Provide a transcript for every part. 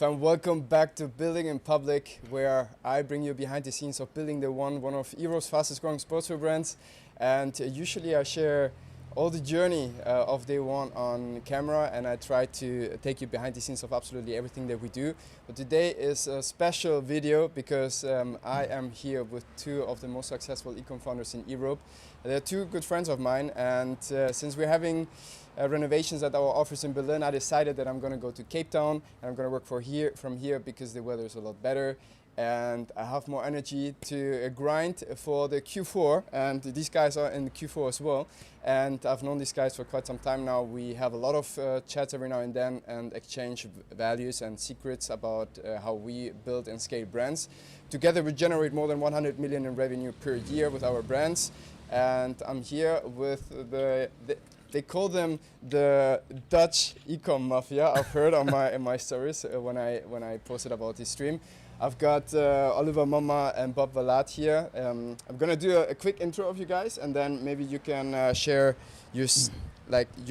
fam, welcome back to Building in Public, where I bring you behind the scenes of building one of Europe's fastest growing sportswear brands. And usually I share all the journey of day one on camera, and I try to take you behind the scenes of absolutely everything that we do. But today is a special video because I am here with two of the most successful e-com founders in Europe. They're two good friends of mine, and since we're having renovations at our office in Berlin, I decided that I'm going to go to Cape Town and I'm going to work from here because the weather is a lot better and I have more energy to grind for the Q4, and these guys are in the Q4 as well, and I've known these guys for quite some time now. We have a lot of chats every now and then and exchange values and secrets about how we build and scale brands. Together we generate more than 100 million in revenue per year with our brands, and I'm here with they call them the Dutch e-com mafia. I've heard on my stories when I posted about this stream. I've got Olivier Momma and Bob Verlaat here. I'm gonna do a quick intro of you guys, and then maybe you can share your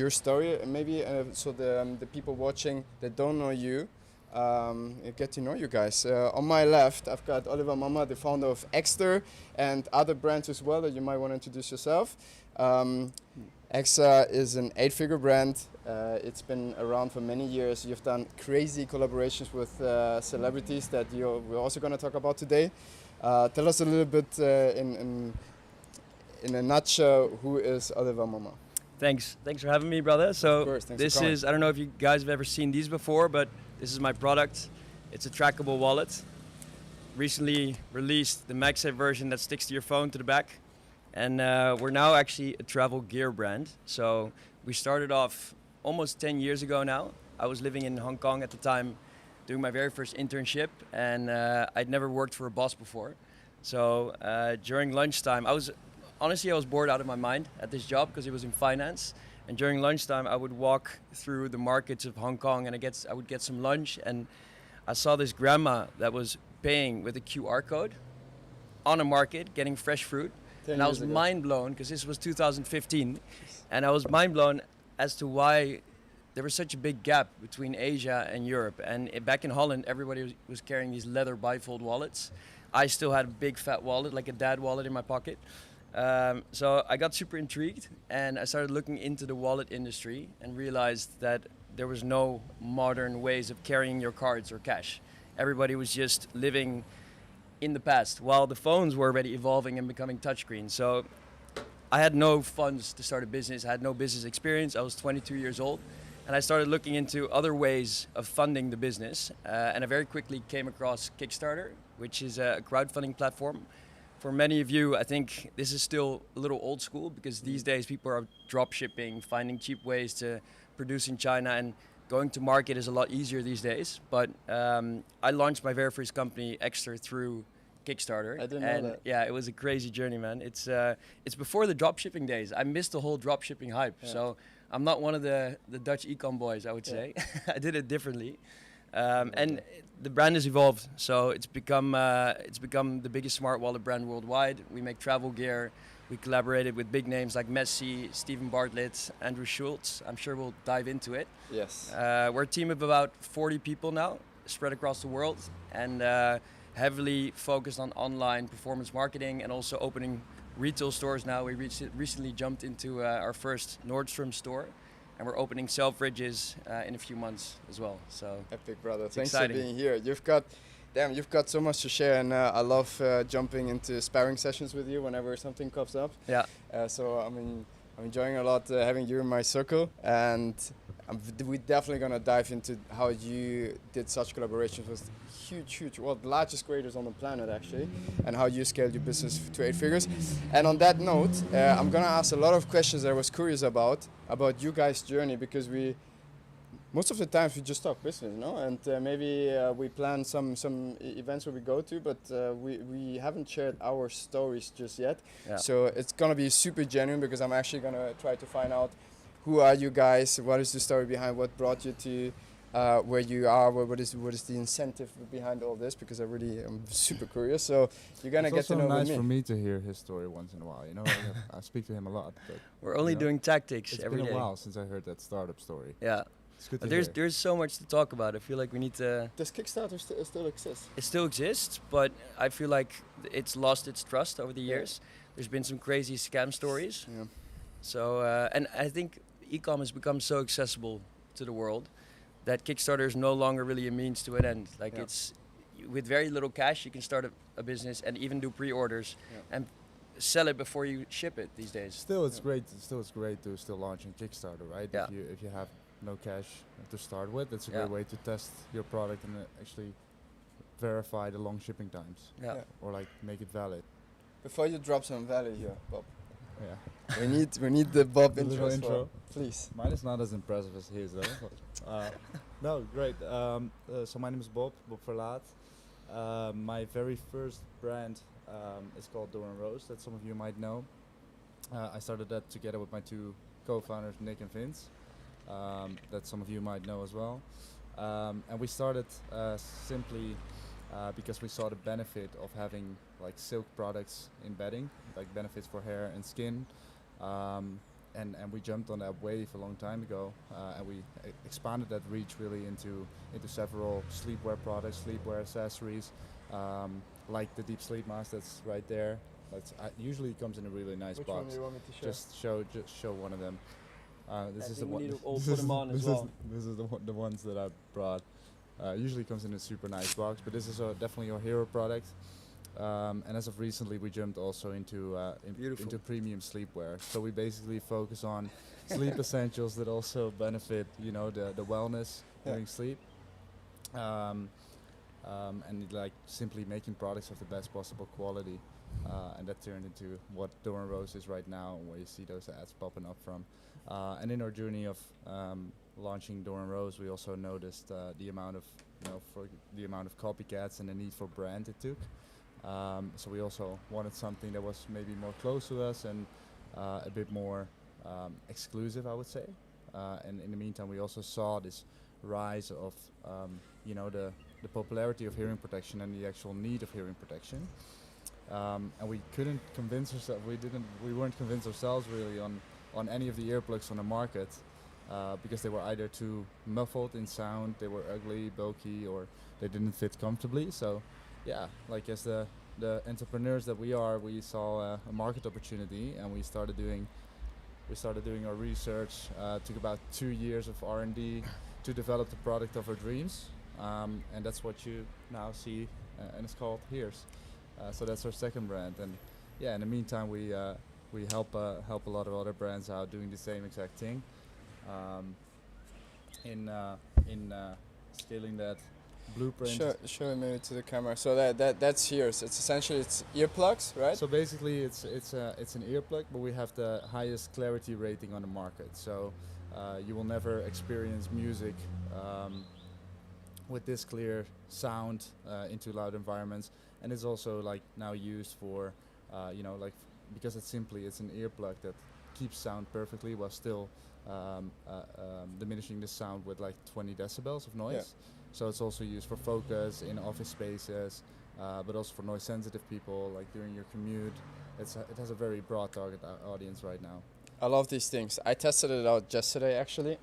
story, maybe so the people watching that don't know you get to know you guys. On my left, I've got Olivier Momma, the founder of Ekster and other brands as well that you might want to introduce yourself. Ekster is an 8-figure brand. It's been around for many years. You've done crazy collaborations with celebrities that we're also going to talk about today. Tell us a little bit in a nutshell, who is Olivier Momma? Thanks for having me, brother. So this is, I don't know if you guys have ever seen these before, but this is my product. It's a trackable wallet. Recently released the MagSafe version that sticks to your phone to the back. And we're now actually a travel gear brand. So we started off almost 10 years ago now. I was living in Hong Kong at the time, doing my very first internship, and I'd never worked for a boss before. So during lunchtime, I was bored out of my mind at this job because it was in finance. And during lunchtime, I would walk through the markets of Hong Kong, and I would get some lunch, and I saw this grandma that was paying with a QR code on a market, getting fresh fruit. And I was mind blown because this was 2015, and I was mind blown as to why there was such a big gap between Asia and Europe. And back in Holland, everybody was carrying these leather bifold wallets. I still had a big fat wallet, like a dad wallet in my pocket. So I got super intrigued, and I started looking into the wallet industry and realized that there was no modern ways of carrying your cards or cash. Everybody was just living in the past, while the phones were already evolving and becoming touchscreens. So I had no funds to start a business. I had no business experience. I was 22 years old, and I started looking into other ways of funding the business. And I very quickly came across Kickstarter, which is a crowdfunding platform. For many of you, I think this is still a little old school because these days people are drop shipping, finding cheap ways to produce in China, and going to market is a lot easier these days. But I launched my very first company, Ekster, through Kickstarter. I didn't know that. Yeah, it was a crazy journey, man. It's before the drop shipping days. I missed the whole drop shipping hype. Yeah. So I'm not one of the Dutch e-com boys, I would say. I did it differently. And the brand has evolved. So it's become the biggest smart wallet brand worldwide. We make travel gear. We collaborated with big names like Messi, Steven Bartlett, Andrew Schultz. I'm sure we'll dive into it. Yes. We're a team of about 40 people now, spread across the world, and heavily focused on online performance marketing and also opening retail stores now. We recently jumped into our first Nordstrom store, and we're opening Selfridges in a few months as well. So epic, brother. Thanks exciting. for being here. You've got so much to share, and I love jumping into sparring sessions with you whenever something comes up. Yeah. So I'm enjoying a lot having you in my circle, and we're definitely gonna dive into how you did such collaborations with huge, well, the largest creators on the planet actually, and how you scaled your business to 8 figures. And on that note, I'm gonna ask a lot of questions that I was curious about you guys' journey, because most of the times we just talk business, no? And maybe we plan some events where we go to, but we haven't shared our stories just yet. Yeah. So it's gonna be super genuine, because I'm actually gonna try to find out who are you guys, what is the story behind what brought you to where you are, what is the incentive behind all this, because I'm super curious. So you're gonna get to know me. It's also nice for me to hear his story once in a while. You know, I speak to him a lot. But we're only doing tactics every day. It's been a while since I heard that startup story. Yeah. It's good to There's so much to talk about. I feel like we need to. Does Kickstarter still exist? It still exists, but I feel like it's lost its trust over the years. There's been some crazy scam stories. Yeah. So and I think e-com has become so accessible to the world that Kickstarter is no longer really a means to an end. Like it's with very little cash, you can start a business and even do pre-orders and sell it before you ship it these days. Still, it's great. Still, it's great to still launch in Kickstarter, right? Yeah. If you have no cash to start with, it's a great way to test your product and actually verify the long shipping times. Or like make it valid. Before you drop some value here, Bob. Yeah. we need the Bob intro. Intro. Please. Mine is not as impressive as his though. No, great. So my name is Bob Verlaat. My very first brand is called Dore Rose, that some of you might know. I started that together with my two co-founders, Nick and Vince, that some of you might know as well. And we started simply because we saw the benefit of having like silk products in bedding, like benefits for hair and skin. And we jumped on that wave a long time ago, and we expanded that reach really into several sleepwear products, sleepwear accessories, like the deep sleep mask that's right there. Usually comes in a really nice Which box. one do you want me to show? Just show one of them. This is the one. This is the ones that I brought. Usually comes in a super nice box, but this is definitely our hero product. And as of recently, we jumped also into premium sleepwear. So we basically focus on sleep essentials that also benefit, the wellness during sleep. And like simply making products of the best possible quality. And that turned into what Dore Rose is right now, where you see those ads popping up from. And in our journey of launching Dore Rose, we also noticed the amount of copycats and the need for brand it took. So we also wanted something that was maybe more close to us and a bit more exclusive, I would say. And in the meantime, we also saw this rise of the popularity of hearing protection and the actual need of hearing protection. And we couldn't convince ourselves. We weren't convinced ourselves really on any of the earplugs on the market because they were either too muffled in sound, they were ugly, bulky, or they didn't fit comfortably. So. Yeah, like as the entrepreneurs that we are, we saw a market opportunity, and we started doing our research. Took about 2 years of R&D to develop the product of our dreams, and that's what you now see, and it's called Hears. So that's our second brand, and in the meantime, we help a lot of other brands out doing the same exact thing, in scaling that blueprint. Show it maybe to the camera. So that's Hears. It's essentially earplugs, right? So basically, it's an earplug, but we have the highest clarity rating on the market. So you will never experience music with this clear sound into loud environments, and it's also like now used for because it's an earplug that keeps sound perfectly while still diminishing the sound with like 20 decibels of noise. Yeah. So it's also used for focus in office spaces, but also for noise sensitive people, like during your commute. It has a very broad target audience right now. I love these things. I tested it out yesterday actually.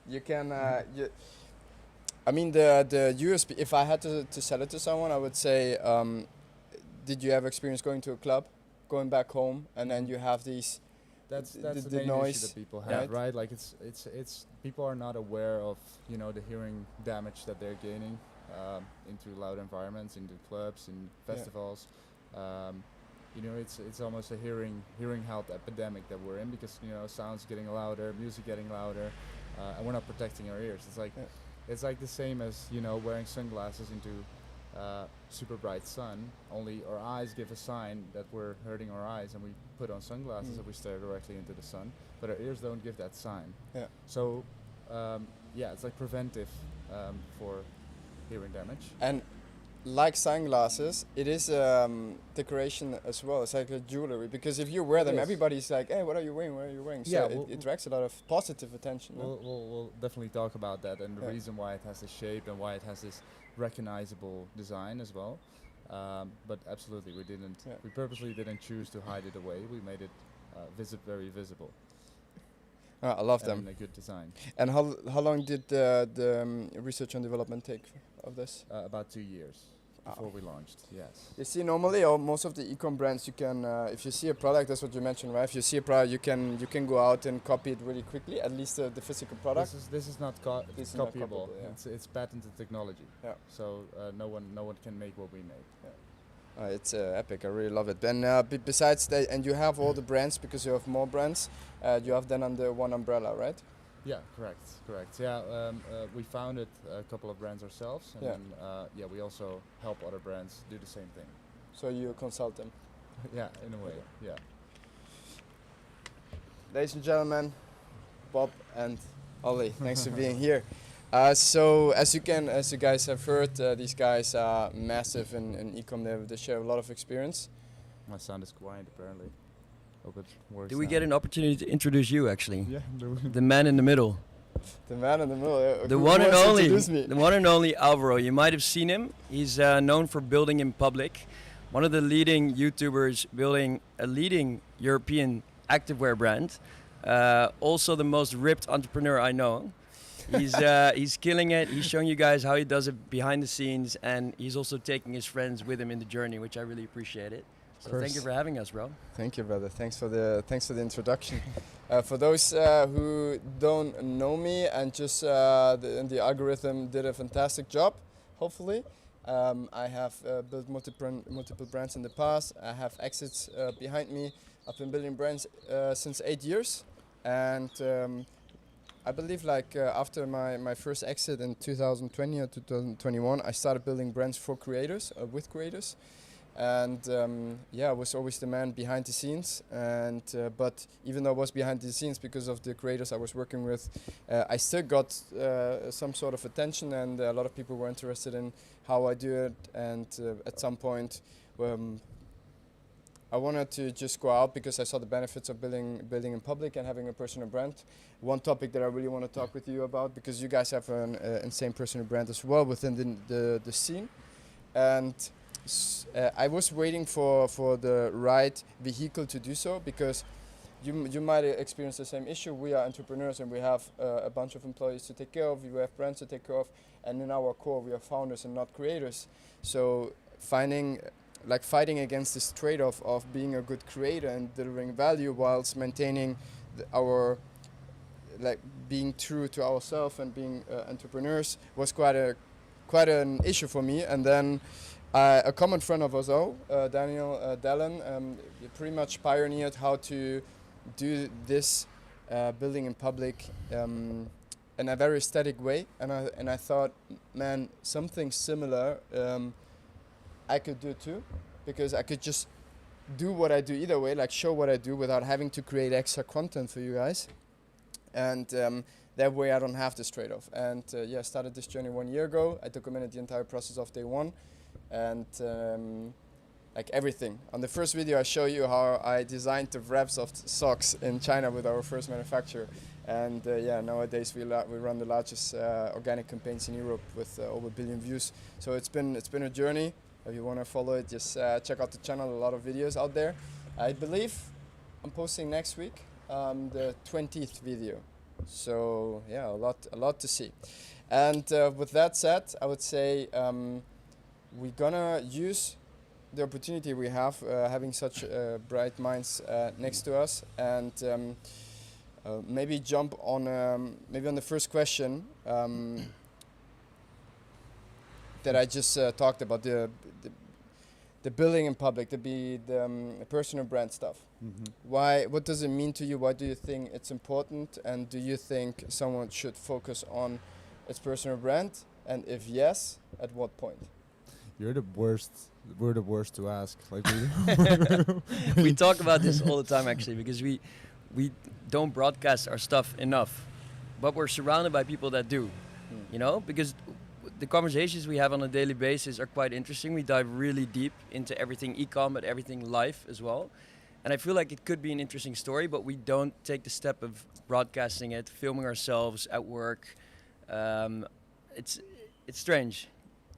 You can, the USB, if I had to sell it to someone, I would say, did you ever experience going to a club, going back home, and then you have these That's the main noise issue that people have, right? Like it's people are not aware of the hearing damage that they're gaining into loud environments, into clubs, in festivals. It's almost a hearing health epidemic that we're in because sound's getting louder, music getting louder, and we're not protecting our ears. It's like the same as wearing sunglasses into super bright sun, only our eyes give a sign that we're hurting our eyes, and we put on sunglasses and we stare directly into the sun, but our ears don't give that sign. Yeah. So, it's like preventive for hearing damage. And like sunglasses, it is decoration as well. It's like a jewelry, because if you wear them, everybody's like, "Hey, what are you wearing? What are you wearing?" So it attracts a lot of positive attention. We'll definitely talk about that and the reason why it has this shape and why it has this recognizable design as well. But absolutely, we purposely didn't choose to hide it away. We made it very visible. I love them. And a good design. And how long did the research and development take of this? About 2 years before we launched. Yes. You see, normally most of the e-com brands, you can, if you see a product, that's what you mentioned, right? If you see a product, you can go out and copy it really quickly. At least the physical product. This is not copyable. Yeah. It's patented technology. Yeah. So no one can make what we make. Yeah. It's epic. I really love it. Then besides that, and you have all the brands because you have more brands. You have them under one umbrella, right? Yeah, correct. Yeah, we founded a couple of brands ourselves, and then, we also help other brands do the same thing. So you consult them? Yeah, in a way, yeah. Ladies and gentlemen, Bob and Ollie, thanks for being here. So as you guys have heard, these guys are massive in e-com. They share a lot of experience. My sound is quiet apparently. Do we get an opportunity to introduce you, actually? Yeah. The man in the middle. The man in the middle. The one and only Alvaro. You might have seen him. He's known for building in public. One of the leading YouTubers building a leading European activewear brand. Also the most ripped entrepreneur I know. He's killing it. He's showing you guys how he does it behind the scenes, and he's also taking his friends with him in the journey, which I really appreciate it. So thank you for having us, bro. Thank you, brother. Thanks for the introduction. For those who don't know me, and just the algorithm did a fantastic job. Hopefully, I have built multiple brands in the past. I have exits behind me. I've been building brands since 8 years, and I believe after my first exit in 2020 or 2021, I started building brands for creators, with creators. And I was always the man behind the scenes, and but even though I was behind the scenes because of the creators I was working with, I still got some sort of attention, and a lot of people were interested in how I do it. And at some point I wanted to just go out because I saw the benefits of building in public and having a personal brand. One topic that I really want to talk with you about, because you guys have an insane personal brand as well within the scene, and I was waiting for the right vehicle to do so, because you might experience the same issue. We are entrepreneurs and we have a bunch of employees to take care of, we have brands to take care of, and in our core we are founders and not creators. So fighting against this trade-off of being a good creator and delivering value whilst maintaining our being true to ourselves and being entrepreneurs was quite an issue for me. And then a common friend of us all, Daniel Dallin, pretty much pioneered how to do this building in public in a very static way, and I thought, man, something similar I could do too, because I could just do what I do either way, show what I do without having to create extra content for you guys, and that way I don't have this trade-off. And I started this journey 1 year ago. I documented the entire process of day one. And everything. On the first video I show you how I designed the wraps of socks in China with our first manufacturer. And nowadays we run the largest organic campaigns in Europe with over 1 billion views. So it's been a journey. If you want to follow it, just check out the channel. A lot of videos out there. I believe I'm posting next week the 20th video. So yeah, a lot to see. And with that said, I would say we're gonna use the opportunity we have having such bright minds next to us, and maybe jump on the first question that I just talked about, the building in public, the personal brand stuff. Mm-hmm. What does it mean to you? Why do you think it's important? And do you think someone should focus on its personal brand? And if yes, at what point? You're the worst. We're the worst to ask. We talk about this all the time, actually, because we don't broadcast our stuff enough, but we're surrounded by people that do. You know, because the conversations we have on a daily basis are quite interesting. We dive really deep into everything e-com, but everything life as well. And I feel like it could be an interesting story, but we don't take the step of broadcasting it, filming ourselves at work. It's strange.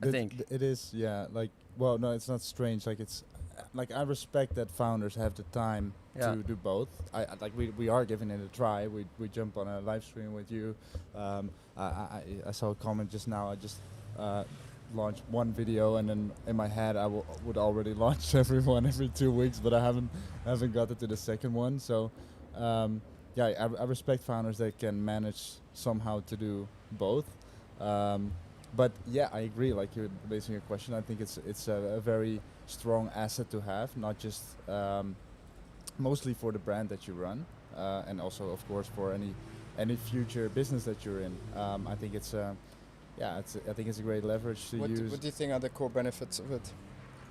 I think it is, yeah. No, it's not strange. I respect that founders have the time to do both. Like we are giving it a try. We jump on a live stream with you. I saw a comment just now. I just launched one video, and then in my head I would already launch every 2 weeks, but I haven't got it to the second one. So I respect founders that can manage somehow to do both. But yeah, I agree. Like you're basing your question, I think it's a very strong asset to have, not just mostly for the brand that you run, and also of course for any future business that you're in. I think I think it's a great leverage to use. What do you think are the core benefits of it?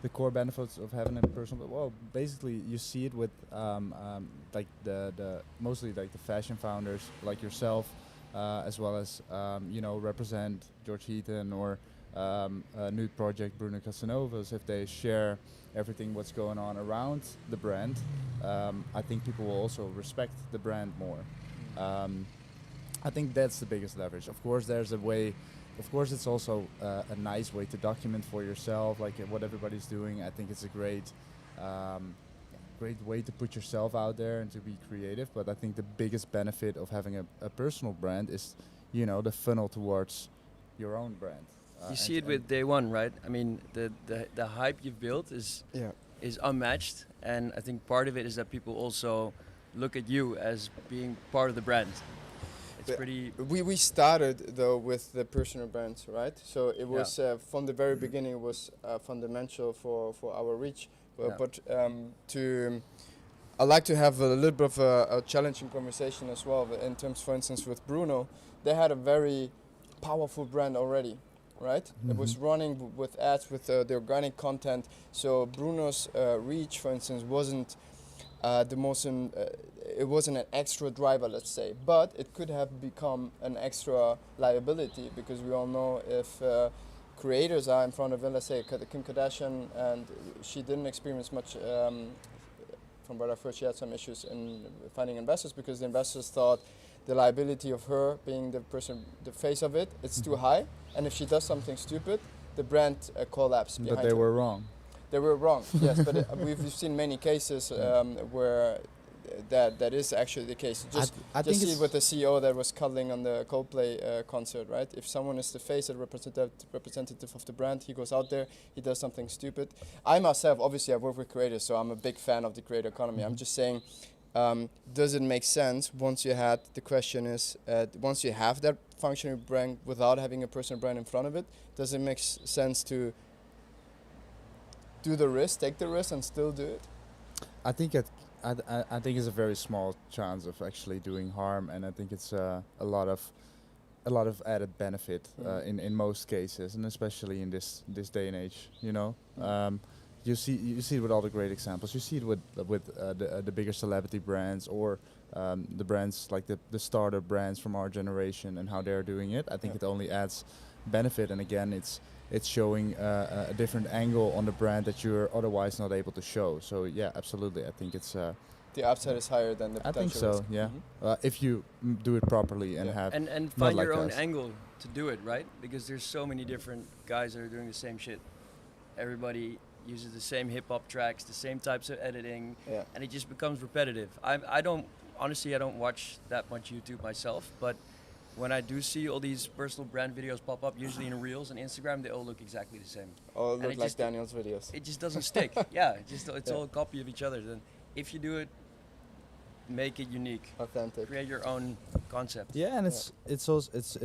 The core benefits of having a personal, well, basically you see it with like the mostly like the fashion founders like yourself, as well as represent George Heaton or a new project Bruno Casanovas. If they share everything what's going on around the brand, I think people will also respect the brand more. I think that's the biggest leverage. Of course, there's a way. Of course, it's also a nice way to document for yourself, like what everybody's doing. I think it's a great way to put yourself out there and to be creative. But I think the biggest benefit of having a personal brand is, the funnel towards your own brand. You see it with day one, right? I mean, the hype you've built is unmatched, and I think part of it is that people also look at you as being part of the brand. It's pretty. We started though with the personal brands, right? So it was from the very beginning. It was fundamental for our reach. But I like to have a little bit of a challenging conversation as well. In terms, for instance, with Bruno, they had a very powerful brand already, right? Mm-hmm. It was running with ads, with the organic content. So Bruno's reach, for instance, wasn't the most. It wasn't an extra driver, let's say, but it could have become an extra liability, because we all know if creators are in front of, let's say, Kim Kardashian, and she didn't experience much. From what I've heard, she had some issues in finding investors because the investors thought the liability of her being the face of it, it's too high, and if she does something stupid, the brand collapses behind her. But they were wrong. They were wrong, yes, but we've seen many cases where that is actually the case. Just see it with the CEO that was cuddling on the Coldplay concert, right? If someone is the face and representative of the brand, he goes out there, he does something stupid. I myself, obviously, I work with creators, so I'm a big fan of the creator economy. I'm just saying, does it make sense once you have that functioning brand without having a personal brand in front of it? Does it make sense to take the risk and still do it? I think it's a very small chance of actually doing harm, and I think it's a lot of added benefit in most cases, and especially in this day and age. You see it with all the great examples. You see it with the bigger celebrity brands, or the brands like the startup brands from our generation and how they're doing it. I think it only adds benefit, and again, it's showing a different angle on the brand that you're otherwise not able to show. So yeah, absolutely. I think it's the upside is higher than the potential. I think so. risk. Yeah, if you do it properly and have and find your own angle to do it, right? Because there's so many different guys that are doing the same shit. Everybody uses the same hip hop tracks, the same types of editing, and it just becomes repetitive. I don't watch that much YouTube myself, but when I do see all these personal brand videos pop up, usually in Reels and Instagram, they all look exactly the same. All look like Daniel's videos. It just doesn't stick. It's all a copy of each other. Then if you do it, make it unique, authentic, create your own concept. Yeah, and it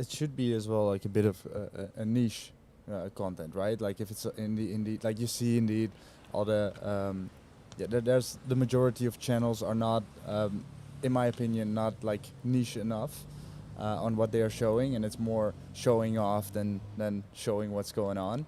should be as well like a bit of a niche content, right? Like if it's indeed like you see indeed all the there's the majority of channels are not, in my opinion, not like niche enough. On what they are showing, and it's more showing off than showing what's going on.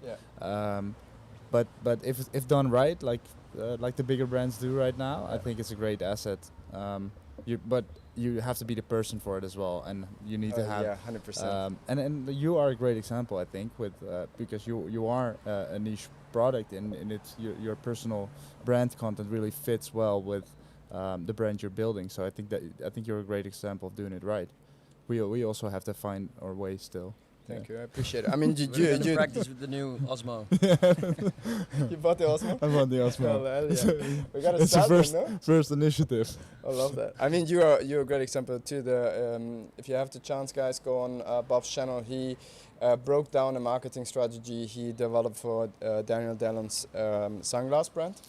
But if done right, like the bigger brands do right now, I think it's a great asset. But you have to be the person for it as well, and you need to have 100%. And you are a great example, I think, with because you are a niche product, and it's your personal brand content really fits well with the brand you're building. So I think you're a great example of doing it right. We also have to find our way still. Thank you. I appreciate it. I mean, you practice with the new Osmo. You bought the Osmo? I bought the Osmo. Oh, hell yeah. We gotta it's start the first initiative. I love that. I mean, you're a great example too. If you have the chance, guys, go on Bob's channel. He broke down a marketing strategy he developed for Daniel Dallon's sunglass brand,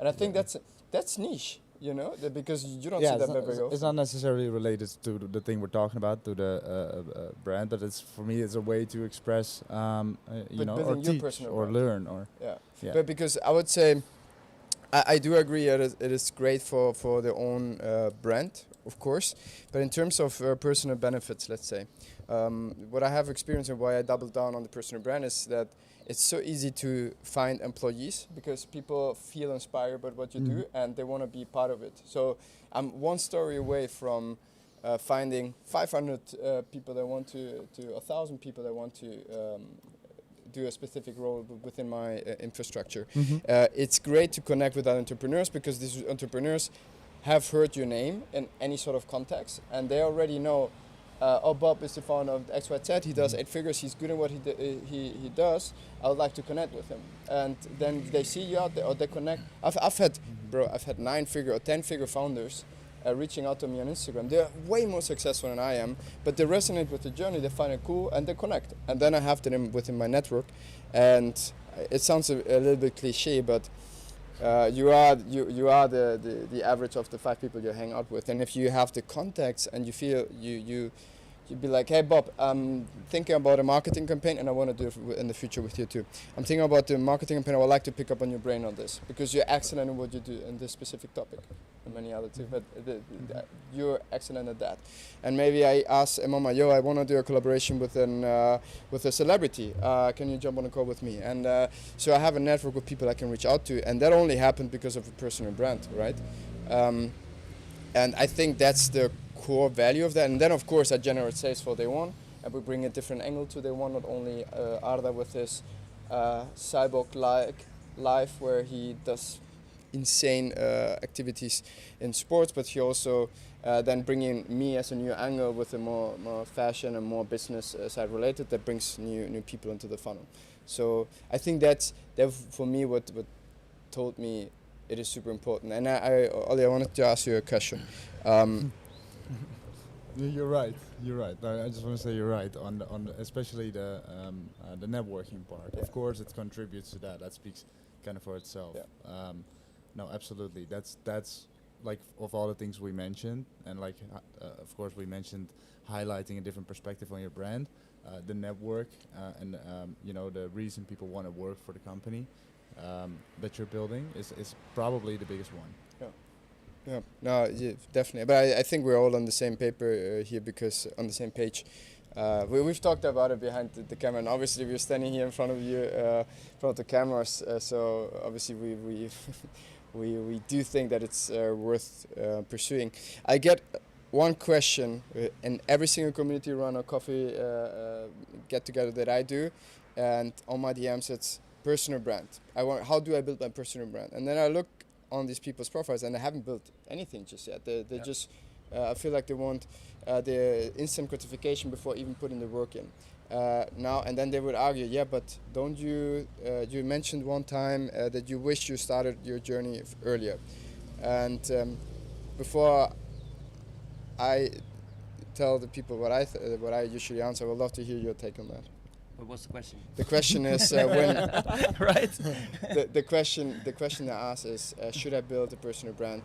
and I think that's niche. You know, because you don't see that very often. It's not necessarily related to the thing we're talking about, to the brand, but it's, for me, it's a way to express, or teach or learn. Yeah. But because I would say, I do agree it is great for their own brand, of course, but in terms of personal benefits, let's say, what I have experienced and why I doubled down on the personal brand is that it's so easy to find employees because people feel inspired by what you do and they want to be part of it. So I'm one story away from finding 500 people that want to 1,000 people that want to do a specific role within my infrastructure. It's great to connect with other entrepreneurs because these entrepreneurs have heard your name in any sort of context and they already know Bob is the founder of XYZ. He does 8 figures. He's good at what he does. I would like to connect with him. And then they see you out there, or they connect. I've had 9-figure or 10-figure founders reaching out to me on Instagram. They're way more successful than I am, but they resonate with the journey. They find it cool, and they connect. And then I have them within my network. And it sounds a little bit cliche, but you are the average of the 5 people you hang out with, and if you have the contacts and you feel you'd be like, hey Bob, I'm thinking about a marketing campaign and I want to do it in the future with you too. I'm thinking about the marketing campaign. I would like to pick up on your brain on this because you're excellent in what you do in this specific topic and many other too, but you're excellent at that. And maybe I ask Momma, I want to do a collaboration with a celebrity. Can you jump on a call with me? And so I have a network of people I can reach out to, and that only happened because of a personal brand, right? And I think that's the core value of that. And then of course I generate sales for day one, and we bring a different angle to day one. Not only Arda with his cyborg-like life where he does insane activities in sports, but he also then bringing me as a new angle with a more fashion and more business side related that brings new people into the funnel. So I think that for me what told me it is super important. And Ollie, I wanted to ask you a question. You're right. I just want to say you're right on especially the networking part. Yeah. Of course, it contributes to that. That speaks kind of for itself. Yeah. No, absolutely. That's like of all the things we mentioned, and like of course we mentioned highlighting a different perspective on your brand, the network, and the reason people want to work for the company that you're building is probably the biggest one. Yeah, no, definitely. But I think we're all on the same paper here because on the same page. We've talked about it behind the camera, and obviously we're standing here in front of you, in front of the cameras. So obviously we do think that it's worth pursuing. I get one question in every single community run or coffee get together that I do, and on my DMs it's personal brand. How do I build my personal brand? And then I look on these people's profiles and they haven't built anything just yet. They just I feel like they want the instant gratification before even putting the work in. Now and then they would argue, but don't you you mentioned one time that you wish you started your journey earlier. And before I tell the people what I usually answer, I would love to hear your take on that. But what's the question? The question is when right. the question I ask is should I build a personal brand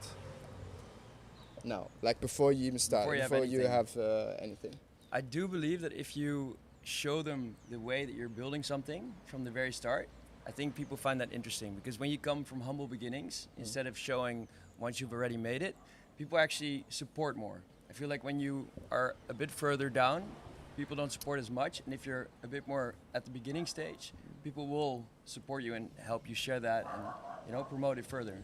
now, like before you even start, before you have anything? I do believe that if you show them the way that you're building something from the very start, I think people find that interesting, because when you come from humble beginnings, instead of showing once you've already made it, people actually support more. I feel like when you are a bit further down, people don't support as much, and if you're a bit more at the beginning stage, people will support you and help you share that and promote it further.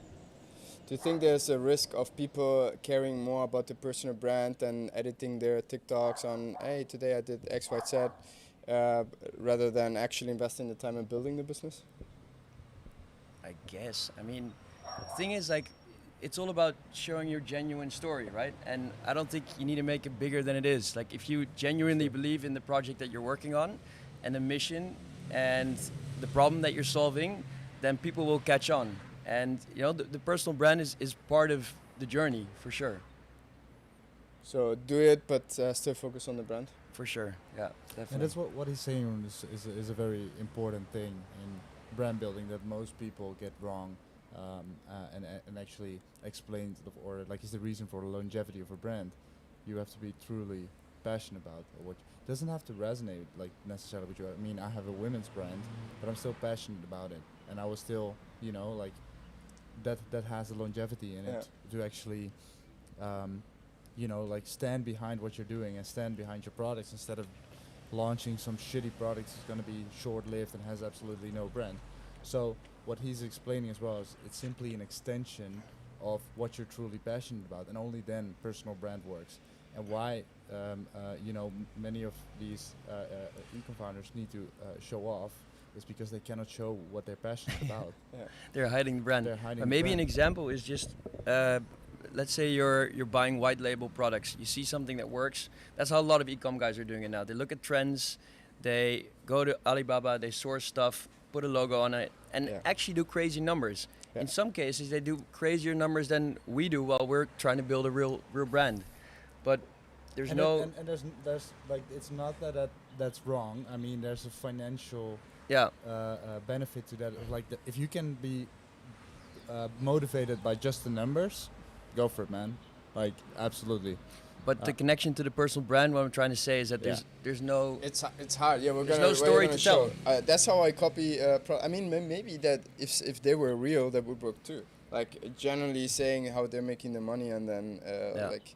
Do you think there's a risk of people caring more about the personal brand and editing their TikToks on, hey, today I did X, Y, Z, rather than actually investing the time in building the business? I guess. I mean, the thing is, like, it's all about showing your genuine story, right? And I don't think you need to make it bigger than it is. Like if you genuinely believe in the project that you're working on and the mission and the problem that you're solving, then people will catch on. And you know, the personal brand is part of the journey for sure. So do it, but still focus on the brand. For sure, yeah, definitely. And that's what he's saying is a very important thing in brand building that most people get wrong, and actually explain or like is the reason for the longevity of a brand. You have to be truly passionate about what doesn't have to resonate like necessarily with you. I mean, I have a women's brand, but I'm still passionate about it, and I was still, you know, like that has a longevity in it to actually. You know, like stand behind what you're doing and stand behind your products instead of launching some shitty products that's going to be short-lived and has absolutely no brand. So what he's explaining as well is it's simply an extension of what you're truly passionate about, and only then personal brand works. And why, you know, many of these e-com founders need to show off is because they cannot show what they're passionate about. They're hiding the brand. Maybe an example is just. Let's say you're buying white label products. You see something that works. That's how a lot of e-com guys are doing it now. They look at trends, they go to Alibaba, they source stuff, put a logo on it, and actually do crazy numbers. In some cases, they do crazier numbers than we do while we're trying to build a real brand. But there's there's like it's not that's wrong. I mean, there's a financial benefit to that. Like if you can be motivated by just the numbers. Go for it, man. Like, absolutely. But the connection to the personal brand, what I'm trying to say is that there's no... It's hard. Yeah, there's no story to tell. That's how I copy... I mean, maybe that if they were real, that would work too. Like, generally saying how they're making the money and then, like,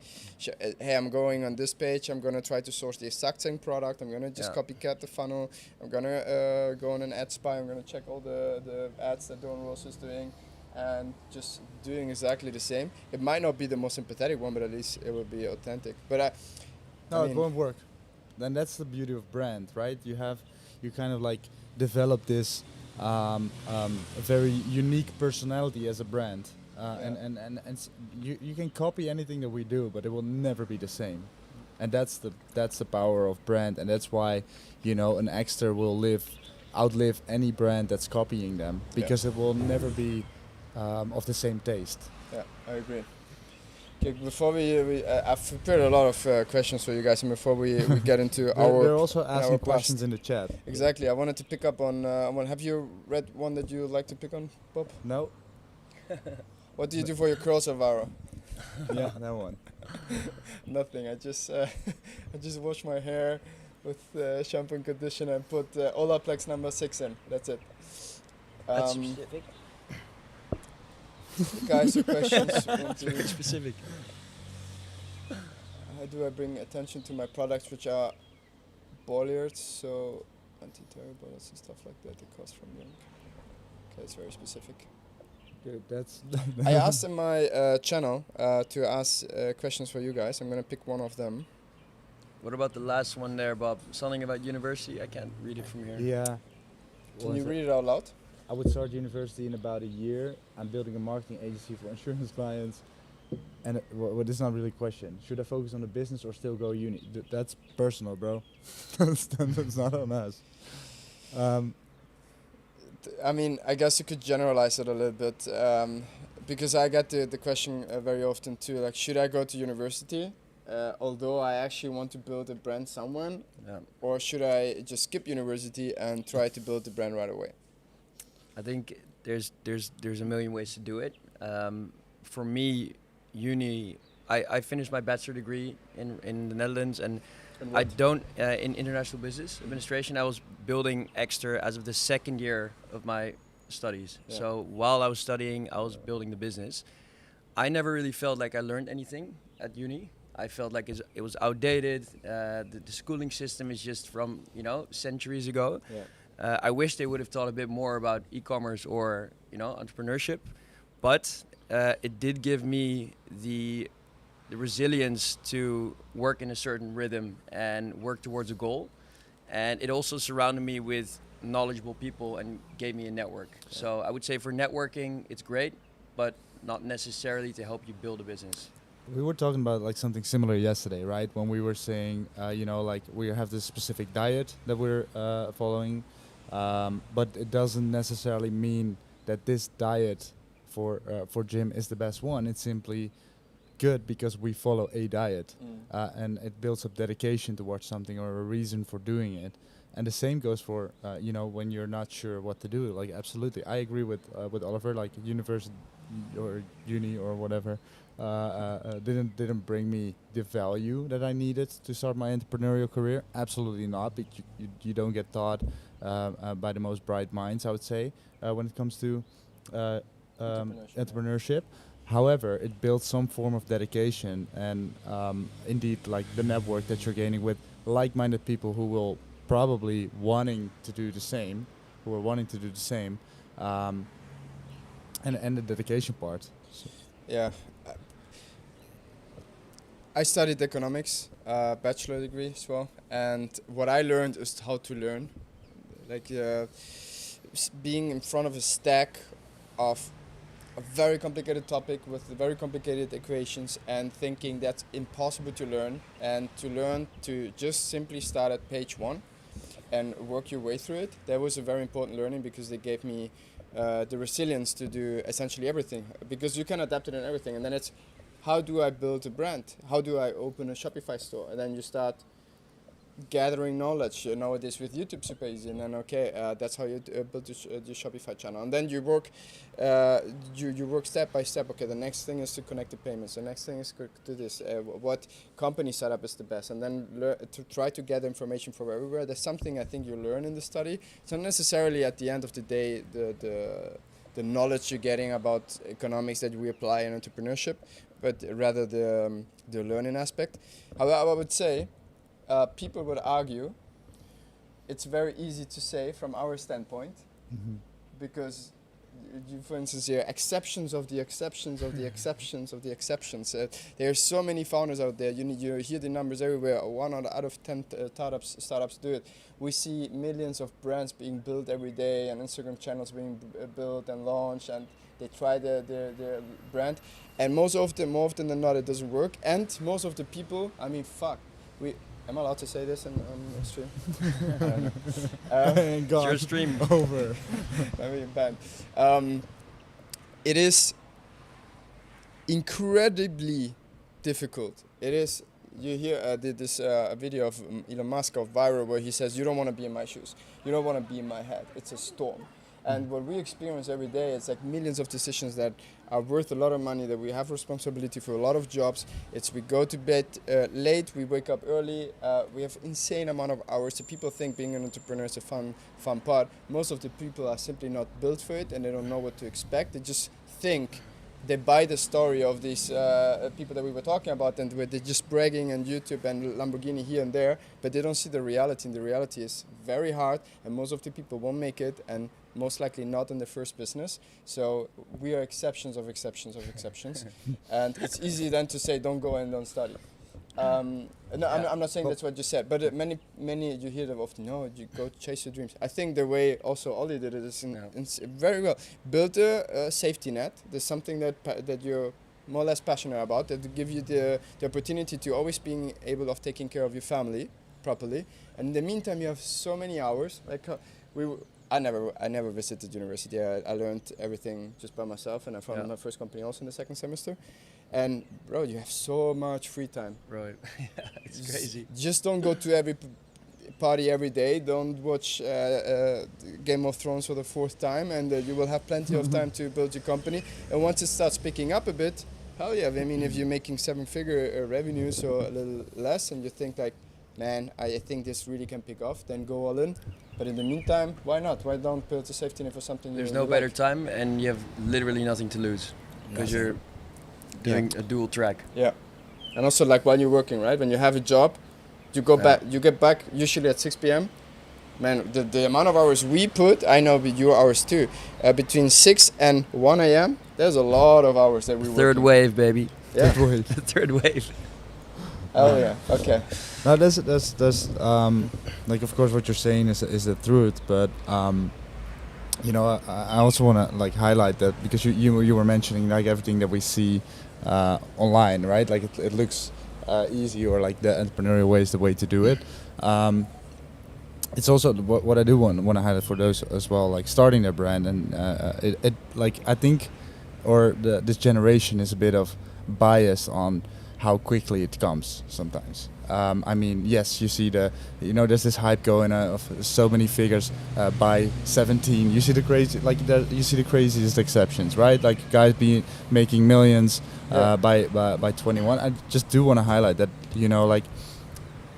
hey, I'm going on this page, I'm going to try to source the exact same product, I'm going to just copycat the funnel, I'm going to go on an ad spy, I'm going to check all the ads that Dore Rose is doing. And just doing exactly the same. It might not be the most sympathetic one, but at least it will be authentic. But I mean, it won't work. Then that's the beauty of brand, right? You kind of like develop this very unique personality as a brand, and you can copy anything that we do, but it will never be the same. And that's the power of brand, and that's why, you know, an Ekster will outlive any brand that's copying them because it will never be. Of the same taste. Yeah, I agree. Okay, before I've prepared a lot of questions for you guys, and before we get into our... They're also asking questions in the chat. Exactly, I wanted to pick up on one. Have you read one that you would like to pick on, Bob? No. What do you do for your curls, Alvaro? Yeah, that one. Nothing, I just wash my hair with shampoo and conditioner and put Olaplex number 6 in, that's it. That's specific. Guys, the questions. Very specific. How do I bring attention to my products, which are bollards, so anti-terror bullets and stuff like that, the cost from young. Okay, it's very specific. Dude, that's... I asked in my channel to ask questions for you guys. I'm going to pick one of them. What about the last one there, Bob? Something about university? I can't read it from here. Yeah. Can you read it out loud? I would start university in about a year. I'm building a marketing agency for insurance clients. And this is not really a question. Should I focus on the business or still go uni? That's personal, bro. That's not on us. I mean, I guess you could generalize it a little bit. Because I get the question very often too. Like, should I go to university? Although I actually want to build a brand somewhere. Or should I just skip university and try to build the brand right away? I think there's a million ways to do it. For me, uni, I finished my bachelor degree in the Netherlands, and I don't in international business administration. I was building Ekster as of the second year of my studies. Yeah. So while I was studying, I was building the business. I never really felt like I learned anything at uni. I felt like it was outdated. The schooling system is just from centuries ago. Yeah. I wish they would have taught a bit more about e-commerce or entrepreneurship, but it did give me the resilience to work in a certain rhythm and work towards a goal, and it also surrounded me with knowledgeable people and gave me a network. Yeah. So I would say for networking, it's great, but not necessarily to help you build a business. We were talking about like something similar yesterday, right? When we were saying, like we have this specific diet that we're following, but it doesn't necessarily mean that this diet for gym is the best one. It's simply good because we follow a diet, and it builds up dedication towards something or a reason for doing it. And the same goes for when you're not sure what to do. Like absolutely, I agree with Oliver. Like university or uni or whatever didn't bring me the value that I needed to start my entrepreneurial career. Absolutely not. But you don't get taught by the most bright minds, I would say, when it comes to entrepreneurship. However, it builds some form of dedication and indeed like the network that you're gaining with like-minded people who will probably wanting to do the same, and the dedication part. So. Yeah. I studied economics, bachelor degree as well, and what I learned is how to learn. Like being in front of a stack of a very complicated topic with very complicated equations and thinking that's impossible to learn, and to learn to just simply start at page 1 and work your way through it. That was a very important learning because they gave me the resilience to do essentially everything, because you can adapt it in everything. And then it's, how do I build a brand? How do I open a Shopify store? And then you start gathering knowledge. Nowadays with YouTube super easy, and then that's how you build the Shopify channel. And then you work you work step by step. Okay, the next thing is to connect the payments. The next thing is to do this. What company setup is the best? And then to try to gather information from everywhere. That's something I think you learn in the study. It's not necessarily at the end of the day the knowledge you're getting about economics that we apply in entrepreneurship, but rather the learning aspect. However, I would say, people would argue it's very easy to say from our standpoint, because you, for instance, hear exceptions of the exceptions of the exceptions of the exceptions. There are so many founders out there. You hear the numbers everywhere. 1 out of 10 startups do it. We see millions of brands being built every day, and Instagram channels being built and launched, and they try their brand. And more often than not, it doesn't work. And most of the people, am I allowed to say this on stream? It's your stream. Over. Banned. It is incredibly difficult. It is. You hear this video of Elon Musk of viral where he says, "You don't want to be in my shoes. You don't want to be in my head. It's a storm." And what we experience every day, it's like millions of decisions that are worth a lot of money, that we have responsibility for a lot of jobs. It's we go to bed late, we wake up early, we have insane amount of hours. So people think being an entrepreneur is a fun part. Most of the people are simply not built for it, and they don't know what to expect. They just think, they buy the story of these people that we were talking about, and where they're just bragging on YouTube and Lamborghini here and there, but they don't see the reality, and the reality is very hard, and most of the people won't make it, and most likely not in the first business. So we are exceptions of exceptions of exceptions. And it's easy then to say, don't go and don't study. I'm not saying that's what you said, but many you hear them often, no, you go chase your dreams. I think the way also Ollie did it is very well. Build a safety net. There's something that you're more or less passionate about, that give you the opportunity to always being able of taking care of your family properly. And in the meantime, you have so many hours. Like I never visited university. I learned everything just by myself, and I founded my first company also in the second semester. And bro, you have so much free time. Right. It's crazy. Just don't go to every party every day. Don't watch Game of Thrones for the 4th time, and you will have plenty of time to build your company. And once it starts picking up a bit, hell yeah. I mean, if you're making 7-figure revenues or a little less, and you think like, man, I think this really can pick off, then go all in. But in the meantime, why not? Why don't build a safety net for something? There's no better time, and you have literally nothing to lose because you're doing a dual track. Yeah, and also like while you're working, right? When you have a job, you go back. You get back usually at 6 p.m. Man, the amount of hours we put, I know with your hours too, between 6 and 1 a.m. There's a lot of hours that we work. Third wave, baby. Yeah. Third wave. The third wave. Oh yeah. Okay. Now that's like, of course what you're saying is the truth, but you know, I also want to like highlight that because you were mentioning like everything that we see online, right? Like it looks easy, or like the entrepreneurial way is the way to do it. It's also what I do want to highlight for those as well, like starting their brand, and it like I think, or this generation is a bit of bias on how quickly it comes sometimes. I mean, yes, you see there's this hype going of so many figures by 17. You see the crazy, you see the craziest exceptions, right? Like guys making millions by 21. I just do want to highlight that, you know, like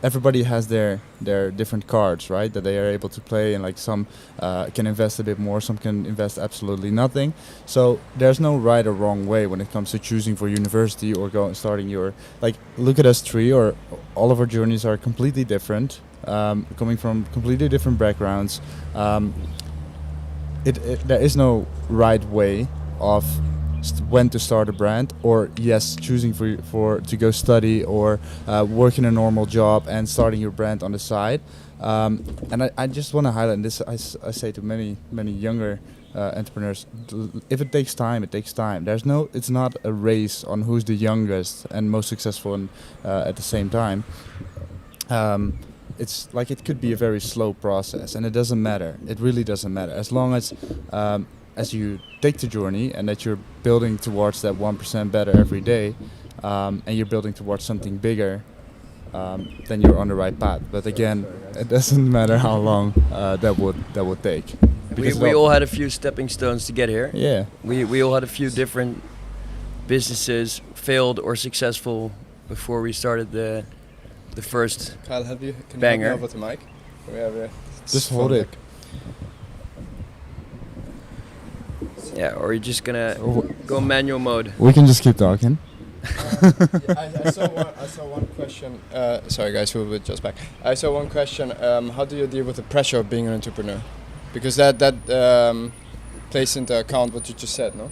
everybody has their different cards, right? That they are able to play, and like some can invest a bit more, some can invest absolutely nothing. So there's no right or wrong way when it comes to choosing for university or starting your, like, look at us three, or all of our journeys are completely different, coming from completely different backgrounds. There is no right way of when to start a brand, or yes, choosing to go study or work in a normal job and starting your brand on the side. And I just want to highlight, and this I say to many younger entrepreneurs, if it takes time, it takes time. It's not a race on who's the youngest and most successful at the same time. It's like it could be a very slow process, and it doesn't matter. It really doesn't matter, as long as you take the journey and that you're building towards that 1% better every day, and you're building towards something bigger, then you're on the right path. But again, it doesn't matter how long that would take. We all had a few stepping stones to get here. Yeah. We all had a few different businesses, failed or successful, before we started the first Kyle, can you banger. help me over the mic? We have just hold it. Yeah, or you're just gonna go manual mode. We can just keep talking. I saw one question. Sorry guys, we'll be just back. I saw one question. How do you deal with the pressure of being an entrepreneur? Because that plays into account what you just said, no?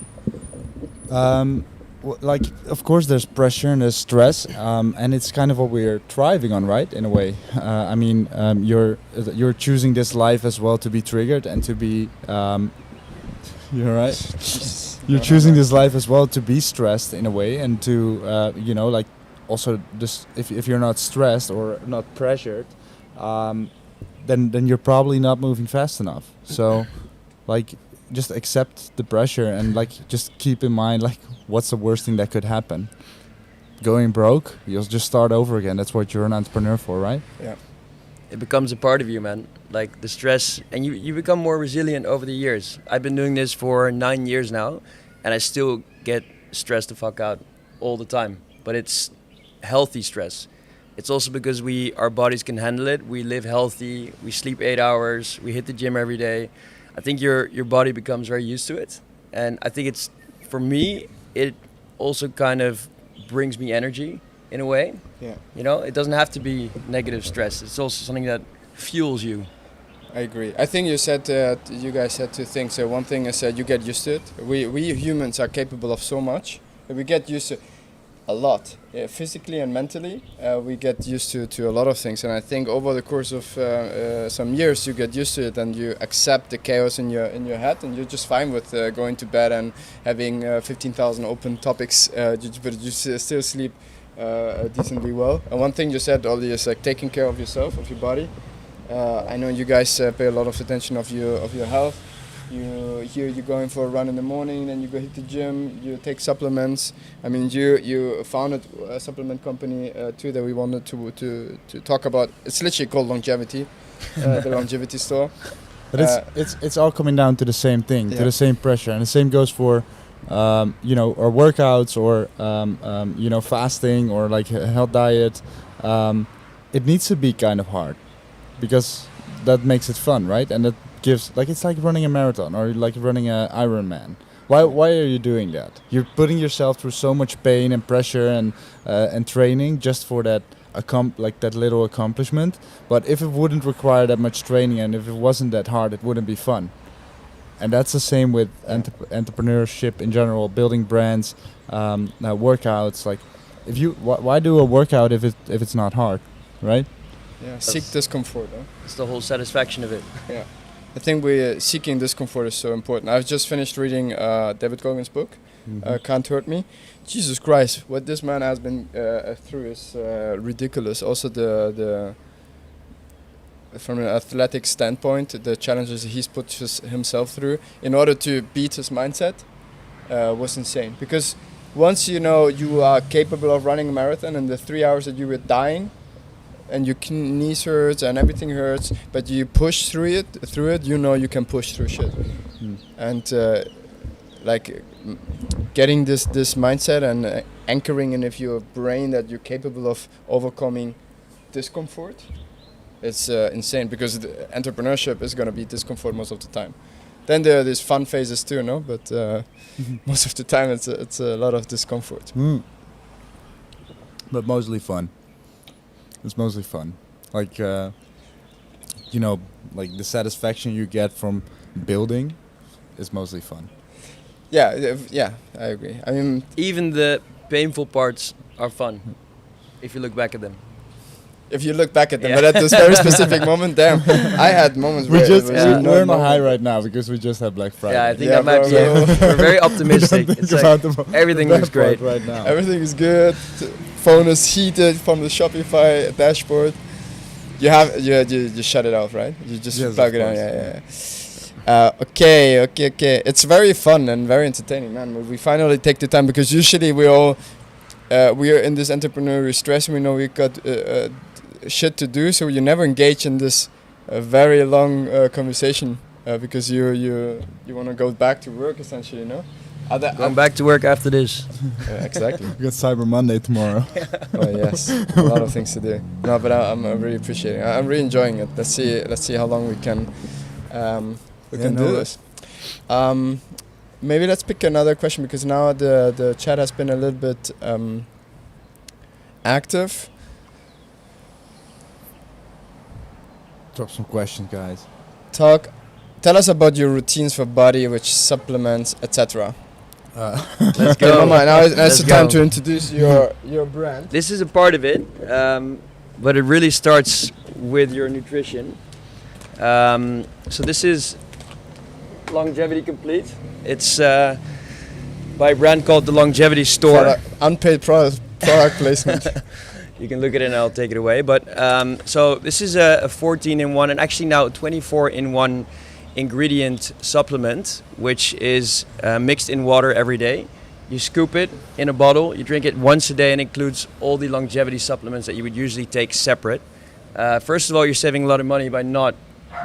Like, of course there's pressure and there's stress, and it's kind of what we're thriving on, right, in a way. I mean, you're choosing this life as well to be triggered and to be you're right. You're choosing this life as well to be stressed in a way, and to you know, like, also this, if you're not stressed or not pressured, then you're probably not moving fast enough. So like, just accept the pressure, and like, just keep in mind, like, what's the worst thing that could happen? Going broke, you'll just start over again. That's what you're an entrepreneur for, right? Yeah. It becomes a part of you, man. Like the stress, and you become more resilient over the years. I've been doing this for 9 years now, and I still get stressed the fuck out all the time. But it's healthy stress. It's also because our bodies can handle it. We live healthy. We sleep 8 hours. We hit the gym every day. I think your body becomes very used to it, and I think it's, for me, it also kind of brings me energy in a way. Yeah. You know, it doesn't have to be negative stress. It's also something that fuels you. I agree. I think you guys said two things. So one thing is you get used to it. We humans are capable of so much. We get used to a lot, physically and mentally. We get used to a lot of things, and I think over the course of some years you get used to it, and you accept the chaos in your head, and you're just fine with going to bed and having 15,000 open topics, but you still sleep decently well. And one thing you said, Ollie, is like taking care of yourself, of your body. I know you guys pay a lot of attention of your health. You're going for a run in the morning, then you go hit the gym, you take supplements. I mean, you founded a supplement company too that we wanted to talk about. It's literally called Longevity, the Longevity store. But it's all coming down to the same thing, to the same pressure, and the same goes for you know, or workouts, or you know, fasting, or like a health diet. It needs to be kind of hard, because that makes it fun, right? And that gives, like, it's like running a marathon, or like running a Ironman. Why are you doing that? You're putting yourself through so much pain and pressure and training just for that that little accomplishment. But if it wouldn't require that much training, and if it wasn't that hard, it wouldn't be fun. And that's the same with entrepreneurship in general, building brands, workouts. Like, why do a workout if it's not hard, right? Yeah, seek discomfort. It's the whole satisfaction of it. Yeah. I think we seeking discomfort is so important. I've just finished reading David Goggins' book, Can't Hurt Me. Jesus Christ, what this man has been through is ridiculous. Also the from an athletic standpoint, the challenges he's put himself through in order to beat his mindset was insane. Because once you know you are capable of running a marathon, and the 3 hours that you were dying, and your knees hurts and everything hurts, but you push through it, you know you can push through shit. And getting this mindset and anchoring in your brain that you're capable of overcoming discomfort, it's insane, because the entrepreneurship is going to be discomfort most of the time. Then there are these fun phases too, no? But most of the time it's a lot of discomfort. But mostly fun. It's mostly fun. Like, like the satisfaction you get from building is mostly fun. Yeah, I agree. I mean, even the painful parts are fun if you look back at them. If you look back at them, but at this very specific moment, damn, I had moments where we're on a high right now because we just had Black Friday. Yeah, I think that might be it. We're very optimistic. It's like everything looks great right now. Everything is good. Phone is heated from the Shopify dashboard. You shut it off, right? You just plug it on. Yeah. Okay. It's very fun and very entertaining, man. We finally take the time, because usually we are in this entrepreneurial stress. We know we got shit to do, so you never engage in this very long conversation because you want to go back to work, essentially, no? Going back to work after this. Exactly. We got Cyber Monday tomorrow. Oh yes, a lot of things to do. No, but I'm really appreciating it. I'm really enjoying it. Let's see how long we can do this. Maybe let's pick another question, because now the chat has been a little bit active. Drop some questions, guys. Tell us about your routines for body, which supplements, etc. Let's go. Momma, now it's the time to introduce your brand. This is a part of it, but it really starts with your nutrition. So this is Longevity Complete. It's by a brand called the Longevity Store. Unpaid product placement. You can look at it and I'll take it away. But so this is a 14-in-1 and actually now 24-in-1 ingredient supplement, which is mixed in water every day. You scoop it in a bottle, you drink it once a day, and includes all the longevity supplements that you would usually take separate. First of all, you're saving a lot of money by not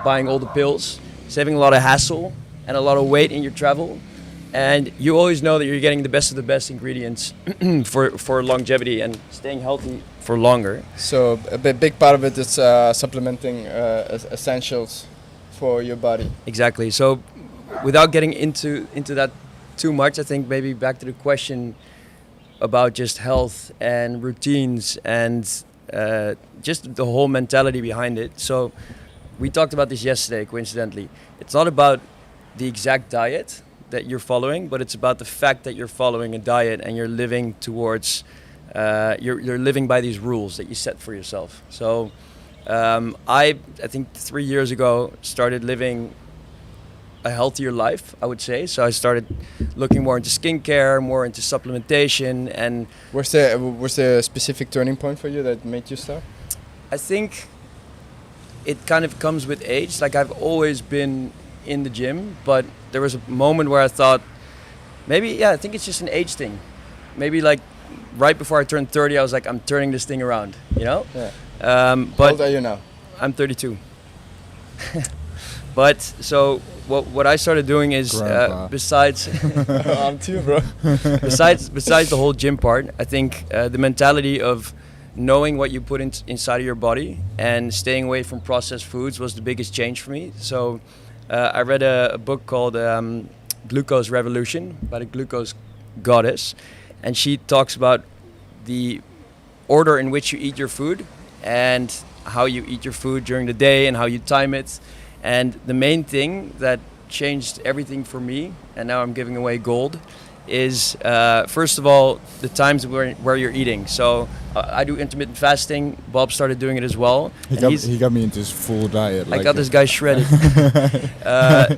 buying all the pills, saving a lot of hassle and a lot of weight in your travel. And you always know that you're getting the best of the best ingredients for longevity and staying healthy for longer. So a big part of it is supplementing essentials for your body. Exactly. So without getting into that too much, I think maybe back to the question about just health and routines and just the whole mentality behind it. So we talked about this yesterday, coincidentally. It's not about the exact diet that you're following, but it's about the fact that you're following a diet and you're living towards, you're living by these rules that you set for yourself. So I think 3 years ago started living a healthier life, I would say. So I started looking more into skincare, more into supplementation, and was there a specific turning point for you that made you start? I think it kind of comes with age. Like, I've always been in the gym, but there was a moment where I thought, maybe, I think it's just an age thing. Maybe like right before I turned 30, I was like, I'm turning this thing around, you know? Yeah. But how old are you now? I'm 32. But so what I started doing is besides I'm too, bro. besides the whole gym part, I think the mentality of knowing what you put inside of your body and staying away from processed foods was the biggest change for me. So I read a book called Glucose Revolution by the glucose goddess, and she talks about the order in which you eat your food and how you eat your food during the day and how you time it. And the main thing that changed everything for me, and now I'm giving away gold, is first of all the times where you're eating. So I do intermittent fasting. Bob started doing it as well. He got me into his full diet. I got this guy shredded.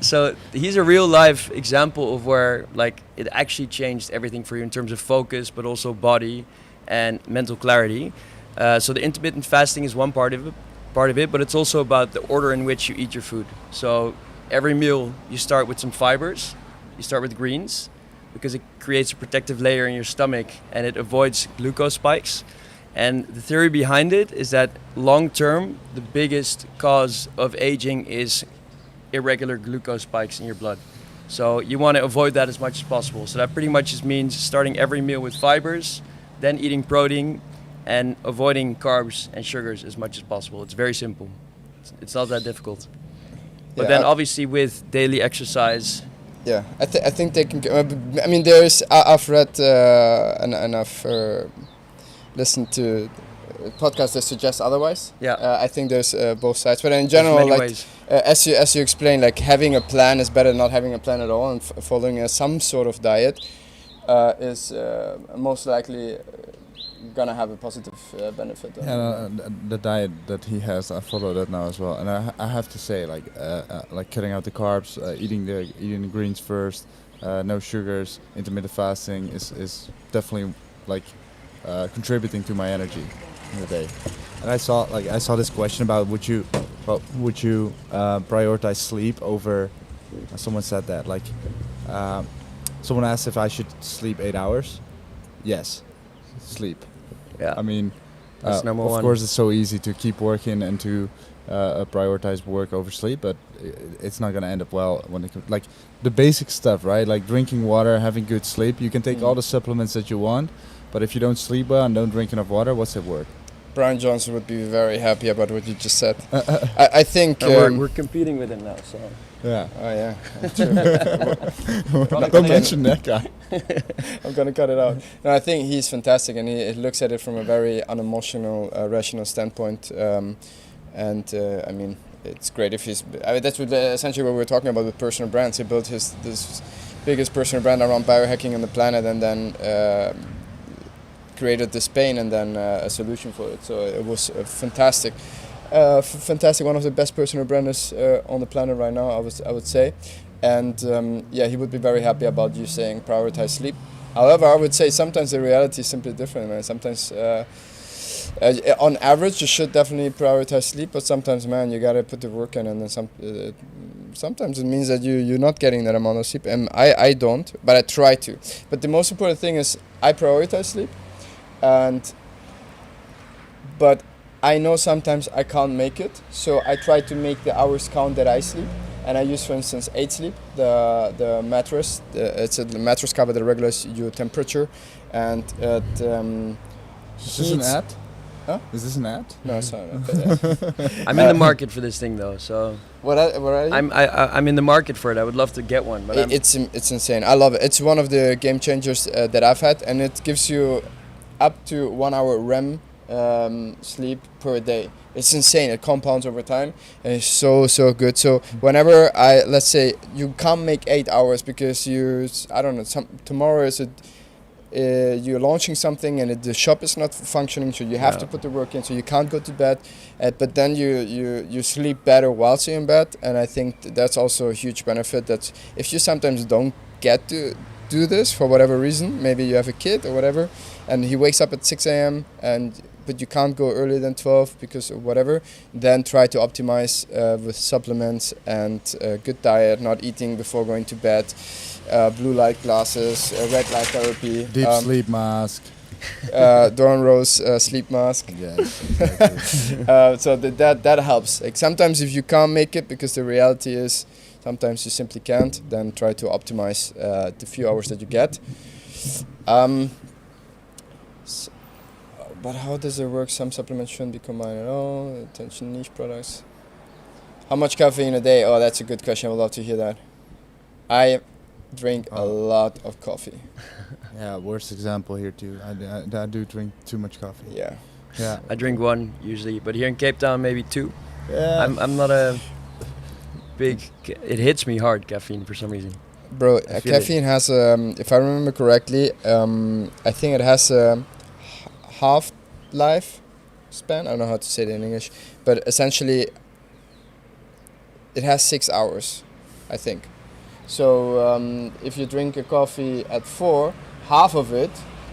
So he's a real life example of where like it actually changed everything for you in terms of focus, but also body and mental clarity. So the intermittent fasting is one part of it, but it's also about the order in which you eat your food. So every meal you start with some fibers. You start with greens because it creates a protective layer in your stomach and it avoids glucose spikes. And the theory behind it is that long term, the biggest cause of aging is irregular glucose spikes in your blood. So you want to avoid that as much as possible. So that pretty much just means starting every meal with fibers, then eating protein and avoiding carbs and sugars as much as possible. It's very simple. It's not that difficult. But then obviously with daily exercise. Yeah, I think they can. I mean, I've read and I've listened to podcasts that suggest otherwise. Yeah. I think there's both sides, but in general, like as you explained, like having a plan is better than not having a plan at all, and following some sort of diet is most likely gonna have a positive benefit. The diet that he has, I follow that now as well, and I have to say, like cutting out the carbs, eating the greens first, no sugars, intermittent fasting is definitely like contributing to my energy in the day. And I saw this question about would you prioritize sleep over? Someone said that someone asked if I should sleep 8 hours. Yes, sleep. Yeah. I mean, that's number one. Of course, it's so easy to keep working and to prioritize work over sleep, but it's not gonna end up well when it comes like the basic stuff, right? Like drinking water, having good sleep. You can take all the supplements that you want, but if you don't sleep well and don't drink enough water, what's it worth? Brian Johnson would be very happy about what you just said. I think we're competing with him now, so. Yeah. Oh yeah. Don't mention that guy. I'm gonna cut it out. No, I think he's fantastic, and he looks at it from a very unemotional, rational standpoint. I mean, it's great if he's. I mean, that's essentially what we're talking about with personal brands. He built this biggest personal brand around biohacking on the planet, and then created this pain, and then a solution for it. So it was fantastic. Fantastic, one of the best personal brands on the planet right now, I would say. And he would be very happy about you saying prioritize sleep. However, I would say sometimes the reality is simply different, man. Sometimes, on average, you should definitely prioritize sleep, but sometimes, man, you gotta put the work in, and then sometimes it means that you're not getting that amount of sleep. And I don't, but I try to. But the most important thing is I prioritize sleep, but I know sometimes I can't make it, so I try to make the hours count that I sleep. And I use, for instance, 8 Sleep, the mattress. It's a mattress cover that regulates your temperature, and it Is this an ad? Huh? Is this an ad? No, it's not an ad. I'm in the market for this thing though, so. What are you? I'm in the market for it. I would love to get one, but it's insane. I love it. It's one of the game changers that I've had, and it gives you up to 1 hour REM sleep per day. It's insane. It compounds over time, and it's so good. So whenever let's say you can't make 8 hours because tomorrow is you're launching something and the shop is not functioning, so you have to put the work in, so you can't go to bed, but then you sleep better whilst you're in bed. And I think that's also a huge benefit, that if you sometimes don't get to do this for whatever reason, maybe you have a kid or whatever, and he wakes up at 6 a.m. but you can't go earlier than 12 because of whatever, then try to optimize with supplements and good diet, not eating before going to bed, blue light glasses, red light therapy. Deep sleep mask. Dore Rose sleep mask. Yes, exactly. So that helps. Like sometimes if you can't make it, because the reality is sometimes you simply can't, then try to optimize the few hours that you get. But how does it work? Some supplements shouldn't be combined at all. Attention niche products. How much caffeine a day? Oh, that's a good question. I would love to hear that. I drink a lot of coffee. Yeah, worst example here too. I do drink too much coffee. Yeah. Yeah. I drink one usually, but here in Cape Town maybe 2. Yeah. I'm not a big. It hits me hard, caffeine, for some reason. Bro, caffeine has, if I remember correctly, I think it has a half-life span. I don't know how to say it in English, but essentially it has 6 hours, I think. So if you drink a coffee at 4, half of it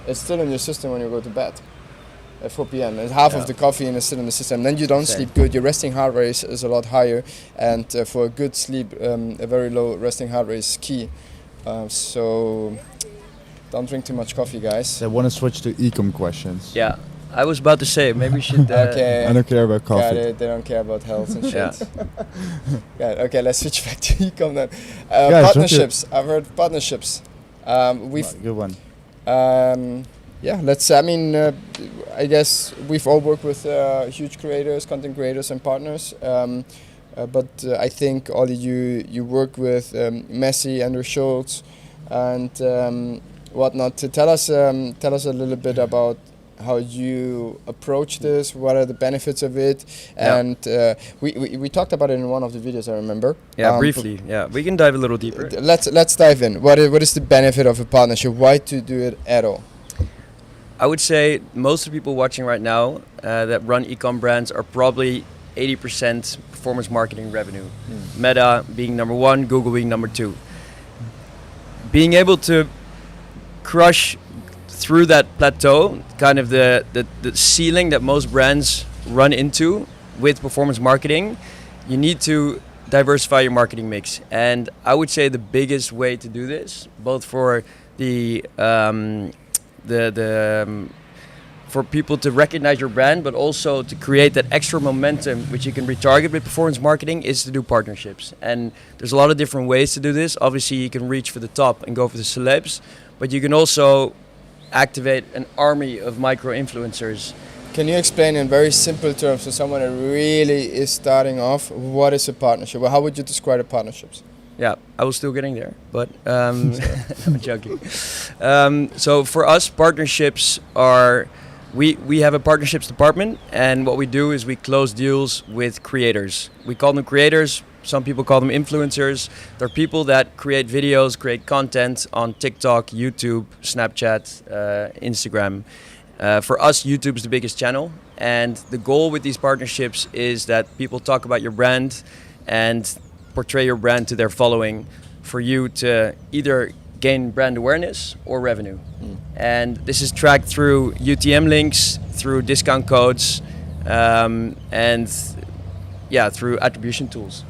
is still in your system when you go to bed at 4 p.m. And half of the caffeine is still in the system. Then you don't sleep good. Your resting heart rate is a lot higher, and for a good sleep, a very low resting heart rate is key. So don't drink too much coffee, guys. I want to switch to ecom questions. Yeah, I was about to say maybe we should. Okay. I don't care about coffee. They don't care about health and shit. Okay, let's switch back to ecom then. Partnerships. I've heard partnerships. Good one. Yeah, I guess we've all worked with huge creators, content creators, and partners. But I think, Ollie, you work with Messi, Andrew Schultz, and whatnot. To tell us a little bit about how you approach this, what are the benefits of it, and we talked about it in one of the videos, I remember. Yeah, briefly. Yeah, we can dive a little deeper. Let's dive in. What is the benefit of a partnership? Why to do it at all? I would say most of the people watching right now that run e-com brands are probably 80% performance marketing revenue. Meta being number 1, Google being number 2. Being able to crush through that plateau, kind of the ceiling that most brands run into with performance marketing, you need to diversify your marketing mix. And I would say the biggest way to do this, both for for people to recognize your brand, but also to create that extra momentum which you can retarget with performance marketing, is to do partnerships. And there's a lot of different ways to do this. Obviously you can reach for the top and go for the celebs, but you can also activate an army of micro-influencers. Can you explain in very simple terms to someone that really is starting off, what is a partnership? Well, how would you describe the partnerships? Yeah, I was still getting there, but I'm joking. So for us, partnerships are, we have a partnerships department, and what we do is we close deals with creators. We call them creators. Some people call them influencers. They're people that create videos, create content on TikTok, YouTube, Snapchat, Instagram. For us, YouTube is the biggest channel, and the goal with these partnerships is that people talk about your brand and portray your brand to their following for you to either gain brand awareness or revenue. And this is tracked through UTM links, through discount codes, and through attribution tools.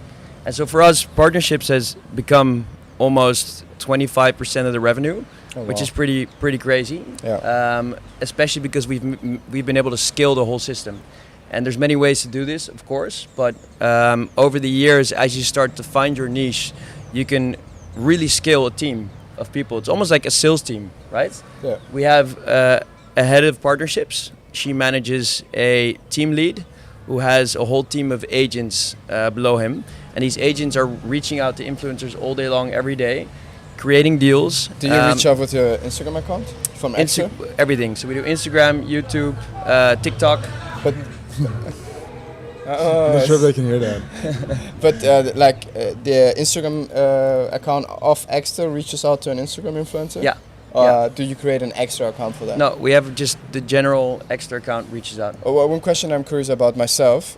And so for us, partnerships has become almost 25% of the revenue, which is pretty crazy. Yeah. Especially because we've been able to scale the whole system. And there's many ways to do this, of course, but over the years, as you start to find your niche, you can really scale a team of people. It's almost like a sales team, right? Yeah. We have a head of partnerships. She manages a team lead who has a whole team of agents below him. And these agents are reaching out to influencers all day long, every day, creating deals. Do you reach out with your Instagram account from Ekster? Everything. So we do Instagram, YouTube, TikTok. But I'm not sure if they can hear that. But the Instagram account of Ekster reaches out to an Instagram influencer? Yeah. Do you create an extra account for that? No, we have just the general Ekster account reaches out. One question I'm curious about myself.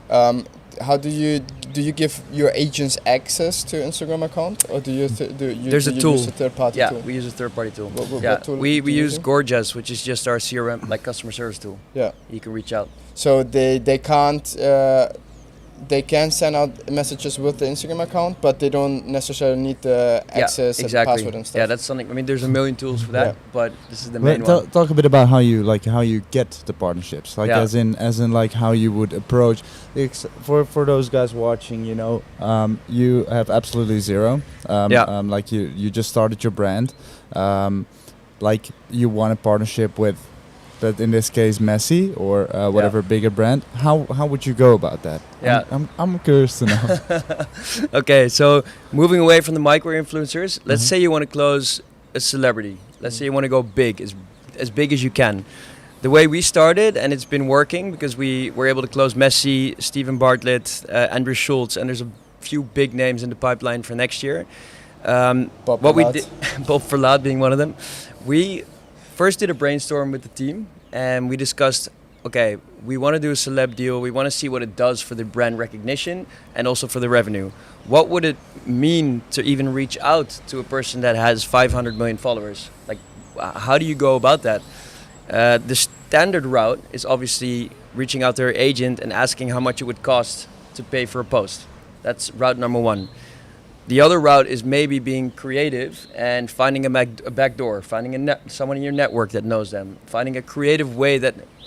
How do you give your agents access to Instagram account, or do you There's a tool. Use a third-party tool? Yeah, we use a third-party tool. What tool we use Gorgeous, which is just our CRM, like customer service tool. Yeah, you can reach out. So they can't they can send out messages with the Instagram account, but they don't necessarily need the access and password and stuff. Yeah, that's something. I mean, there's a million tools for that, but this is the main one. Talk a bit about how you get the partnerships, as in like how you would approach. For those guys watching, you have absolutely zero. Like you just started your brand, like you want a partnership with. But in this case, Messi or whatever bigger brand. How would you go about that? Yeah, I'm curious to know. Okay, so moving away from the micro influencers, let's say you want to close a celebrity. Let's say you want to go big, as big as you can. The way we started, and it's been working because we were able to close Messi, Steven Bartlett, Andrew Schultz, and there's a few big names in the pipeline for next year. Bob what we Verlaat. did, Bob Verlaat being one of them, we first did a brainstorm with the team, and we discussed, okay, we want to do a celeb deal. We want to see what it does for the brand recognition and also for the revenue. What would it mean to even reach out to a person that has 500 million followers? Like, how do you go about that? The standard route is obviously reaching out to their agent and asking how much it would cost to pay for a post. That's route number one. The other route is maybe being creative and finding a back door, finding someone in your network that knows them, finding a creative way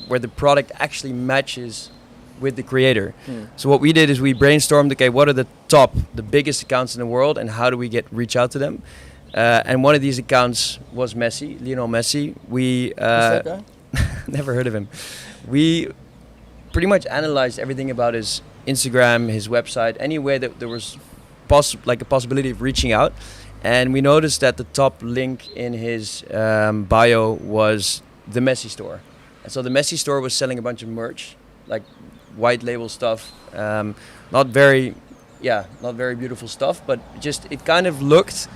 where the product actually matches with the creator. So what we did is we brainstormed, okay, what are the biggest accounts in the world, and how do we reach out to them? And one of these accounts was Messi, Lionel Messi. We Who's that guy? never heard of him. We pretty much analyzed everything about his Instagram, his website, any way that there was like a possibility of reaching out. And we noticed that the top link in his bio was the Messi store. And so the Messi store was selling a bunch of merch, like white label stuff, not very beautiful stuff, but just it kind of looked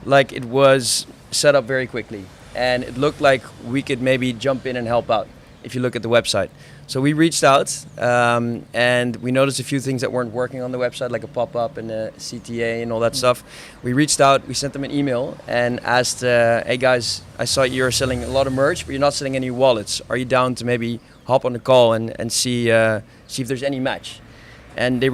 like it was set up very quickly, and it looked like we could maybe jump in and help out if you look at the website. So we reached out, and we noticed a few things that weren't working on the website, like a pop-up and a CTA and all that stuff. We reached out, we sent them an email and asked, hey guys, I saw you're selling a lot of merch, but you're not selling any wallets. Are you down to maybe hop on the call and see if there's any match? And they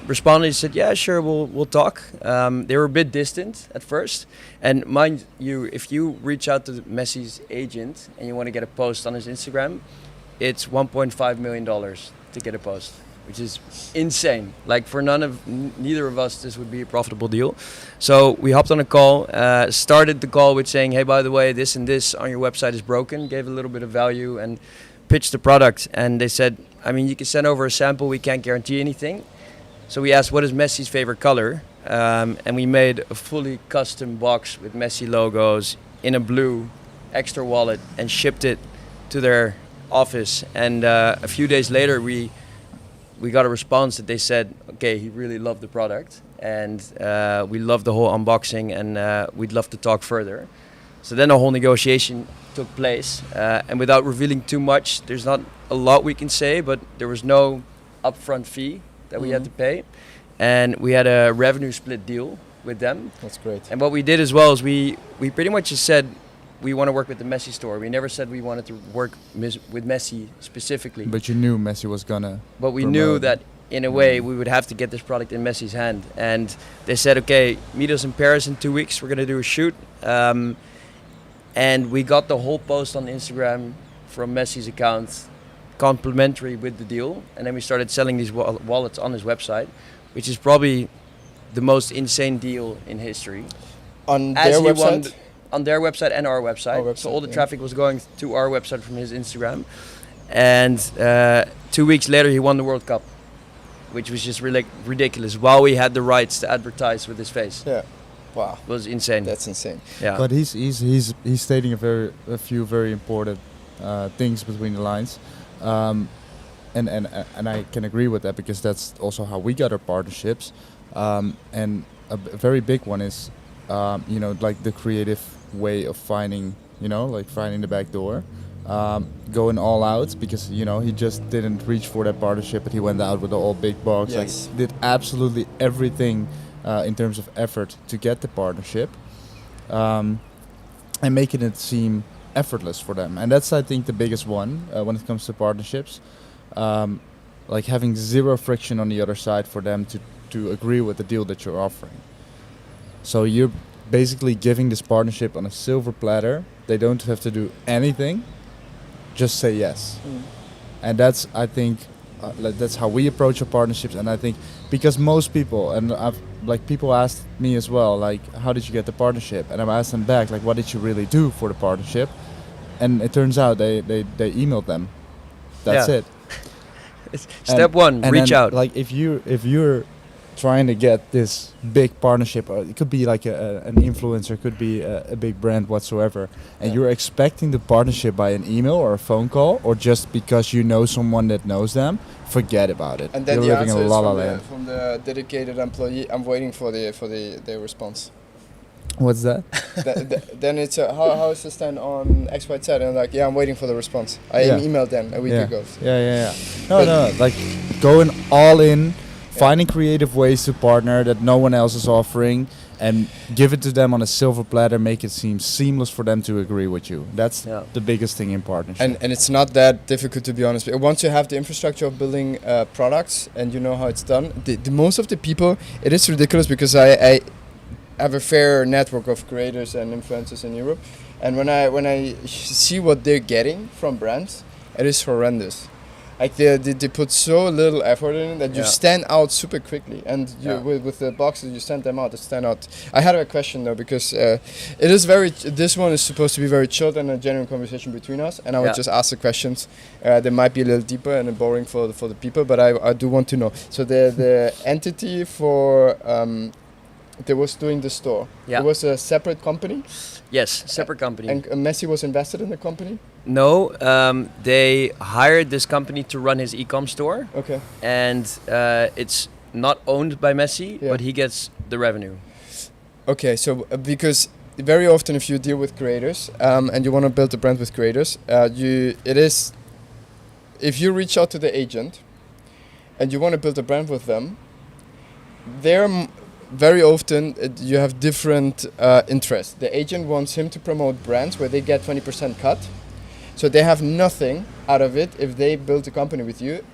responded and said, yeah, sure, we'll talk. They were a bit distant at first. And mind you, if you reach out to Messi's agent and you want to get a post on his Instagram, it's $1.5 million to get a post, which is insane. Like for neither of us, this would be a profitable deal. So we hopped on a call, started the call with saying, hey, by the way, this and this on your website is broken, gave a little bit of value and pitched the product. And they said, I mean, you can send over a sample, we can't guarantee anything. So we asked, what is Messi's favorite color? And we made a fully custom box with Messi logos in a blue Ekster wallet and shipped it to their office. And a few days later, we got a response that they said, okay, he really loved the product, and we loved the whole unboxing, and we'd love to talk further. So then a whole negotiation took place, and without revealing too much, there's not a lot we can say, but there was no upfront fee that we had to pay, and we had a revenue split deal with them. That's great. And what we did as well is we pretty much just said we want to work with the Messi store. We never said we wanted to work with Messi specifically. But you knew Messi was gonna. But we knew that in a way we would have to get this product in Messi's hand. And they said, okay, meet us in Paris in 2 weeks. We're gonna do a shoot. And we got the whole post on Instagram from Messi's account, complimentary with the deal. And then we started selling these wallets on his website, which is probably the most insane deal in history. On their website? On their website and our website. So all the traffic was going to our website from his Instagram. And 2 weeks later, he won the World Cup, which was just ridiculous, while we had the rights to advertise with his face. Yeah. Wow. It was insane. That's insane. Yeah. But he's stating a few very important things between the lines. And I can agree with that, because that's also how we got our partnerships. And a very big one is, like the creative way of finding the back door, going all out, because he just didn't reach for that partnership, but he went out with the all big box. Yes. Like, did absolutely everything in terms of effort to get the partnership, and making it seem effortless for them. And that's, I think, the biggest one when it comes to partnerships, like having zero friction on the other side for them to agree with the deal that you're offering. So you're basically giving this partnership on a silver platter. They don't have to do anything, just say yes. And that's, I think, that's how we approach our partnerships. And I think because most people, and people asked me as well, like, how did you get the partnership? And I've asked them back, like, what did you really do for the partnership? And it turns out they emailed them. That's it. Step one, reach out. Like if you're trying to get this big partnership, it could be like an influencer, could be a big brand whatsoever, and you're expecting the partnership by an email or a phone call, or just because you know someone that knows them, forget about it. And then you're the living answer in is La La Land. from the dedicated employee. I'm waiting for their response. What's that? Then it's how is the stand on XYZ? And I'm like, yeah, I'm waiting for the response. I emailed them a week ago. Yeah. No, like going all in, finding creative ways to partner that no one else is offering, and give it to them on a silver platter, make it seem seamless for them to agree with you. That's the biggest thing in partnership. And it's not that difficult, to be honest. Once you have the infrastructure of building products and you know how it's done, the most of the people, it is ridiculous because I have a fair network of creators and influencers in Europe, and when I see what they're getting from brands, it is horrendous. Like they put so little effort in it that you stand out super quickly, and with the boxes you send them out, they stand out. I had a question though, because it is this one is supposed to be very chilled and a genuine conversation between us, and I would just ask the questions. They might be a little deeper and boring for the people, but I do want to know. So the entity for that was doing the store, it was a separate company. Yes, separate company. And Messi was invested in the company? No, they hired this company to run his e-com store. Okay. And it's not owned by Messi, but he gets the revenue. Okay, so because very often if you deal with creators and you want to build a brand with creators, if you reach out to the agent and you want to build a brand with them, very often you have different interests. The agent wants him to promote brands where they get 20% cut. So they have nothing out of it if they build a company with you,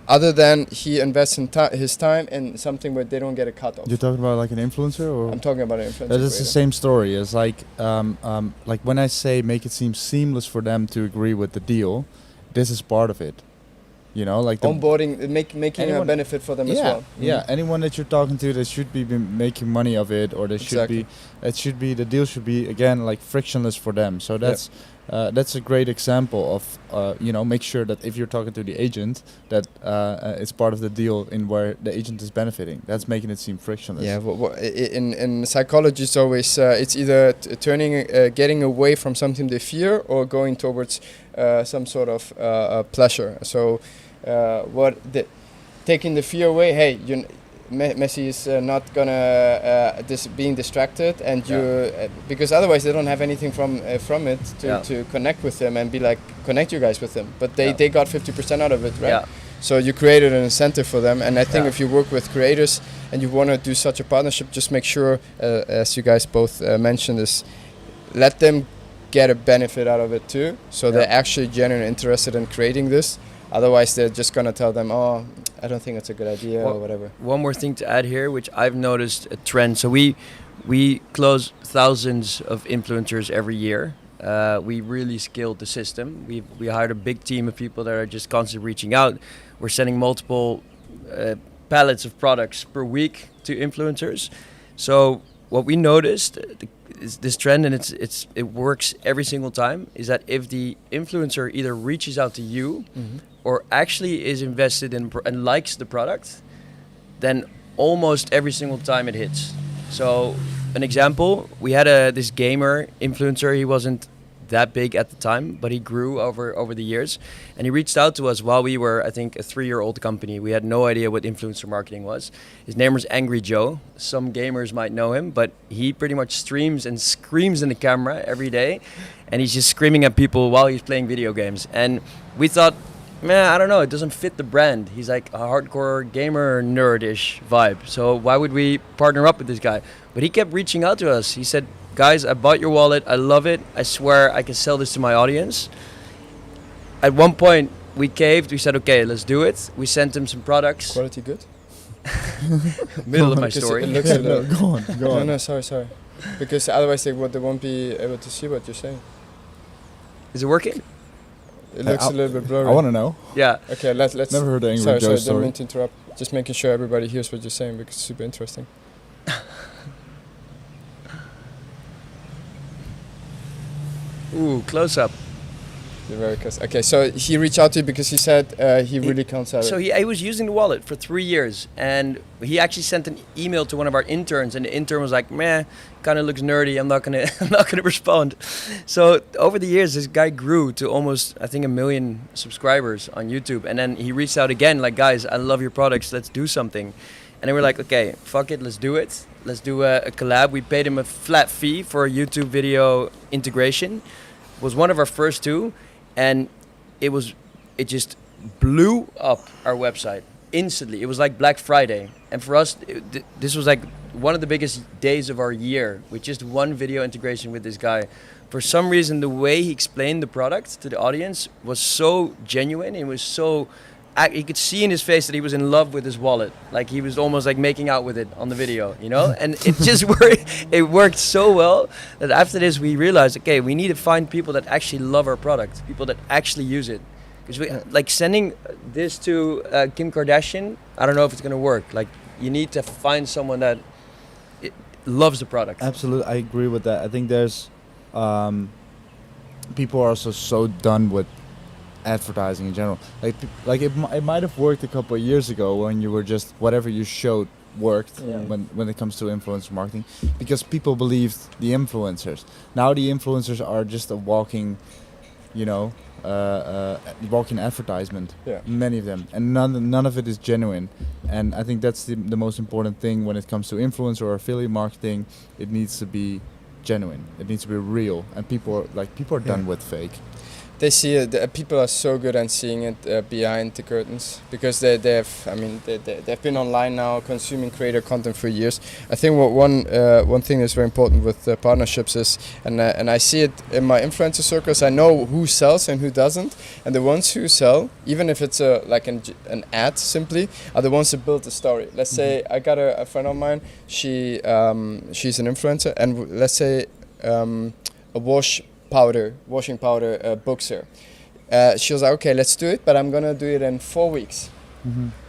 other than he invests in his time in something where they don't get a cut off. You're talking about like an influencer, or? I'm talking about an influencer. That is the same story. It's like when I say make it seem seamless for them to agree with the deal, this is part of it. You know, like onboarding, making a benefit for them as well. Yeah, anyone that you're talking to that should be making money of it, or the deal should be again like frictionless for them. So that's a great example of make sure that if you're talking to the agent, that it's part of the deal in where the agent is benefiting. That's making it seem frictionless. Yeah, in psychology, it's always it's either getting away from something they fear or going towards some sort of pleasure. So taking the fear away, hey, Messi is not gonna being distracted, and because otherwise they don't have anything from it to connect with them and be like, connect you guys with them. But they got 50% out of it, right? Yeah. So you created an incentive for them, and I think if you work with creators and you want to do such a partnership, just make sure, as you guys both mentioned, is let them get a benefit out of it too, so they're actually genuinely interested in creating this. Otherwise, they're just gonna tell them, oh, I don't think it's a good idea or whatever. One more thing to add here, which I've noticed a trend. So we close thousands of influencers every year. We really scaled the system. We hired a big team of people that are just constantly reaching out. We're sending multiple pallets of products per week to influencers. So what we noticed is this trend, and it works every single time, is that if the influencer either reaches out to you or actually is invested in and likes the product, then almost every single time it hits. So an example, we had this gamer influencer. He wasn't that big at the time, but he grew over the years, and he reached out to us while we were, I think, a 3-year-old company. We had no idea what influencer marketing was. His name was Angry Joe. Some gamers might know him, but he pretty much streams and screams in the camera every day, and he's just screaming at people while he's playing video games. And we thought, man, I don't know, it doesn't fit the brand. He's like a hardcore gamer nerdish vibe. So why would we partner up with this guy? But he kept reaching out to us. He said, guys, I bought your wallet. I love it. I swear I can sell this to my audience. At one point, we caved. We said, okay, let's do it. We sent him some products. Quality good? Middle of my story. It looks a little go on. No, sorry. Because otherwise they won't be able to see what you're saying. Is it working? It looks a little bit blurry. I want to know. Yeah. Okay, let's. Never heard Angry Joe's story. Sorry, didn't mean to interrupt. Just making sure everybody hears what you're saying because it's super interesting. Ooh, close up. You're very close. Okay, so he reached out to you because he said he really can't sell it. So he was using the wallet for 3 years, and he actually sent an email to one of our interns, and the intern was like, "Meh, kind of looks nerdy. I'm not gonna respond." So over the years, this guy grew to almost, I think, 1 million subscribers on YouTube, and then he reached out again, like, "Guys, I love your products. Let's do something." And then we're like, okay, fuck it, let's do it. Let's do a collab. We paid him a flat fee for a YouTube video integration. It was one of our first 2, and it just blew up our website instantly. It was like Black Friday, and for us, this was like one of the biggest days of our year with just one video integration with this guy. For some reason, the way he explained the product to the audience was so genuine. It was so, you could see in his face that he was in love with his wallet. Like he was almost like making out with it on the video, you know? And it just worked. It worked so well that after this, we realized, okay, we need to find people that actually love our product, people that actually use it. Because we, like sending this to Kim Kardashian, I don't know if it's gonna work. Like you need to find someone that loves the product. Absolutely, I agree with that. I think there's people are also so done with advertising in general. Like it might have worked a couple of years ago when you were just whatever you showed worked when it comes to influencer marketing, because people believed the influencers. Now the influencers are just a walking, you know, walking advertisement. Many of them, and none of it is genuine. And I think that's the most important thing when it comes to influencer or affiliate marketing. It needs to be genuine. It needs to be real, and people are done with fake. They see it. People are so good at seeing it behind the curtains, because they've been online now consuming creator content for years. I think one thing that's very important with partnerships is, and I see it in my influencer circles, I know who sells and who doesn't, and the ones who sell, even if it's like an ad simply, are the ones that build the story. Let's say I got a friend of mine, she's an influencer, and let's say a washing powder books her. She was like, okay, let's do it, but I'm gonna do it in 4 weeks.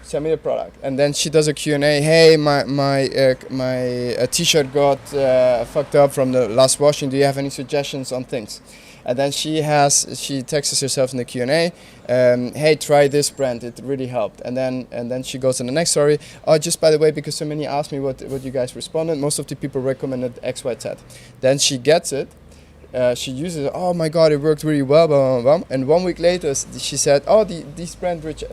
Send me the product. And then she does a Q&A. Hey, my t-shirt got fucked up from the last washing. Do you have any suggestions on things? And then she texts herself in the Q&A. Hey, try this brand. It really helped. And then she goes to the next story. Oh, just by the way, because so many asked me what you guys responded. Most of the people recommended X, Y, Z. Then she gets it. She uses it. Oh my God, it worked really well. Blah, blah, blah. And 1 week later, she said, "Oh, this brand reached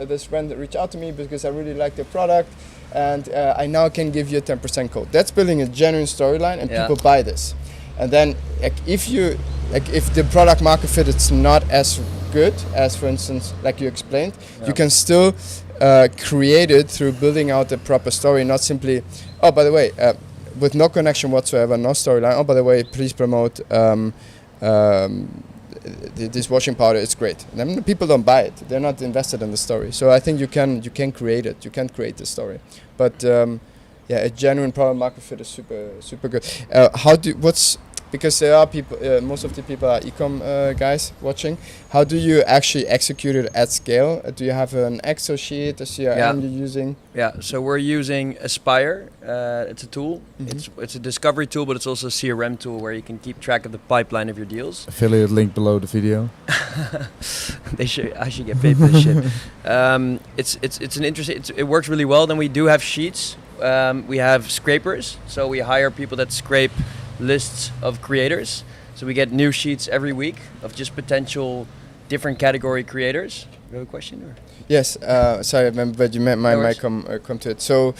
out to me because I really like the product, and I now can give you a 10% code." That's building a genuine storyline, and people buy this. And then, if the product market fit is not as good as, for instance, like you explained, you can still create it through building out a proper story, not simply, oh, by the way. With no connection whatsoever, no storyline. Oh, by the way, please promote this washing powder. It's great. And then people don't buy it; they're not invested in the story. So I think you can create it. You can create the story. But a genuine product market fit is super good. Because there are people, most of the people are e-com guys watching. How do you actually execute it at scale? Do you have an Excel sheet, a CRM you're using? Yeah, so we're using Aspire. It's a tool. It's a discovery tool, but it's also a CRM tool where you can keep track of the pipeline of your deals. Affiliate link below the video. I should get paid for this shit. It's an interesting. It works really well. Then we do have sheets. We have scrapers, so we hire people that scrape lists of creators. So we get new sheets every week of just potential different category creators. You have a question? Or? Yes, sorry, but you might come to it. So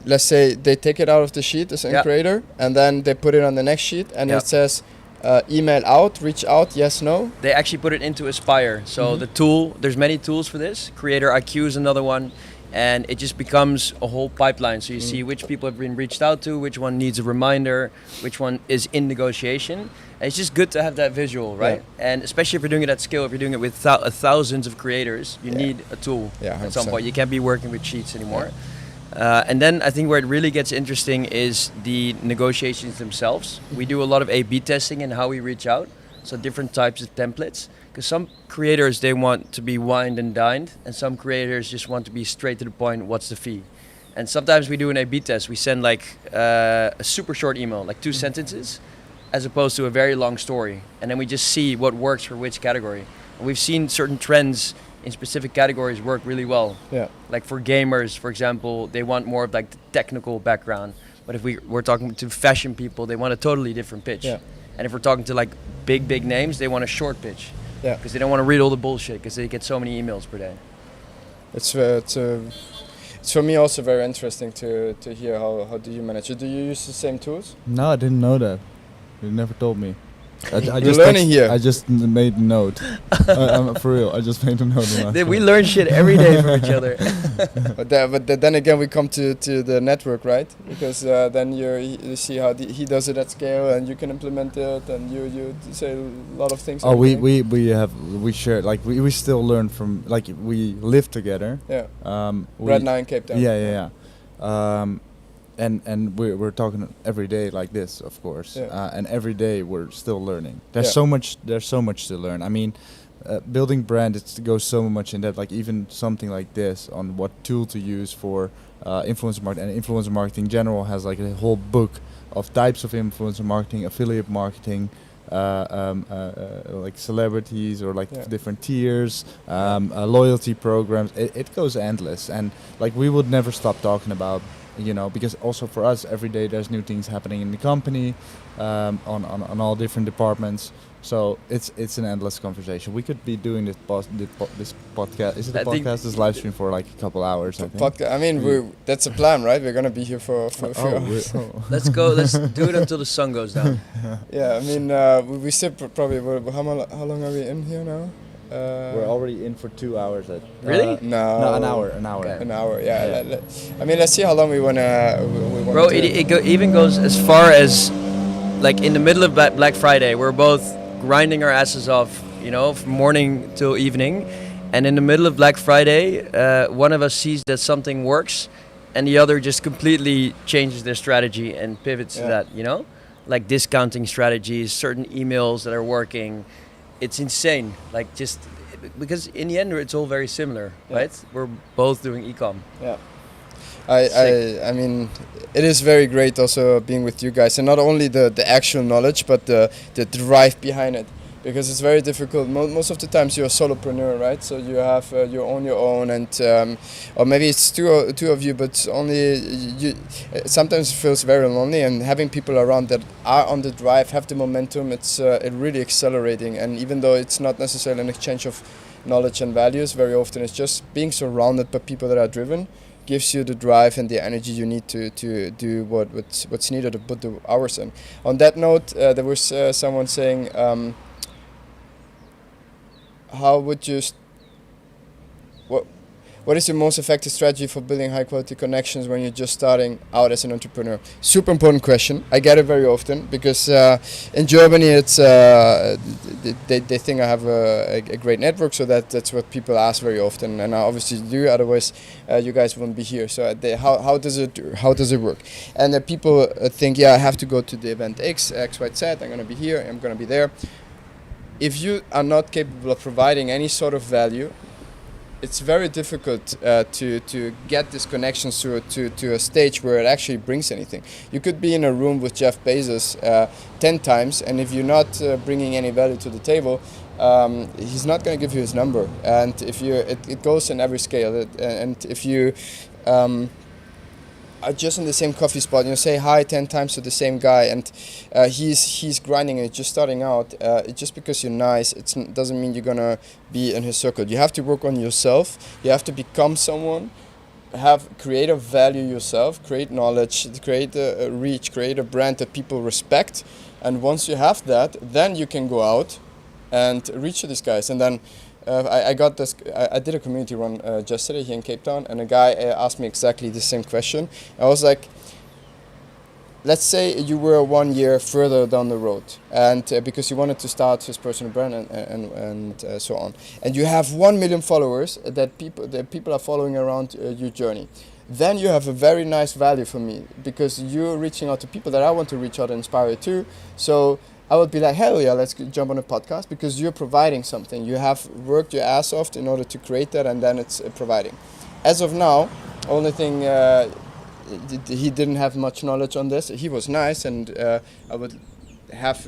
let's say they take it out of the sheet as a creator, and then they put it on the next sheet, and it says email out, reach out, yes, no. They actually put it into Aspire. So the tool, there's many tools for this. Creator IQ is another one. And it just becomes a whole pipeline. So you see which people have been reached out to, which one needs a reminder, which one is in negotiation. And it's just good to have that visual, right? Yeah. And especially if you're doing it at scale, if you're doing it with thousands of creators, you need a tool at some point. You can't be working with sheets anymore. And then I think where it really gets interesting is the negotiations themselves. We do a lot of A/B testing in how we reach out. So different types of templates. Because some creators, they want to be wined and dined, and some creators just want to be straight to the point, what's the fee? And sometimes we do an A/B test. We send like a super short email, like 2 sentences, as opposed to a very long story. And then we just see what works for which category. And we've seen certain trends in specific categories work really well. Yeah. Like for gamers, for example, they want more of like the technical background. But if we're talking to fashion people, they want a totally different pitch. Yeah. And if we're talking to like big names, they want a short pitch. Yeah, because they don't want to read all the bullshit because they get so many emails per day. It's for me also very interesting to hear how do you manage it. Do you use the same tools? No, I didn't know that. You never told me. I You're just learning here. I just made a note. For real, I just made a note. We learn shit every day from each other. But then again, we come to the network, right? Because then you see how he does it at scale, and you can implement it, and you say a lot of things. Oh, we share, like we still learn from, like we live together. Yeah. Right now in Cape Town. Yeah. And we're talking every day like this, of course, and every day we're still learning. There's so much to learn. I mean, building brand, it goes so much in depth. Like even something like this on what tool to use for influencer marketing, and influencer marketing in general has like a whole book of types of influencer marketing, affiliate marketing, like celebrities or like different tiers, loyalty programs. It goes endless, and like we would never stop talking about. Because also for us, every day there's new things happening in the company, on all different departments. So it's an endless conversation. We could be doing this podcast. Is it a podcast? This live stream for like a couple hours. I think. I mean, that's a plan, right? We're gonna be here for a few hours. Let's go. Let's do it until the sun goes down. Yeah, I mean, we still probably. How long are we in here now? We're already in for 2 hours. Really? No, an hour. Okay. An hour, yeah. I mean, let's see how long we wanna. Bro, it even goes as far as, like in the middle of Black Friday, we're both grinding our asses off, from morning till evening, and in the middle of Black Friday, one of us sees that something works, and the other just completely changes their strategy and pivots to that. Like discounting strategies, certain emails that are working. It's insane, like just because in the end it's all very similar, right? We're both doing e-com. Yeah, I mean, it is very great also being with you guys, and not only the actual knowledge, but the drive behind it. Because it's very difficult. Most of the times you're a solopreneur, right? So you have you own your own, and or maybe it's two of you, but only you. Sometimes it feels very lonely, and having people around that are on the drive, have the momentum. It's it really accelerating, and even though it's not necessarily an exchange of knowledge and values, very often it's just being surrounded by people that are driven gives you the drive and the energy you need to do what's needed to put the hours in. On that note, there was someone saying. How would you? What is your most effective strategy for building high quality connections when you're just starting out as an entrepreneur? Super important question. I get it very often because in Germany it's they think I have a great network, so that's what people ask very often, and I obviously do. Otherwise, you guys wouldn't be here. So how does it work? And people think, I have to go to the event X, Y, Z. I'm gonna be here. I'm gonna be there. If you are not capable of providing any sort of value, it's very difficult to get these connections to a stage where it actually brings anything. You could be in a room with Jeff Bezos 10 times, and if you're not bringing any value to the table, he's not going to give you his number. And if it goes in every scale. And if you are just in the same coffee spot, say hi 10 times to the same guy, and he's grinding and just starting out. Just because you're nice, it doesn't mean you're gonna be in his circle. You have to work on yourself. You have to become someone, create a value yourself, create knowledge, create a reach, create a brand that people respect. And once you have that, then you can go out and reach to these guys. And then I got this. I did a community run yesterday here in Cape Town, and a guy asked me exactly the same question. I was like, let's say you were 1 year further down the road, and because you wanted to start his personal brand and so on, and you have 1 million followers that people are following around your journey. Then you have a very nice value for me, because you're reaching out to people that I want to reach out and inspire too. So I would be like, hell yeah, let's jump on a podcast, because you're providing something. You have worked your ass off in order to create that, and then it's providing. As of now, only thing, he didn't have much knowledge on this. He was nice, and I would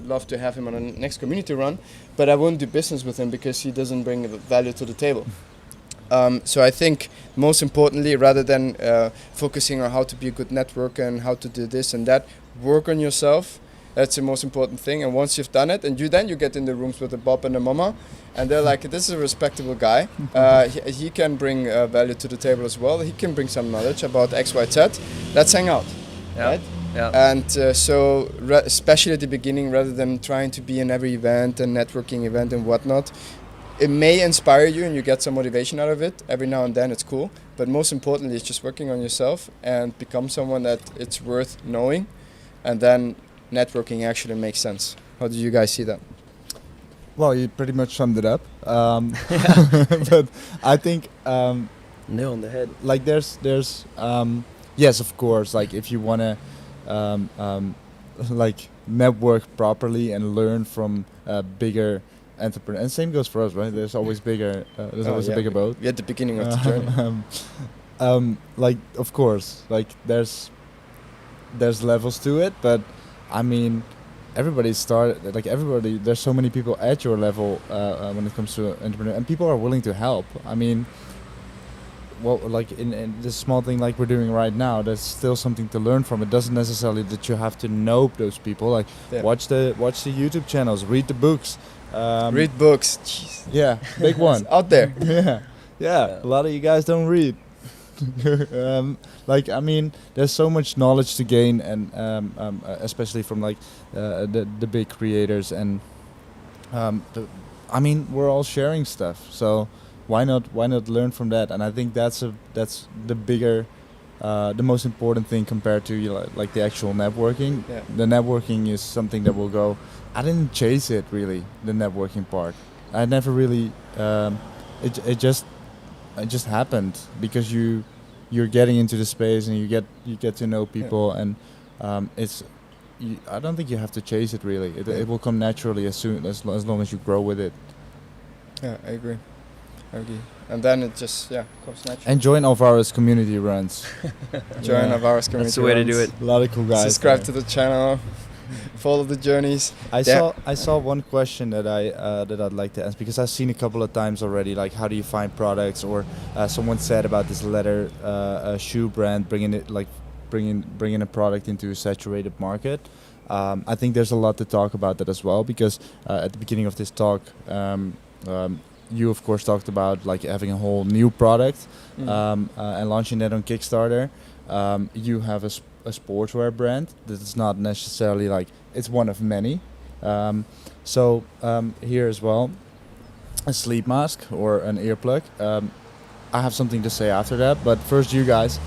love to have him on a next community run, but I wouldn't do business with him because he doesn't bring value to the table. So I think most importantly, rather than focusing on how to be a good networker and how to do this and that, work on yourself. That's the most important thing. And once you've done it, and you get in the rooms with the Bob and the Momma, and they're like, this is a respectable guy. He can bring value to the table as well. He can bring some knowledge about X, Y, Z. Let's hang out, right? Yeah. And so, especially at the beginning, rather than trying to be in every event and networking event and whatnot, it may inspire you and you get some motivation out of it. Every now and then it's cool. But most importantly, it's just working on yourself and become someone that it's worth knowing. And then networking actually makes sense. How do you guys see that? Well, you pretty much summed it up. But I think... nail on the head. Like there's yes, of course, like if you want to like network properly and learn from bigger entrepreneurs, and same goes for us, right? There's always bigger a bigger boat. We're at the beginning of the journey. Like of course, like there's levels to it, but I mean there's so many people at your level when it comes to entrepreneur, and people are willing to help. I mean, well, like in this small thing like we're doing right now, there's still something to learn from. It doesn't necessarily that you have to know those people. Like watch the YouTube channels, read the books. Read books. Jeez. Yeah, big one. It's out there. Yeah. A lot of you guys don't read. Like I mean, there's so much knowledge to gain, and especially from like the big creators, and I mean we're all sharing stuff, so. Why not learn from that? And I think that's the bigger, the most important thing compared to like the actual networking. Yeah. The networking is something that will go. I didn't chase it really, the networking part. I never really. It just happened because you're getting into the space and you get to know people, and I don't think you have to chase it really. It will come naturally as long as you grow with it. Yeah, I agree. And then it just comes naturally. And join Alvaro's community runs. Join Alvaro's community. That's the way runs. to do it. A lot of cool guys. Subscribe to the channel. Follow the journeys. I saw one question that I'd like to ask, because I've seen a couple of times already. Like, how do you find products? Or someone said about this leather shoe brand bringing a product into a saturated market. I think there's a lot to talk about that as well, because at the beginning of this talk. You of course talked about like having a whole new product and launching that on Kickstarter. You have a sportswear brand that is not necessarily like, it's one of many. So here as well, a sleep mask or an earplug. I have something to say after that, but first you guys,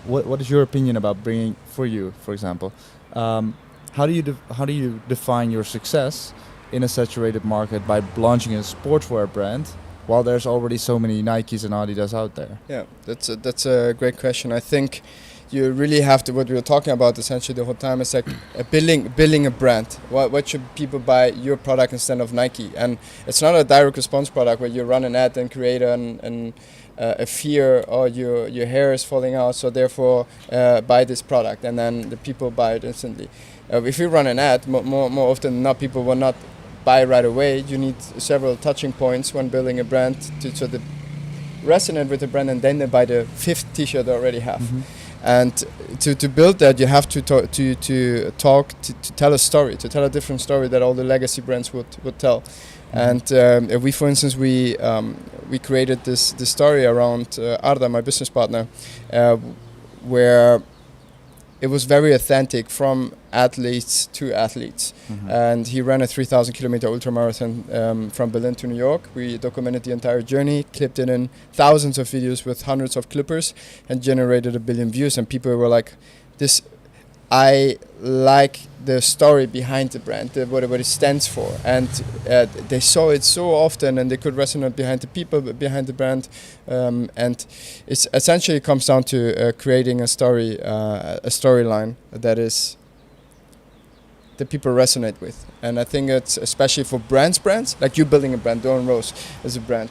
what is your opinion about bringing, for you for example, how do you define your success in a saturated market by launching a sportswear brand while there's already so many Nikes and Adidas out there? Yeah, that's a great question. I think you really have to, what we were talking about essentially the whole time, is like building a brand. What should people buy your product instead of Nike? And it's not a direct response product where you run an ad and create a fear, or your hair is falling out, so therefore buy this product, and then the people buy it instantly. If you run an ad, more often than not, people will not buy right away. You need several touching points when building a brand so they resonate with the brand, and then they buy the fifth T-shirt they already have. Mm-hmm. And to build that, you have to tell a story, to tell a different story that all the legacy brands would tell. Mm-hmm. And we, for instance, we created this story around Arda, my business partner, where it was very authentic, from athletes to athletes. Mm-hmm. And he ran a 3,000 kilometer ultramarathon from Berlin to New York. We documented the entire journey, clipped it in thousands of videos with hundreds of clippers, and generated 1 billion views. And people were like, I like the story behind the brand, what it stands for. And they saw it so often, and they could resonate behind the people, behind the brand. And it essentially comes down to creating a storyline that people resonate with. And I think it's especially for brands, like you building a brand, Dore Rose is a brand,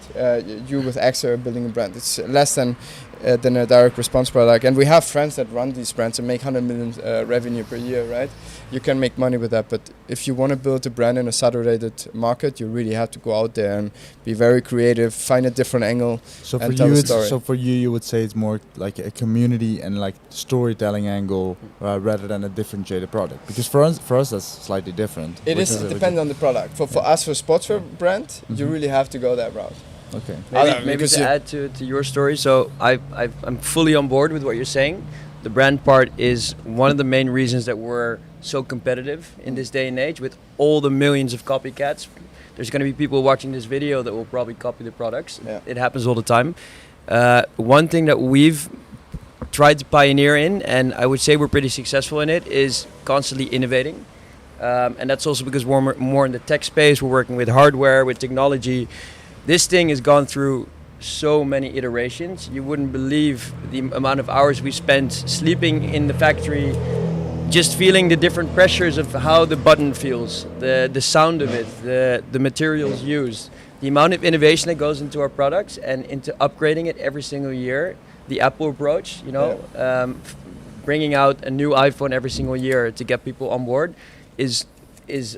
you with Ekster building a brand. It's less than than a direct response product. And we have friends that run these brands and make 100 million revenue per year, right? You can make money with that, but if you want to build a brand in a saturated market, you really have to go out there and be very creative, find a different angle, and tell a story. So for you, you would say it's more like a community and like storytelling angle rather than a differentiated product. Because for us that's slightly different. It depends on the product. For us, for sportswear brand, you really have to go that route. Okay. Maybe to add to your story, so I'm fully on board with what you're saying. The brand part is one of the main reasons that we're so competitive in this day and age with all the millions of copycats. There's going to be people watching this video that will probably copy the products. Yeah. It happens all the time. One thing that we've tried to pioneer in, and I would say we're pretty successful in it, is constantly innovating. And that's also because we're more in the tech space. We're working with hardware, with technology. This thing has gone through so many iterations. You wouldn't believe the amount of hours we spent sleeping in the factory, just feeling the different pressures of how the button feels, the sound of it, the materials used, the amount of innovation that goes into our products and into upgrading it every single year. The Apple approach, you know, bringing out a new iPhone every single year to get people on board is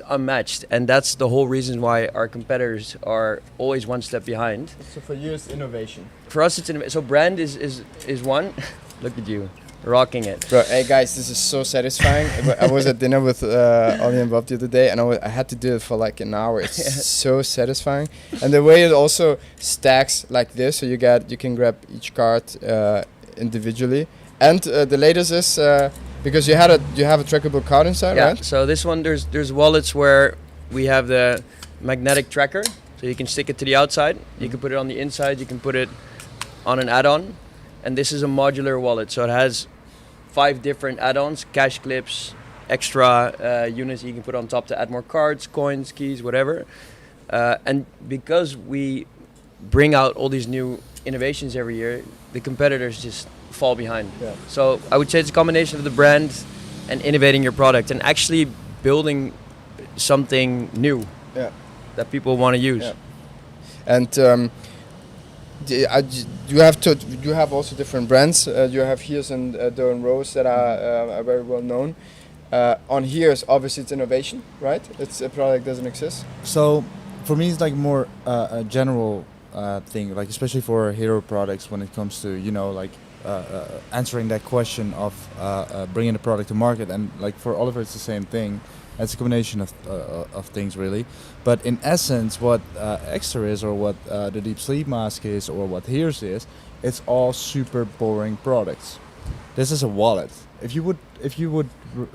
unmatched, and that's the whole reason why our competitors are always one step behind. So for you, it's innovation. For us, it's innovation. So brand is one. Look at you, rocking it. Bro, hey guys, this is so satisfying. I was at dinner with Ollie and Bob the other day, and I had to do it for like an hour. It's so satisfying, and the way it also stacks like this, so you can grab each card individually, and the latest is. Because you have a trackable card inside, right? Yeah. So this one, there's wallets where we have the magnetic tracker, so you can stick it to the outside. You can put it on the inside. You can put it on an add-on, and this is a modular wallet. So it has 5 different add-ons, cash clips, extra units you can put on top to add more cards, coins, keys, whatever. And because we bring out all these new innovations every year, the competitors just fall behind. Yeah. So I would say it's a combination of the brand and innovating your product and actually building something new that people want to use. Yeah. And you have also different brands. You have Hears and Dore Rose that are very well known. On Hears, obviously it's innovation, right? It's a product that doesn't exist. So for me, it's like more a general thing, like especially for hero products when it comes to, you know, like answering that question of bringing the product to market. And like for Oliver, it's the same thing. It's a combination of things really. But in essence, what Ekster is, or what the Deep Sleep Mask is, or what Hears is, it's all super boring products. This is a wallet. If you would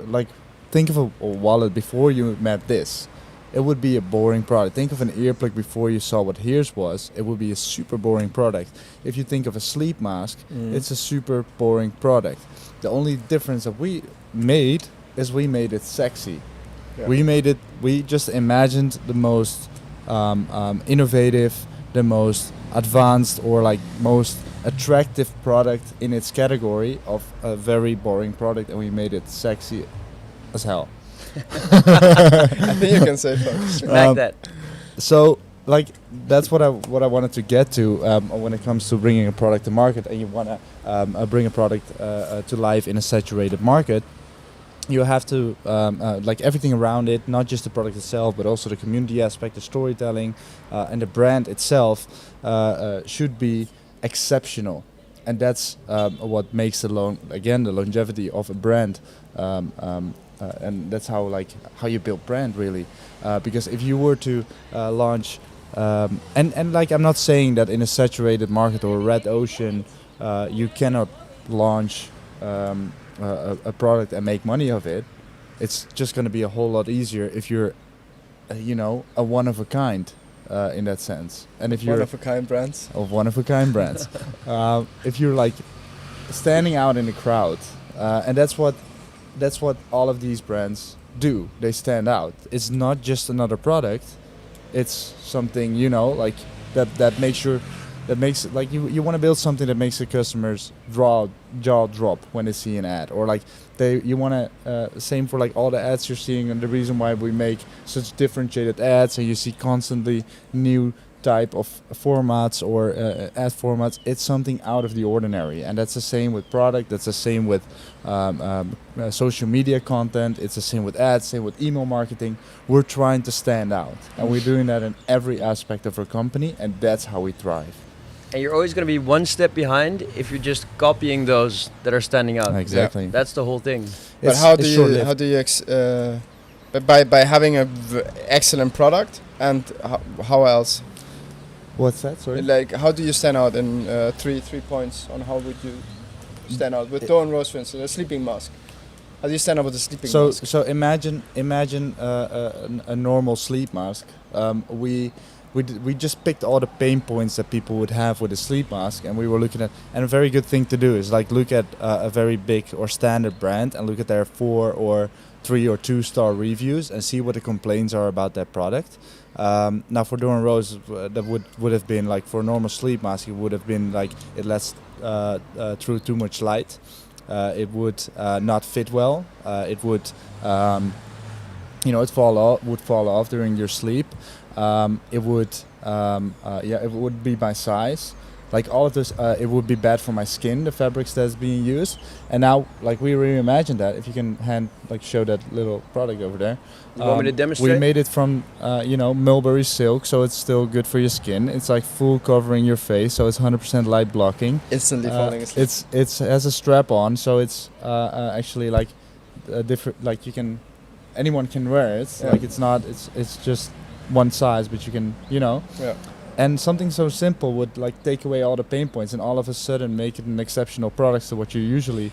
like think of a wallet before you met this, it would be a boring product. Think of an earplug before you saw what Hears was. It would be a super boring product. If you think of a sleep mask, it's a super boring product. The only difference that we made is we made it sexy. Yeah. We just imagined the most innovative, the most advanced, or like most attractive product in its category of a very boring product, and we made it sexy as hell. I think you can say like that. So, like, that's what I wanted to get to when it comes to bringing a product to market, and you want to bring a product to life in a saturated market. You have to like everything around it, not just the product itself, but also the community aspect, the storytelling, and the brand itself should be exceptional, and that's what makes the longevity of a brand. And that's how you build brand really, because if you were to launch and like, I'm not saying that in a saturated market or a red ocean you cannot launch a product and make money of it. It's just going to be a whole lot easier if you're a one of a kind in that sense. And if you're one of a kind brands, if you're like standing out in the crowd, and that's what all of these brands do. They stand out. It's not just another product. It's something, like that makes like you want to build something that makes the customers jaw drop when they see an ad, or like you want to same for like all the ads you're seeing, and the reason why we make such differentiated ads, and you see constantly new type of formats or ad formats. It's something out of the ordinary, and that's the same with product. That's the same with social media content. It's the same with ads, same with email marketing. We're trying to stand out, and we're doing that in every aspect of our company, and that's how we thrive. And you're always going to be one step behind if you're just copying those that are standing out. Exactly. Yeah. That's the whole thing. But how do you by having a excellent product, and how else? What's that? Sorry. Like, how do you stand out in 3 points on how would you stand out with Dore Rose, for instance, a sleeping mask? How do you stand out with a sleeping mask? So imagine a normal sleep mask. We just picked all the pain points that people would have with a sleep mask, and we were looking at. And a very good thing to do is like look at a very big or standard brand and look at their 4 or 3 or 2 star reviews and see what the complaints are about that product. Now for Dore Rose, that would have been like, for a normal sleep mask, it would have been like it lets through too much light. It would not fit well. It would, it would fall off during your sleep. It would be my size. Like all of this, it would be bad for my skin, the fabrics that's being used. And now, like, we reimagined that. If you can show that little product over there. You want me to demonstrate? We made it from, mulberry silk, so it's still good for your skin. It's like full covering your face, so it's 100% light blocking. Instantly falling asleep. It has a strap on, so it's actually like different. Like anyone can wear it. Yeah. Like it's just one size, but you can, Yeah. And something so simple would like take away all the pain points and all of a sudden make it an exceptional product to what you're usually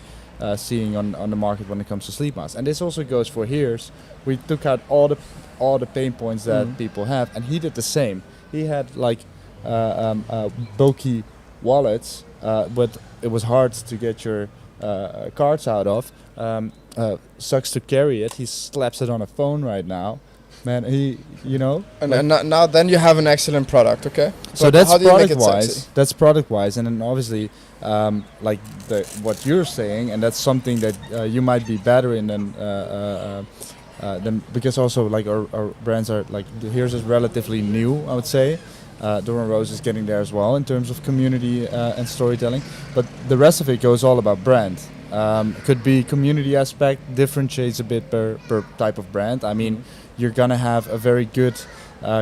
seeing on the market when it comes to sleep masks. And this also goes for Hears. We took out all the pain points that people have, and he did the same. He had like bulky wallets, but it was hard to get your cards out of. Sucks to carry it. He slaps it on a phone right now. Man, And now then you have an excellent product, okay? So that's product-wise. That's product-wise, and then obviously, what you're saying, and that's something that you might be better in than because also like our brands are like Hears is relatively new, I would say. Dore Rose is getting there as well in terms of community and storytelling, but the rest of it goes all about brand. Could be community aspect, differentiates a bit per type of brand. I mean. You're gonna have a very good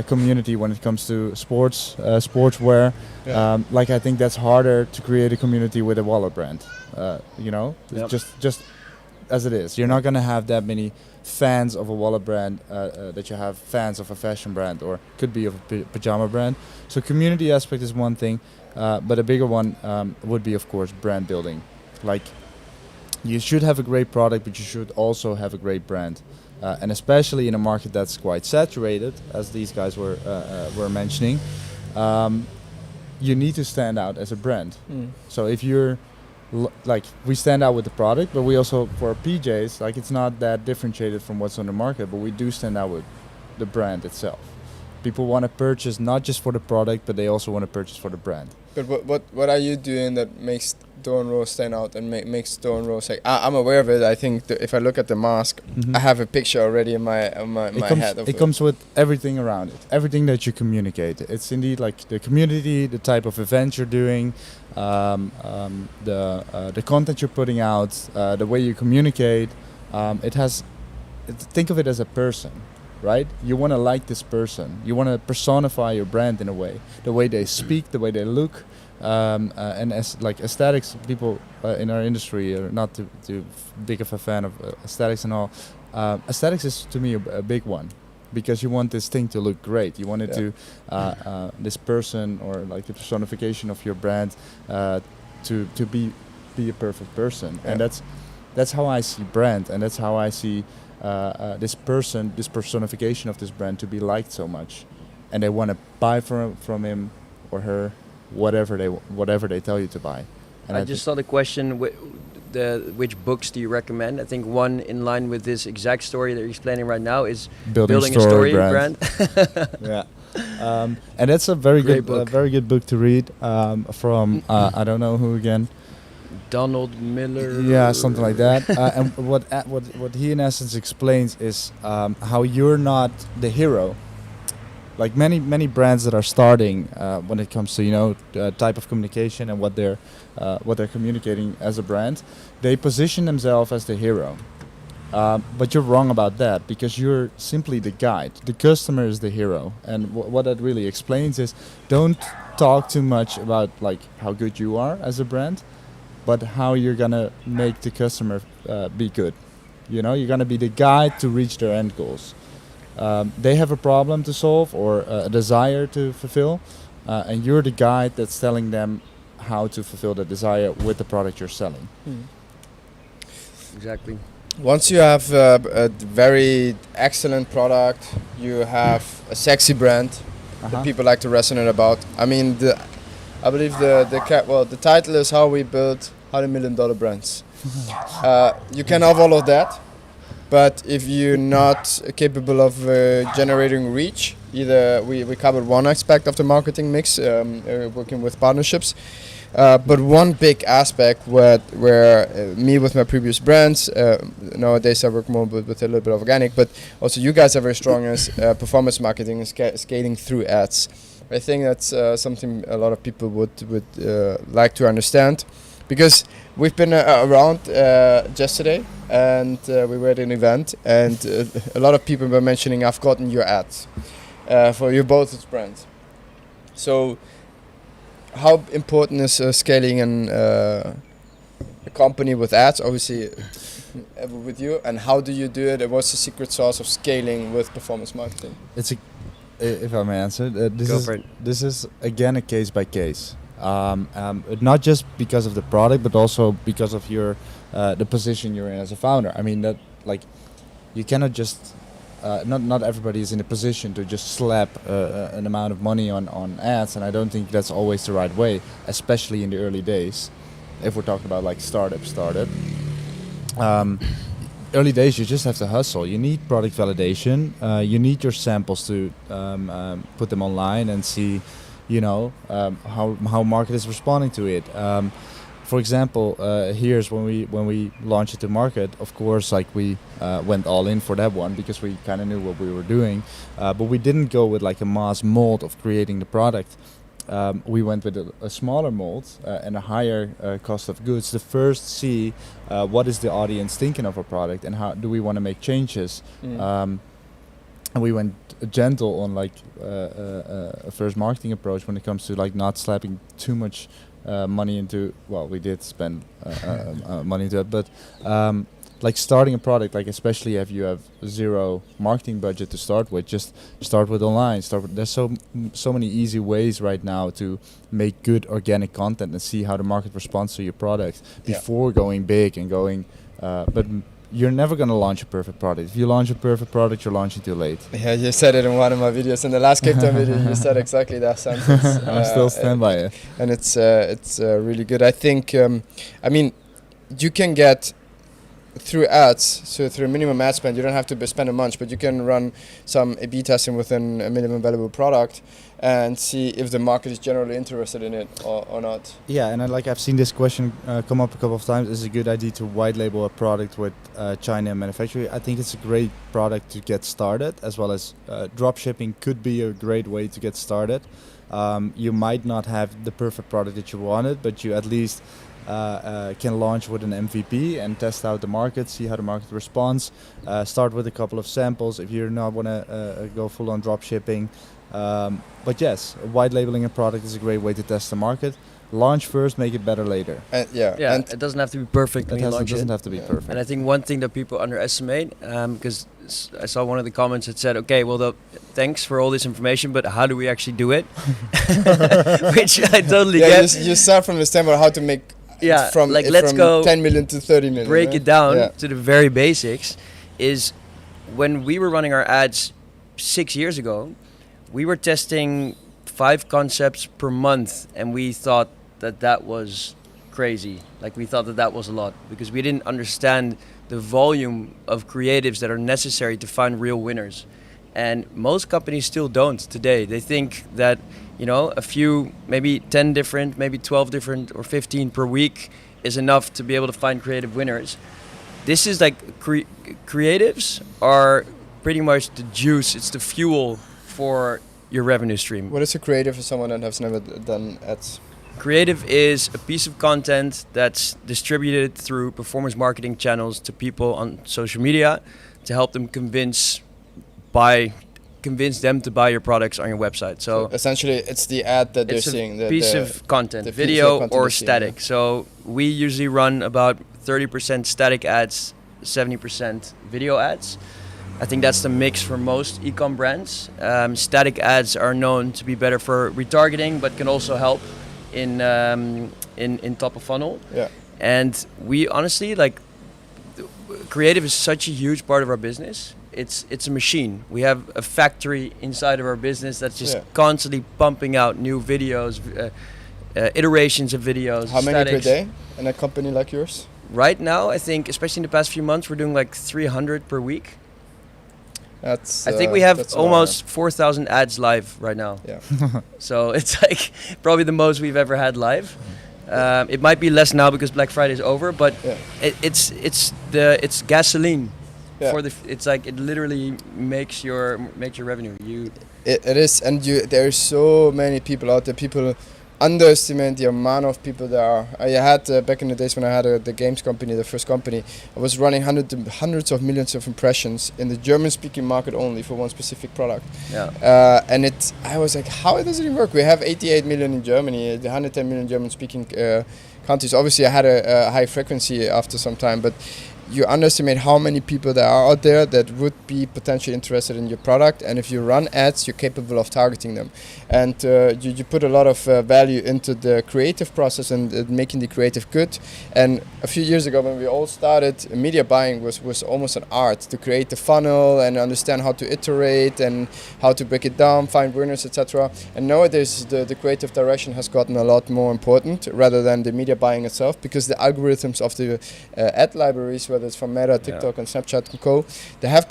community when it comes to sportswear. Yeah. I think that's harder to create a community with a wallet brand. Yep. Just as it is. You're not gonna have that many fans of a wallet brand that you have fans of a fashion brand or could be of a pajama brand. So community aspect is one thing, but a bigger one would be, of course, brand building. Like, you should have a great product, but you should also have a great brand. And especially in a market that's quite saturated, as these guys were mentioning, you need to stand out as a brand. So if you're we stand out with the product, but we also, for PJs, like, it's not that differentiated from what's on the market, but we do stand out with the brand itself. People want to purchase not just for the product, but they also want to purchase for the brand. But what are you doing that makes Dore Rose stand out and makes Dore Rose like I'm aware of it. I think if I look at the mask, I have a picture already in my head. It comes with everything around it, everything that you communicate. It's indeed like the community, the type of event you're doing, the content you're putting out, the way you communicate. Think of it as a person. Right? You want to like this person. You want to personify your brand in a way. The way they speak, the way they look, and as like aesthetics, people in our industry are not too big of a fan of aesthetics and all. Aesthetics is to me a big one, because you want this thing to look great. You want it to this person or like the personification of your brand to be a perfect person, and that's how I see brand, and that's how I see. This personification of this brand to be liked so much, and they want to buy from him or her whatever they tell you to buy. And I just saw the question: which books do you recommend? I think one in line with this exact story that you're explaining right now is building a story brand. Yeah, and that's a very good book to read from I don't know who again. Donald Miller. Yeah, something like that. And what he in essence explains is how you're not the hero. like many brands that are starting when it comes to type of communication and what they're communicating as a brand, they position themselves as the hero. But you're wrong about that, because you're simply the guide. The customer is the hero, and what that really explains is, don't talk too much about like how good you are as a brand, but how you're gonna make the customer be good. You're gonna be the guide to reach their end goals. They have a problem to solve or a desire to fulfill, and you're the guide that's telling them how to fulfill that desire with the product you're selling. Exactly. Once you have a very excellent product, you have a sexy brand that people like to resonate about. I mean, I believe the title is How We Built $100 Million Brands. You can have all of that, but if you're not capable of generating reach, either we covered one aspect of the marketing mix, working with partnerships. But one big aspect where me with my previous brands, nowadays I work more with a little bit of organic, but also you guys are very strong as performance marketing and scaling through ads. I think that's something a lot of people would like to understand, because we've been around yesterday, and we were at an event, and a lot of people were mentioning, I've gotten your ads for your both brands. So how important is scaling a company with ads, obviously with you, and how do you do it, and what's the secret sauce of scaling with performance marketing? If I may answer, this is again a case by case, not just because of the product, but also because of your the position you're in as a founder. I mean that, like, you cannot just not everybody is in a position to just slap an amount of money on ads, and I don't think that's always the right way, especially in the early days. If we're talking about like startup, early days you just have to hustle. You need product validation. You need your samples to put them online and see, how market is responding to it. For example, here's when we launched it to market. Of course, like we went all in for that one because we kind of knew what we were doing, but we didn't go with like a mass mold of creating the product. We went with a smaller mold and a higher cost of goods to first see what is the audience thinking of a product and how do we want to make changes. And we went gentle on like a first marketing approach when it comes to like not slapping too much money into, well, we did spend money into it, but like starting a product, like especially if you have zero marketing budget to start with, just start with online. There's so many easy ways right now to make good organic content and see how the market responds to your product before going big and going. But you're never going to launch a perfect product. If you launch a perfect product, you're launching too late. Yeah, you said it in one of my videos. In the last Cape Town video, you said exactly that sentence. I still stand by it. And it's really good. I think, I mean, you can get through ads, so through minimum ad spend, you don't have to spend a bunch, but you can run some A/B testing within a minimum valuable product and see if the market is generally interested in it or not. Yeah, and I've seen this question come up a couple of times. Is it a good idea to white label a product with China manufacturing? I think it's a great product to get started, as well as drop shipping could be a great way to get started. You might not have the perfect product that you wanted, but you at least can launch with an MVP and test out the market, see how the market responds. Start with a couple of samples if you not want to go full on drop shipping. But yes, white labeling a product is a great way to test the market. Launch first, make it better later. And it doesn't have to be perfect. It doesn't have to be perfect. And I think one thing that people underestimate, because I saw one of the comments that said, okay, well, thanks for all this information, but how do we actually do it? Which I totally get. You start from the standpoint how to make from let's go 10 million to 30 million. Break it down to the very basics. Is when we were running our ads 6 years ago, we were testing 5 concepts per month, and we thought that was crazy. Like, we thought that was a lot because we didn't understand the volume of creatives that are necessary to find real winners. And most companies still don't today. They think that, a few, maybe 10 different, maybe 12 different or 15 per week is enough to be able to find creative winners. This is like creatives are pretty much the juice. It's the fuel for your revenue stream. What is a creative for someone that has never done ads? Creative is a piece of content that's distributed through performance marketing channels to people on social media to help them convince them to buy your products on your website. So essentially, it's the ad that they're seeing. It's a piece of content, video or static. So we usually run about 30% static ads, 70% video ads. I think that's the mix for most e-com brands. Static ads are known to be better for retargeting, but can also help in top of funnel. Yeah. And we honestly, like, creative is such a huge part of our business. It's a machine. We have a factory inside of our business that's just constantly pumping out new videos, iterations of videos. How many per day in a company like yours? Right now, I think, especially in the past few months, we're doing like 300 per week. I think we have almost 4,000 ads live right now. Yeah. So it's like probably the most we've ever had live. It might be less now because Black Friday is over, but it's gasoline. Yeah. It's like it literally makes your revenue. It is, and there's so many people out there. People underestimate the amount of people there are. I had back in the days when I had the games company, the first company, I was running hundreds of millions of impressions in the German-speaking market only for one specific product. Yeah. And I was like, how does it work? We have 88 million in Germany, 110 million German-speaking countries. Obviously, I had a high frequency after some time, but you underestimate how many people there are out there that would be potentially interested in your product, and if you run ads, you're capable of targeting them. And you put a lot of value into the creative process and making the creative good. And a few years ago when we all started, media buying was almost an art to create the funnel and understand how to iterate and how to break it down, find winners, etc. And nowadays the creative direction has gotten a lot more important rather than the media buying itself, because the algorithms of the ad libraries, whether it's from Meta, TikTok, and Snapchat and co, they have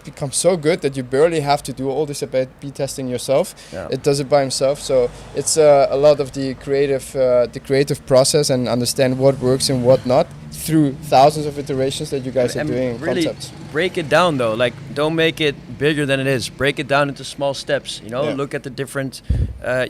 become so good that you barely have to do all this A/B testing yourself. Yeah. It does it by himself. So it's a lot of the creative process and understand what works and what not through thousands of iterations that you guys are doing in really concepts. Break it down though. Like, don't make it bigger than it is. Break it down into small steps. Look at the different.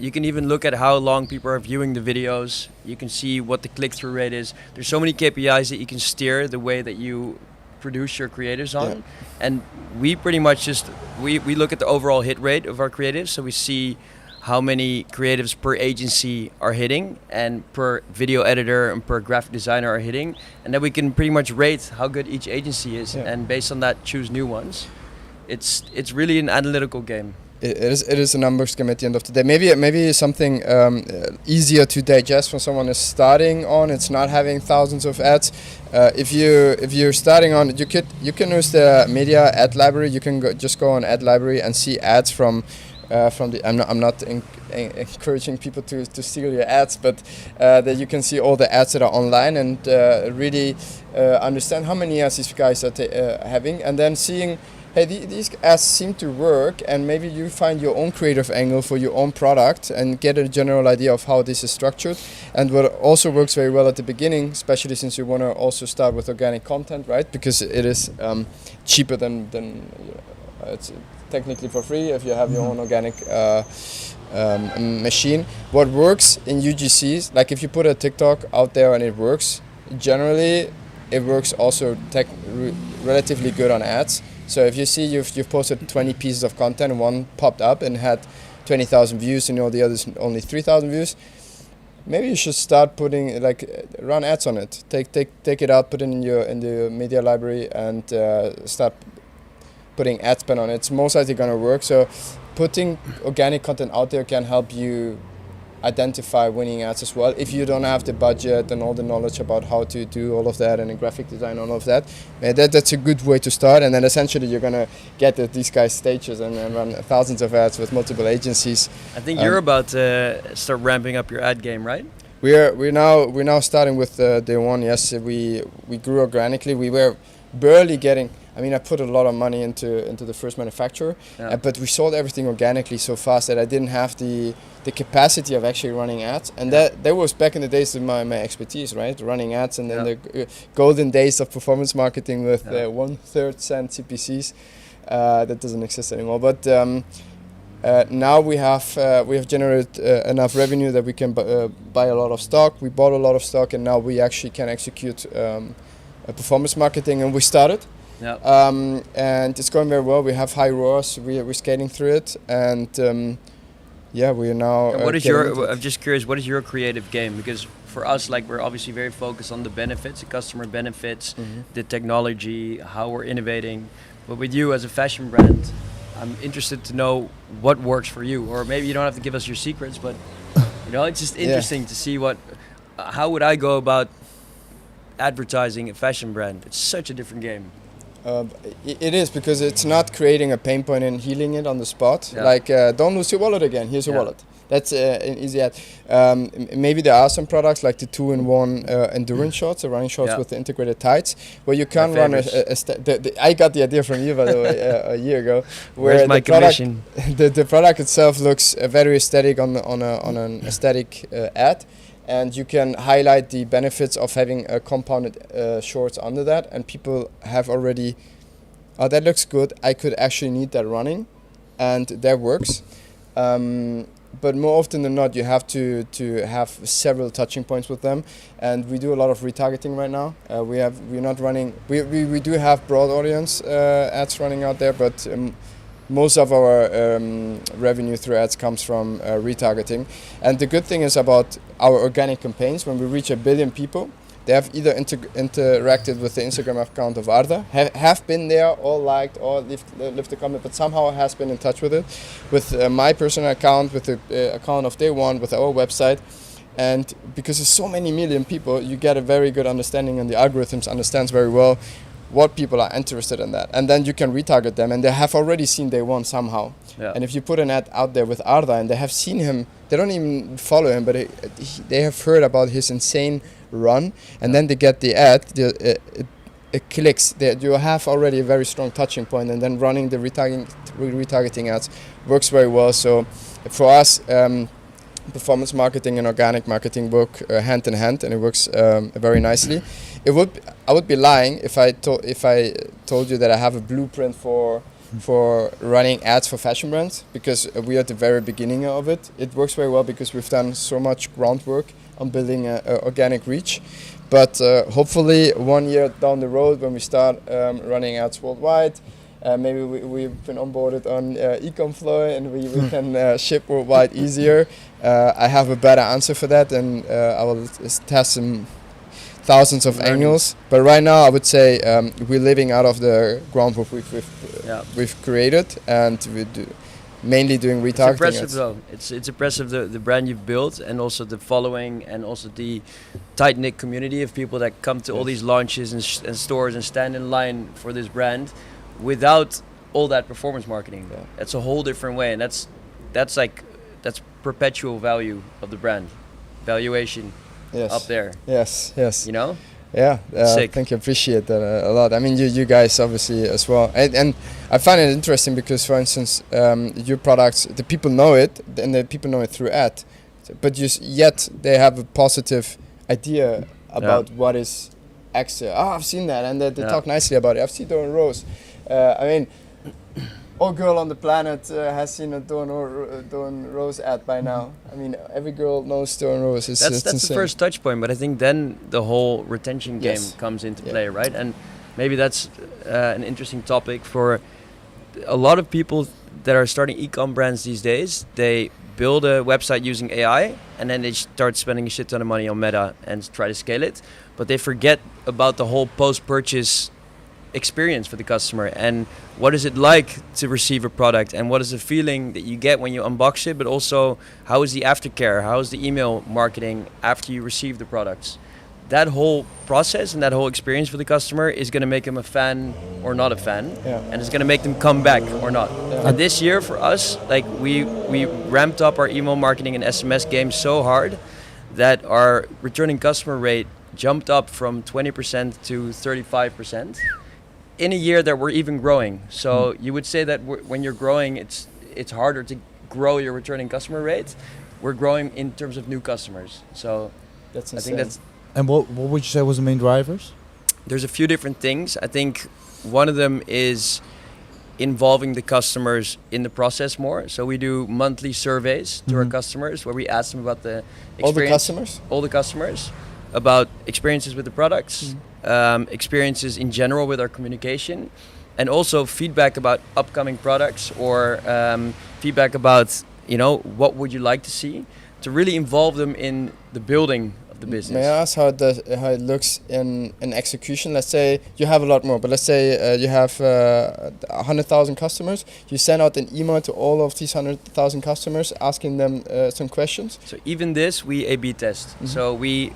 You can even look at how long people are viewing the videos. You can see what the click-through rate is. There's so many KPIs that you can steer the way that you produce your creatives on. Yeah. And we pretty much just we look at the overall hit rate of our creatives, so we see how many creatives per agency are hitting and per video editor and per graphic designer are hitting, and then we can pretty much rate how good each agency is, and based on that choose new ones. It's really an analytical game. It is a numbers game at the end of the day. Maybe something easier to digest when someone is starting on. It's not having thousands of ads. If you're starting on, you can use the media ad library. You can just go on ad library and see ads from the. I'm not encouraging people to steal your ads, but that you can see all the ads that are online and really understand how many ads these guys are having, and then seeing, hey, these ads seem to work, and maybe you find your own creative angle for your own product and get a general idea of how this is structured. And what also works very well at the beginning, especially since you want to also start with organic content, right? Because it is cheaper than it's technically for free if you have your own organic machine. What works in UGCs, like if you put a TikTok out there and it works, generally it works also relatively good on ads. So if you see you've posted 20 pieces of content and one popped up and had 20,000 views and all the others only 3,000 views, maybe you should start putting, run ads on it. Take it out, put it in the media library, and start putting ad spend on it. It's most likely going to work. So putting organic content out there can help you identify winning ads as well. If you don't have the budget and all the knowledge about how to do all of that and the graphic design, all of that, that's a good way to start. And then essentially you're going to get at these guys' stages and run thousands of ads with multiple agencies. I think you're about to start ramping up your ad game, right? We're now starting with day one. Yes, we grew organically. We were barely getting. I mean, I put a lot of money into the first manufacturer, but we sold everything organically so fast that I didn't have the capacity of actually running ads. And that was back in the days of my expertise, right? Running ads, and then the golden days of performance marketing with 1/3 cent CPCs. That doesn't exist anymore. But Now we have generated enough revenue that we can buy a lot of stock. We bought a lot of stock, and now we actually can execute a performance marketing, and we started. Yeah. And it's going very well. We have high ROAS. We're skating through it, and we are now. And what is your? I'm just curious. What is your creative game? Because for us, like, we're obviously very focused on the benefits, the customer benefits, the technology, how we're innovating. But with you as a fashion brand, I'm interested to know what works for you. Or maybe you don't have to give us your secrets, but it's just interesting to see how would I go about advertising a fashion brand? It's such a different game. It is, because it's not creating a pain point and healing it on the spot. Yeah. Like, don't lose your wallet again. Here's your wallet. That's an easy ad. Maybe there are some products like the 2-in-1 endurance shorts, the running shorts with the integrated tights, where you can run I got the idea from you, by the way, a year ago. Where's my commission? The product itself looks very aesthetic on an aesthetic ad. And you can highlight the benefits of having a compounded shorts under that, and people have already, oh, that looks good. I could actually need that running, and that works. But more often than not, you have to have several touching points with them, and we do a lot of retargeting right now. We're not running. We do have broad audience ads running out there, but most of our revenue through ads comes from retargeting. And the good thing is about our organic campaigns, when we reach 1 billion people, they have either interacted with the Instagram account of Arda, have been there, or liked, or left a comment, but somehow has been in touch with it, with my personal account, with the account of Day One, with our website. And because there's so many million people, you get a very good understanding, and the algorithms understands very well what people are interested in that. And then you can retarget them, and they have already seen Day One somehow. Yeah. And if you put an ad out there with Arda, and they have seen him, they don't even follow him, but they have heard about his insane run, and then they get the ad, it clicks. You have already a very strong touching point, and then running the retargeting ads works very well. So for us, performance marketing and organic marketing work hand in hand, and it works very nicely. I would be lying if I told you that I have a blueprint for running ads for fashion brands, because we are at the very beginning of it. It works very well because we've done so much groundwork on building organic reach. But hopefully 1 year down the road, when we start running ads worldwide, maybe we've been onboarded on e-com flow, and we can ship worldwide easier. I have a better answer for that, and I will test some thousands of angles. But right now, I would say we're living out of the groundwork we've created, and we do mainly doing retargeting. It's impressive though. It's impressive the brand you've built, and also the following, and also the tight-knit community of people that come to all these launches and stores and stand in line for this brand without all that performance marketing. Yeah. That's a whole different way, and that's perpetual value of the brand, valuation. Yes. Up there. Yes. Yeah. Thank you. Appreciate that a lot. I mean, you guys obviously as well, and I find it interesting because, for instance, your products, the people know it, and the people know it through ad, but yet they have a positive idea about what is Ekster. Oh, I've seen that, and they talk nicely about it. I've seen Dore Rose. I mean, all girl on the planet has seen a Dore Rose ad by now. I mean, every girl knows Dore Rose. That's the first touch point, but I think then the whole retention game comes into play, right? And maybe that's an interesting topic for a lot of people that are starting e-com brands these days. They build a website using AI, and then they start spending a shit ton of money on Meta and try to scale it, but they forget about the whole post-purchase experience for the customer, and what is it like to receive a product, and what is the feeling that you get when you unbox it, but also how is the aftercare, how is the email marketing after you receive the products. That whole process and that whole experience for the customer is going to make them a fan or not a fan, and it's going to make them come back or not. And this year for us, like we ramped up our email marketing and SMS game so hard that our returning customer rate jumped up from 20% to 35%. In a year that we're even growing. So you would say that when you're growing, it's harder to grow your returning customer rate. We're growing in terms of new customers. So that's insane. I think that's. And what would you say was the main drivers? There's a few different things. I think one of them is involving the customers in the process more. So we do monthly surveys to our customers where we ask them about the experience. All the customers about experiences with the products, experiences in general with our communication, and also feedback about upcoming products or feedback about, what would you like to see, to really involve them in the building of the business. May I ask how it looks in execution? Let's say you have a lot more, but let's say you have 100,000 customers. You send out an email to all of these 100,000 customers asking them some questions. So even this we A/B test. So we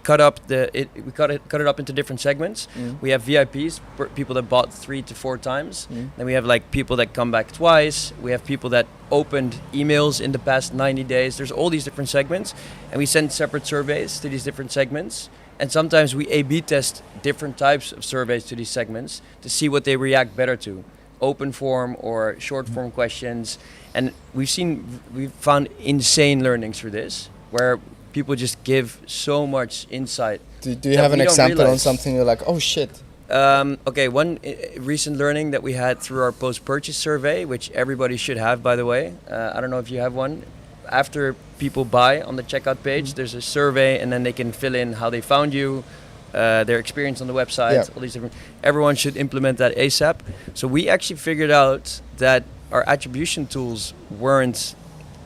cut it up into different segments. We have VIPs, people that bought 3 to 4 times. Then we have like people that come back twice. We have people that opened emails in the past 90 days. There's all these different segments, and we send separate surveys to these different segments. And sometimes we A/B test different types of surveys to these segments to see what they react better to, open form or short form questions. And we've found insane learnings for this, where people just give so much insight. Do you have an example on something you're like, oh shit? Okay, one recent learning that we had through our post-purchase survey, which everybody should have, by the way. I don't know if you have one. After people buy on the checkout page, there's a survey, and then they can fill in how they found you, their experience on the website, all these different. Everyone should implement that ASAP. So we actually figured out that our attribution tools weren't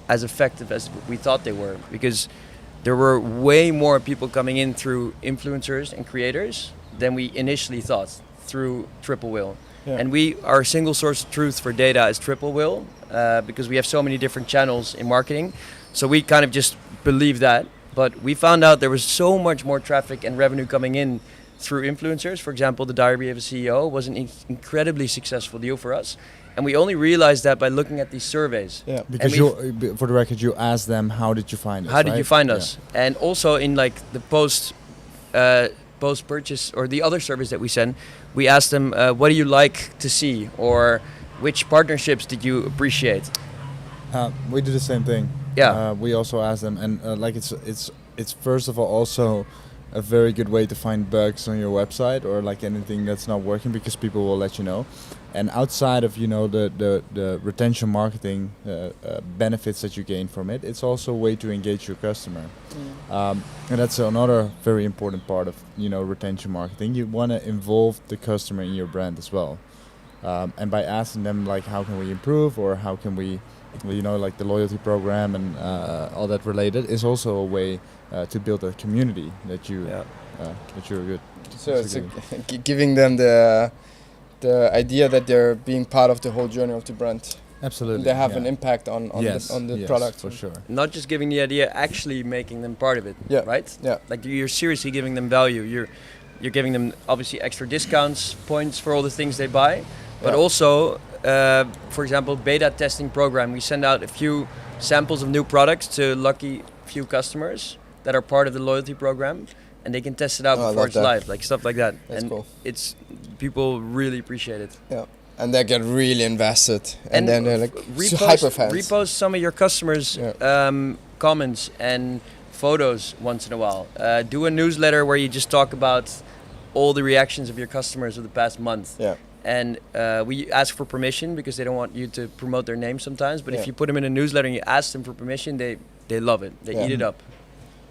as effective as we thought they were, because there were way more people coming in through influencers and creators than we initially thought through Triple Wheel. And our single source of truth for data is Triple Wheel, because we have so many different channels in marketing. So we kind of just believe that. But we found out there was so much more traffic and revenue coming in through influencers. For example, the Diary of a CEO was an incredibly successful deal for us. And we only realized that by looking at these surveys. Yeah, because for the record, you asked them, how did you find us? How did you find us? And also in like the post-purchase or the other surveys that we send, we asked them, what do you like to see, or which partnerships did you appreciate? We do the same thing. Yeah. We also ask them, and it's first of all also a very good way to find bugs on your website or like anything that's not working, because people will let you know. And outside of the retention marketing benefits that you gain from it, it's also a way to engage your customer, and that's another very important part of retention marketing. You want to involve the customer in your brand as well, and by asking them like, how can we improve, or how can we, like the loyalty program and all that related, is also a way to build a community that you're good. So it's giving them the idea that they're being part of the whole journey of the brand. Absolutely. They have an impact on the product. For sure. Not just giving the idea, actually making them part of it. Yeah. Right? Yeah. Like you're seriously giving them value. You're giving them obviously extra discounts, points for all the things they buy, but also, for example, beta testing program. We send out a few samples of new products to lucky few customers that are part of the loyalty program, and they can test it out before it's live, like stuff like that. That's cool. People really appreciate it. Yeah. And they get really invested, and then they're like hyper fans. Repost some of your customers' comments and photos once in a while. Do a newsletter where you just talk about all the reactions of your customers of the past month. Yeah. And we ask for permission because they don't want you to promote their name sometimes. But if you put them in a newsletter and you ask them for permission, they love it. They eat it up.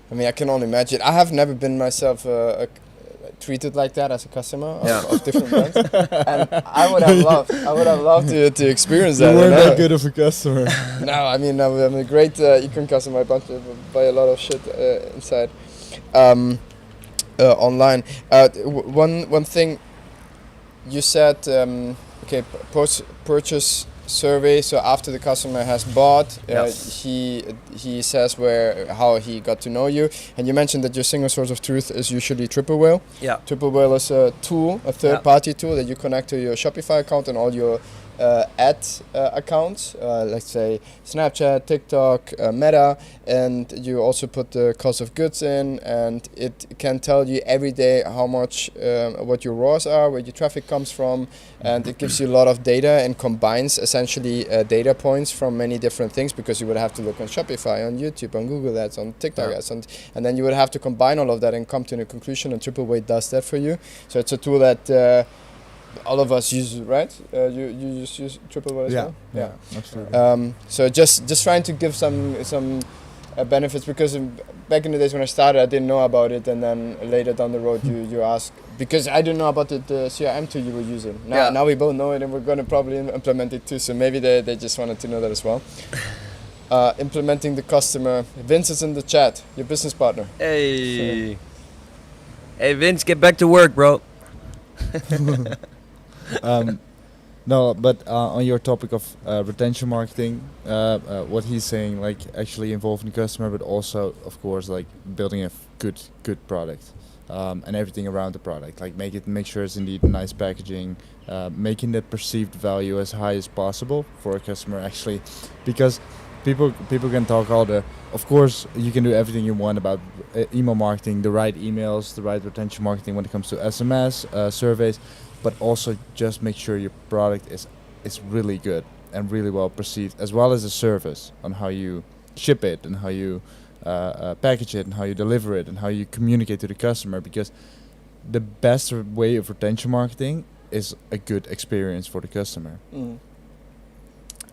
I mean, I can only imagine. I have never been myself treated like that as a customer of different brands, and I would have loved to experience that. You weren't that good of a customer. No, I mean, I'm a great econ customer. I buy a lot of shit inside online. One thing you said, post-purchase survey. So after the customer has bought, he says how he got to know you, and you mentioned that your single source of truth is usually Triple Whale. Yeah. Triple Whale is a tool, a third-party tool that you connect to your Shopify account and all your ad accounts, let's say Snapchat, TikTok, Meta, and you also put the cost of goods in, and it can tell you every day how much, what your ROAS are, where your traffic comes from, and it gives you a lot of data and combines essentially data points from many different things, because you would have to look on Shopify, on YouTube, on Google Ads, on TikTok Ads, and then you would have to combine all of that and come to a conclusion, and Triple Whale does that for you. So it's a tool that all of us use it, right? You just use Triple as well? Yeah, absolutely. So just trying to give some benefits, because back in the days when I started, I didn't know about it, and then later down the road you ask, because I didn't know about the CRM tool you were using. Now we both know it, and we're going to probably implement it too, so maybe they just wanted to know that as well. Implementing the customer. Vince is in the chat, your business partner. Hey. So. Hey Vince, get back to work, bro. No, but on your topic of retention marketing, what he's saying, like actually involving the customer, but also, of course, like building a good product, and everything around the product, like make sure it's indeed nice packaging, making the perceived value as high as possible for a customer, actually, because people can talk of course you can do everything you want about email marketing, the right emails, the right retention marketing when it comes to SMS, surveys, but also just make sure your product is really good and really well perceived, as well as a service on how you ship it and how you package it and how you deliver it and how you communicate to the customer, because the best way of retention marketing is a good experience for the customer.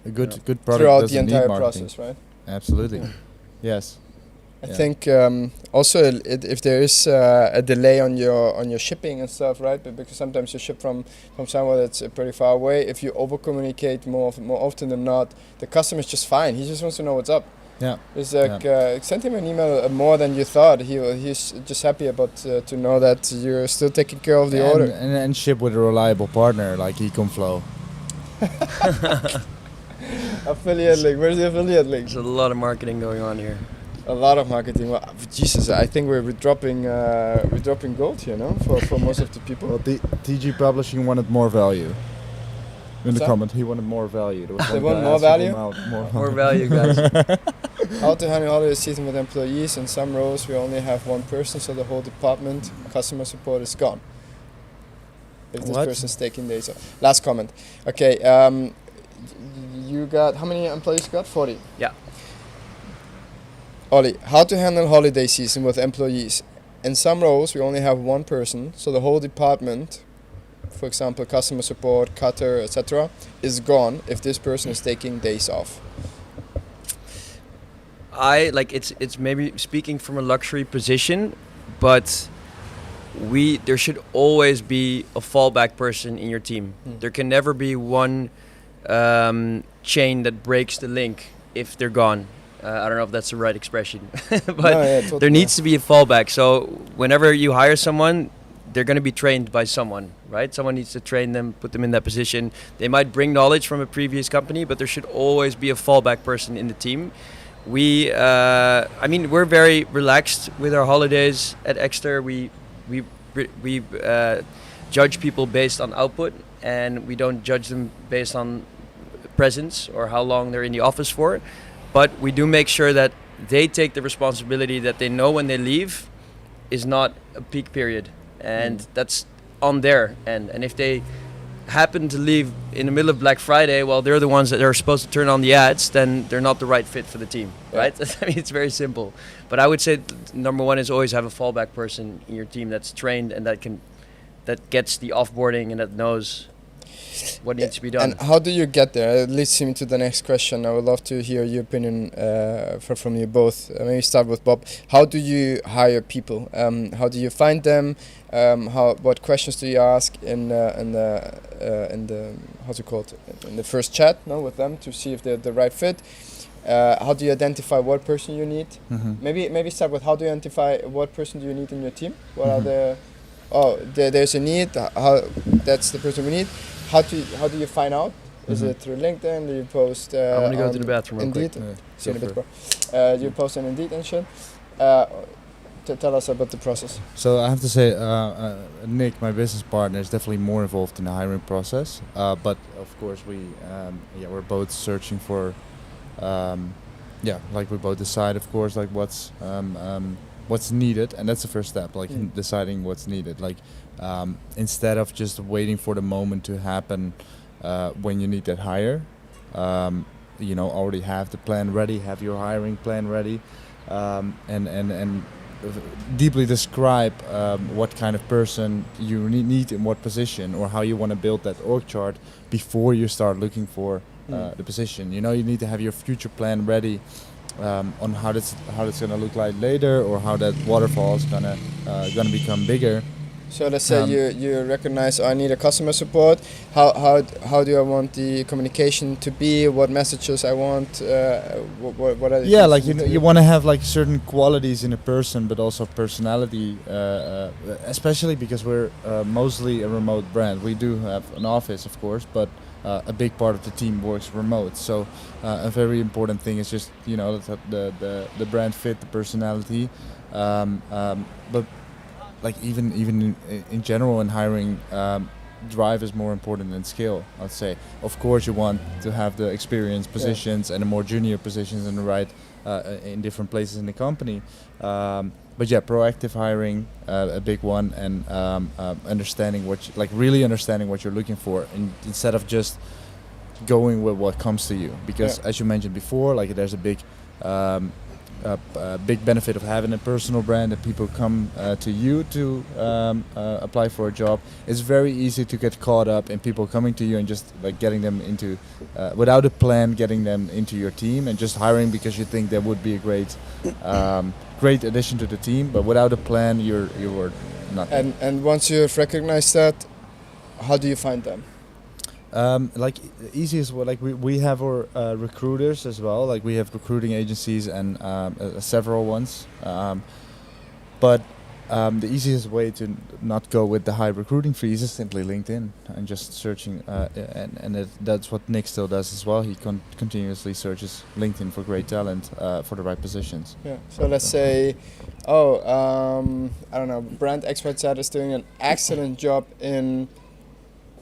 A good product throughout the entire process, right? Absolutely. Yes. I think also if there is a delay on your shipping and stuff, right? But because sometimes you ship from somewhere that's pretty far away. If you over communicate more often than not, the customer's just fine. He just wants to know what's up. Yeah. It's like send him an email more than you thought. He's just happy about to know that you're still taking care of the order. And ship with a reliable partner like Econflow. Affiliate link. Where's the affiliate link? There's a lot of marketing going on here. A lot of marketing. Well, Jesus, I think we're dropping gold here, no? For most of the people. Well, TG Publishing wanted more value. In the comment, he wanted more value. They want more value? More value, guys. How to handle holiday season with employees. In some roles, we only have one person, so the whole department, customer support, is gone. If this person's taking days off. Last comment. Okay. You got, how many employees you got? 40. Yeah. Ollie, how to handle holiday season with employees. In some roles, we only have one person, so the whole department, for example, customer support, cutter, etc., is gone if this person is taking days off. It's maybe speaking from a luxury position, but there should always be a fallback person in your team. There can never be one chain that breaks the link if they're gone. I don't know if that's the right expression, but totally. There needs to be a fallback. So whenever you hire someone, they're going to be trained by someone, right? Someone needs to train them, put them in that position. They might bring knowledge from a previous company, but there should always be a fallback person in the team. We're very relaxed with our holidays at Ekster. We judge people based on output, and we don't judge them based on presence or how long they're in the office for. But we do make sure that they take the responsibility, that they know when they leave is not a peak period, and that's on their end. And if they happen to leave in the middle of Black Friday while they're the ones that are supposed to turn on the ads, then they're not the right fit for the team, right? I mean, it's very simple. But I would say number one is always have a fallback person in your team that's trained and that gets the offboarding and that knows what needs to be done. And how do you get there? It leads me to the next question. I would love to hear your opinion from you both. Maybe start with Bob. How do you hire people? How do you find them? What questions do you ask in the how's it called? In the first chat, with them to see if they're the right fit. How do you identify what person you need? Maybe start with how do you identify what person do you need in your team? What are there's a need. That's the person we need. How do you find out? Is it through LinkedIn? Do you post? I'm gonna go to the bathroom Indeed. real quick. You post on Indeed and shit. Tell us about the process. So I have to say, Nick, my business partner, is definitely more involved in the hiring process. But of course, we're both searching for, like we both decide, of course, like what's needed, and that's the first step, like deciding what's needed. Like instead of just waiting for the moment to happen when you need that hire, already have the plan ready, have your hiring plan ready, and deeply describe what kind of person you need in what position, or how you want to build that org chart before you start looking for the position. You know, you need to have your future plan ready on how that's gonna look like later, or how that waterfall is gonna become bigger. So let's say you recognize, I need a customer support. How do I want the communication to be? What messages I want? What are the yeah, like you want to have like certain qualities in a person, but also personality. Especially because we're mostly a remote brand. We do have an office, of course, but a big part of the team works remote. So a very important thing is just, you know, the brand fit, the personality, but. Like even in general in hiring, drive is more important than skill, I'd say. Of course, you want to have the experienced positions and the more junior positions in the right in different places in the company. But yeah, proactive hiring, a big one, and understanding really understanding what you're looking for, instead of just going with what comes to you. Because as you mentioned before, like there's a big big benefit of having a personal brand, that people come to you to apply for a job. It's very easy to get caught up in people coming to you and just like getting them into without a plan, getting them into your team, and just hiring because you think that would be a great addition to the team, but without a plan you were nothing. And once you've recognized that, how do you find them? Like easiest way, like we have our recruiters as well. Like we have recruiting agencies and several ones. But the easiest way to not go with the high recruiting fees is simply LinkedIn and just searching. That's what Nick still does as well. He continuously searches LinkedIn for great talent for the right positions. Yeah. So let's say, I don't know, brand expert Zed is doing an excellent job in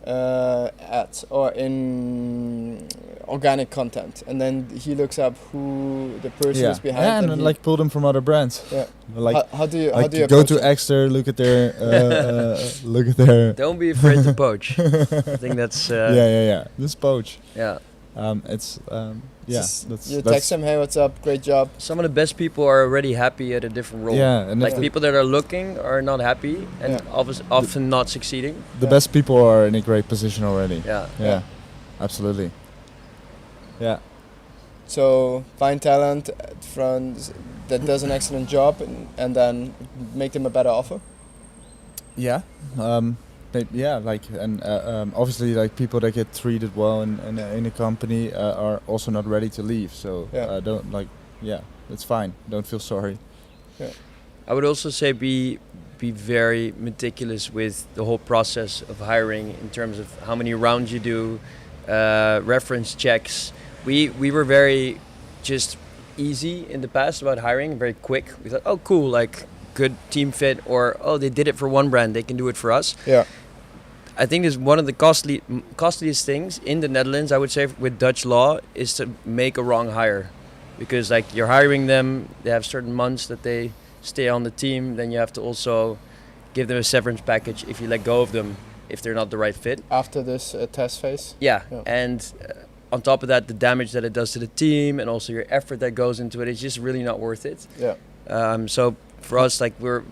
ads or in organic content, and then he looks up who the person is behind, and like pull them from other brands. Yeah. Like how do you go to Ekster, look at their Don't be afraid to poach. I think that's just poach. Yeah. You text them, hey, what's up, great job. Some of the best people are already happy at a different role. Yeah, and like people that are looking are not happy and often not succeeding. The best people are in a great position already. Yeah. Absolutely. Yeah. So find talent that does an excellent job, and then make them a better offer. Yeah. Obviously, like people that get treated well in a company are also not ready to leave. So it's fine. Don't feel sorry. Yeah. I would also say be very meticulous with the whole process of hiring in terms of how many rounds you do, reference checks. We were very just easy in the past about hiring, very quick. We thought, oh cool, like good team fit, or oh they did it for one brand, they can do it for us. Yeah. I think is one of the costliest things in the Netherlands, I would say, with Dutch law, is to make a wrong hire, because like you're hiring them, they have certain months that they stay on the team, then you have to also give them a severance package if you let go of them if they're not the right fit. After this test phase. Yeah. And on top of that, the damage that it does to the team and also your effort that goes into it is just really not worth it. Yeah. So for us, like we're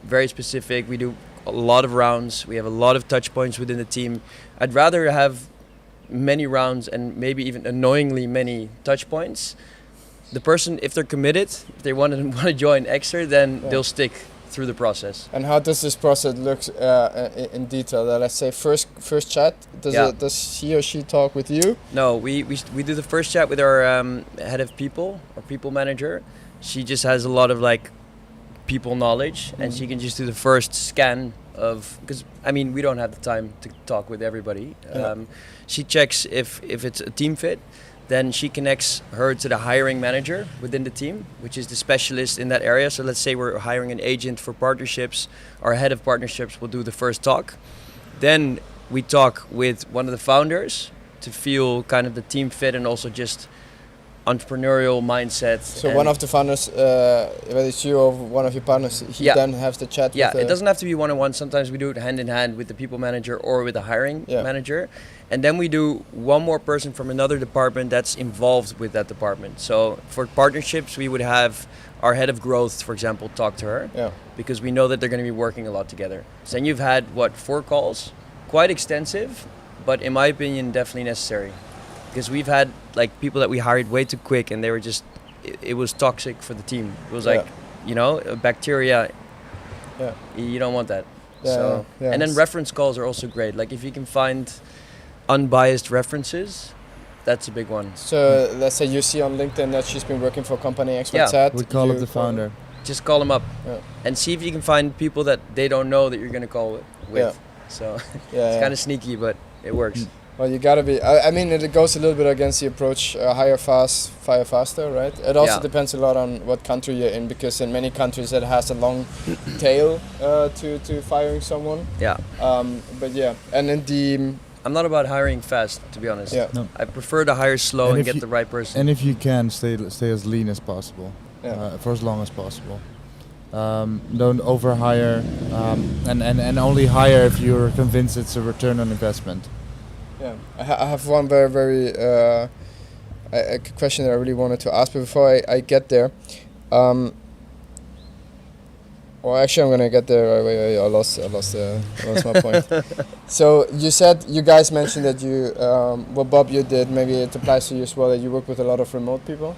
very specific. We do a lot of rounds. We have a lot of touch points within the team. I'd rather have many rounds and maybe even annoyingly many touch points. The person, if they're committed, if they want to join Ekster, then they'll stick through the process. And how does this process look in detail? Let's say first chat. Does he or she talk with you? No, we do the first chat with our head of people, our people manager. She just has a lot of like people knowledge, and she can just do the first scan of, because I mean we don't have the time to talk with everybody. She checks if it's a team fit, then she connects her to the hiring manager within the team, which is the specialist in that area. So let's say we're hiring an agent for partnerships, our head of partnerships will do the first talk. Then we talk with one of the founders to feel kind of the team fit and also just entrepreneurial mindset. So one of the founders, whether it's you or one of your partners, he then has the chat. Yeah, it doesn't have to be one-on-one. Sometimes we do it hand in hand with the people manager or with the hiring manager. And then we do one more person from another department that's involved with that department. So for partnerships, we would have our head of growth, for example, talk to her. Yeah. Because we know that they're going to be working a lot together. So then you've had, 4 calls? Quite extensive, but in my opinion, definitely necessary. Because we've had people that we hired way too quick, and they were just, it was toxic for the team. It was bacteria. Yeah. You don't want that. Yeah, so, yeah. And then reference calls are also great. Like if you can find unbiased references, that's a big one. So let's say you see on LinkedIn that she's been working for company X, Y, Z. We call up the founder. Just call them up, yeah. and see if you can find people that they don't know that you're gonna call with. Yeah. So it's kind of sneaky, but it works. Well, you gotta be. I mean, it goes a little bit against the approach: hire fast, fire faster, right? It also depends a lot on what country you're in, because in many countries it has a long tail to firing someone. Yeah. But yeah, and in the. I'm not about hiring fast, to be honest. Yeah. No. I prefer to hire slow and get the right person. And if you can, stay as lean as possible, for as long as possible. Don't overhire, and only hire if you're convinced it's a return on investment. Yeah, I have one very a question that I really wanted to ask, but before I get there, well, actually, I'm gonna get there. Wait, I lost my point. So you guys mentioned that you, what Bob you did, maybe it applies to you as well, that you work with a lot of remote people.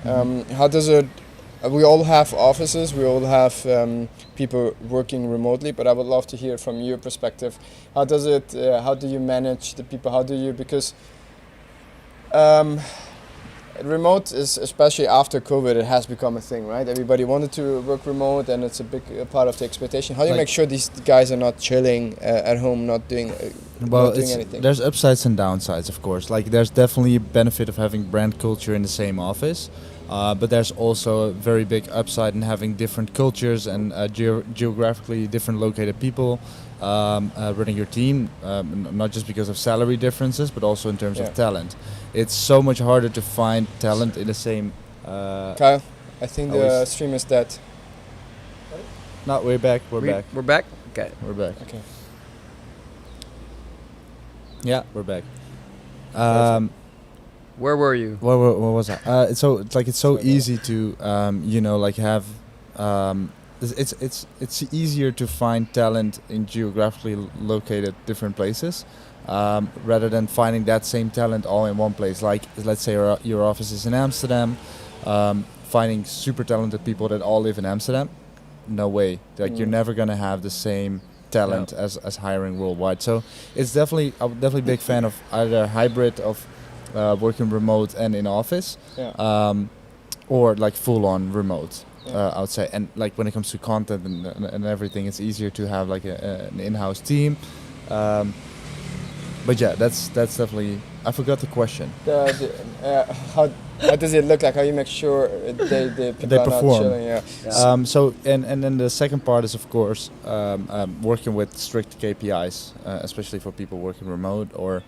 How does it? We all have offices. We all have people working remotely. But I would love to hear from your perspective. How does it? How do you manage the people? How do you? Because remote is, especially after COVID, it has become a thing, right? Everybody wanted to work remote, and it's a big part of the expectation. How do you make sure these guys are not chilling at home, not doing anything? There's upsides and downsides, of course. Like there's definitely a benefit of having brand culture in the same office, but there's also a very big upside in having different cultures and geographically different located people running your team, not just because of salary differences, but also in terms of talent. It's so much harder to find talent in the same... Kyle, I think the stream is dead. No, we're back. We're back. We're back? Okay. We're back. Okay. Yeah, we're back. Where were you? Where was I? It's so easy to have. It's easier to find talent in geographically located different places, rather than finding that same talent all in one place. Like let's say your office is in Amsterdam, finding super talented people that all live in Amsterdam. No way. Like you're never gonna have the same talent as hiring worldwide. So I'm definitely a big fan of either hybrid of working remote and in office, or like full on remote. I would say, and like when it comes to content and everything, it's easier to have like an in-house team. But yeah, that's definitely. I forgot the question. How does it look like? How you make sure the people they are perform. not chilling? Yeah. So and then the second part is of course working with strict KPIs, especially for people working remote or.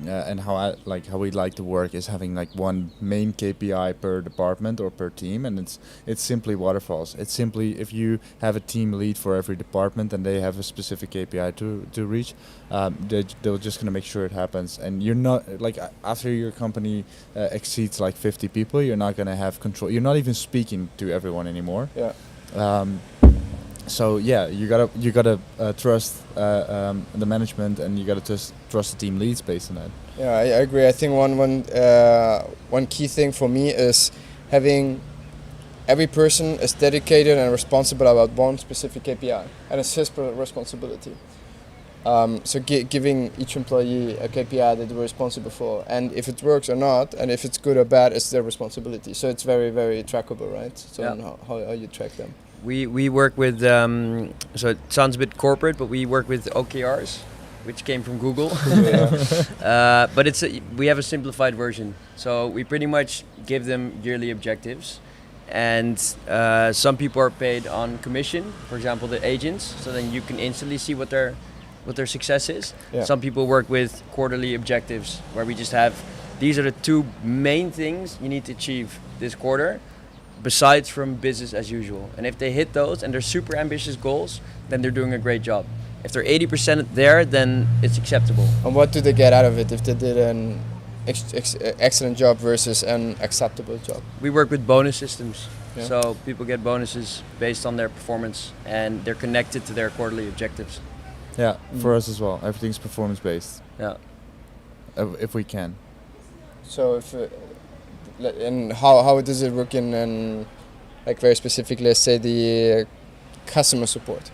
And how we like to work is having like one main KPI per department or per team, and it's simply waterfalls. It's simply if you have a team lead for every department and they have a specific KPI to reach, they're just gonna make sure it happens. And you're not like after your company exceeds like 50 people, you're not gonna have control. You're not even speaking to everyone anymore. Yeah. So yeah, you gotta trust the management, and you gotta trust the team leads based on that. Yeah, I agree. I think one key thing for me is having every person is dedicated and responsible about one specific KPI, and it's his responsibility. So giving each employee a KPI that they're responsible for, and if it works or not, and if it's good or bad, it's their responsibility. So it's very, very trackable, right? So how you track them. We work with, so it sounds a bit corporate, but we work with OKRs, which came from Google. But we have a simplified version. So we pretty much give them yearly objectives. And some people are paid on commission, for example, the agents, so then you can instantly see what their success is. Yeah. Some people work with quarterly objectives, where we just have, these are the 2 main things you need to achieve this quarter, besides from business as usual. And if they hit those and they're super ambitious goals, then they're doing a great job. If they're 80% there, then it's acceptable. And what do they get out of it if they did an excellent job versus an acceptable job? We work with bonus systems. Yeah. So people get bonuses based on their performance, and they're connected to their quarterly objectives. Yeah, for us as well. Everything's performance based. Yeah. If we can. So if and how does it work in like very specifically, let's say the customer support?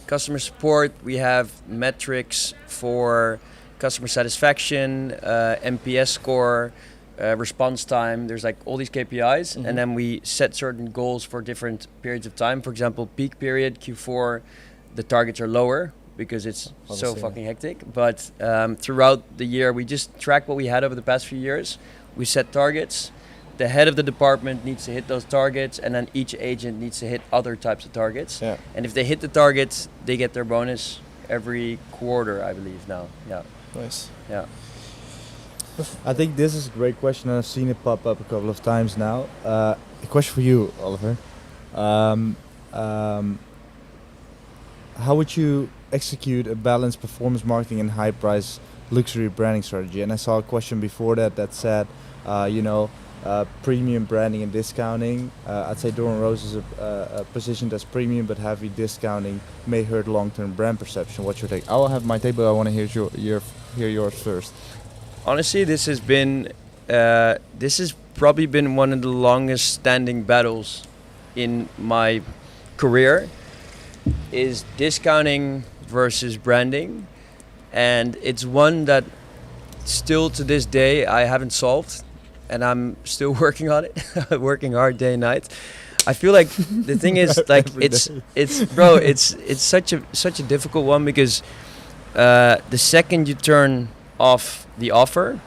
Customer support, we have metrics for customer satisfaction, NPS score, response time. There's like all these KPIs, and then we set certain goals for different periods of time. For example, peak period, Q4, the targets are lower because it's so fucking hectic. But throughout the year, we just track what we had over the past few years. We set targets. The head of the department needs to hit those targets, and then each agent needs to hit other types of targets. Yeah. And if they hit the targets, they get their bonus every quarter, I believe now. Yeah. Nice. Yeah. I think this is a great question. I've seen it pop up a couple of times now. A question for you, Oliver. How would you execute a balanced performance marketing and high price luxury branding strategy? And I saw a question before that said, premium branding and discounting. I'd say Dore Rose is a position that's premium, but heavy discounting may hurt long-term brand perception. What's your take? I will have my take, but I want to hear yours first. Honestly, this has probably been one of the longest standing battles in my career, is discounting versus branding. And it's one that still to this day I haven't solved, and I'm still working on it, working hard day and night. I feel like the thing is like it's such a difficult one, because the second you turn off the offer,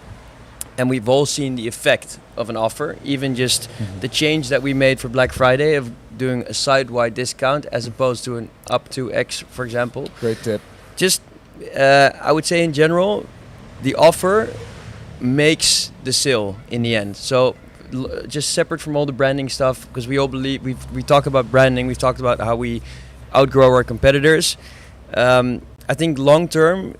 and we've all seen the effect of an offer, even just the change that we made for Black Friday of doing a site-wide discount as opposed to an up to X, for example. Great tip. Just I would say in general, the offer makes the sale in the end. So just separate from all the branding stuff, because we all believe we talk about branding, we've talked about how we outgrow our competitors. I think long term,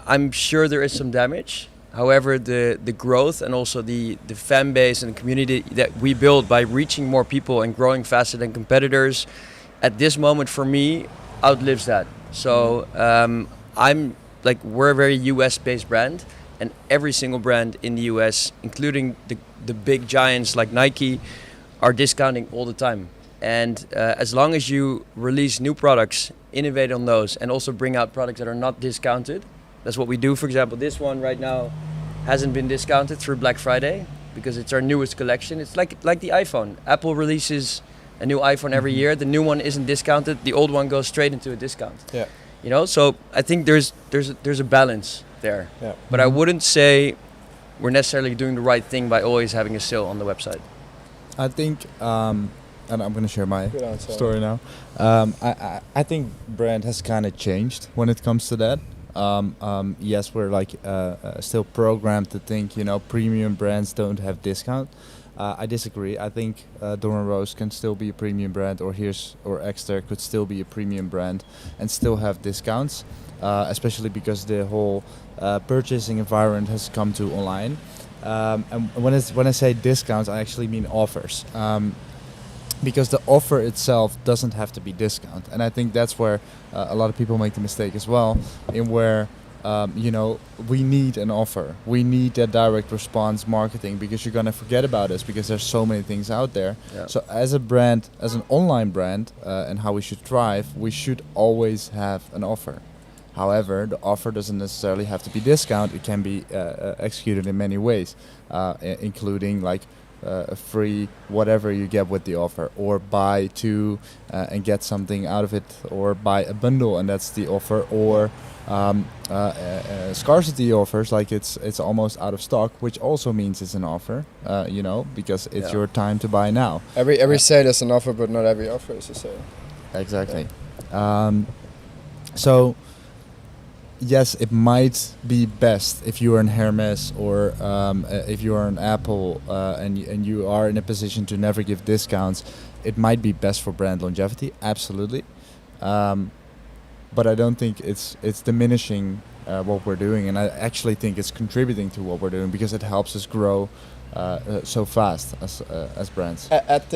I'm sure there is some damage. However, the growth and also the fan base and the community that we build by reaching more people and growing faster than competitors, at this moment for me, outlives that. So we're a very US-based brand, and every single brand in the US, including the big giants like Nike, are discounting all the time. And as long as you release new products, innovate on those, and also bring out products that are not discounted, that's what we do. For example, this one right now hasn't been discounted through Black Friday because it's our newest collection. It's like the iPhone. Apple releases a new iPhone every year. The new one isn't discounted. The old one goes straight into a discount. Yeah. You know, so I think there's a balance there. Yeah. But I wouldn't say we're necessarily doing the right thing by always having a sale on the website. I think, and I'm going to share my story now. I think brand has kind of changed when it comes to that. Yes, we're like still programmed to think, premium brands don't have discount. I disagree. I think Dore Rose can still be a premium brand, or Ekster could still be a premium brand and still have discounts, especially because the whole purchasing environment has come to online. And when I say discounts, I actually mean offers. Because the offer itself doesn't have to be discount. And I think that's where a lot of people make the mistake as well, in where, we need an offer. We need that direct response marketing, because you're going to forget about us because there's so many things out there. Yeah. So as a brand, as an online brand, and how we should thrive, we should always have an offer. However, the offer doesn't necessarily have to be discount. It can be executed in many ways, including like a free whatever you get with the offer, or buy two and get something out of it, or buy a bundle and that's the offer, or scarcity offers, like it's almost out of stock, which also means it's an offer, because it's your time to buy now. Every sale is an offer, but not every offer is a sale. Exactly. Yeah. So yes, it might be best if you are in Hermes, or if you are an Apple, and you are in a position to never give discounts. It might be best for brand longevity, absolutely. but I don't think it's diminishing what we're doing, and I actually think it's contributing to what we're doing because it helps us grow so fast as brands. At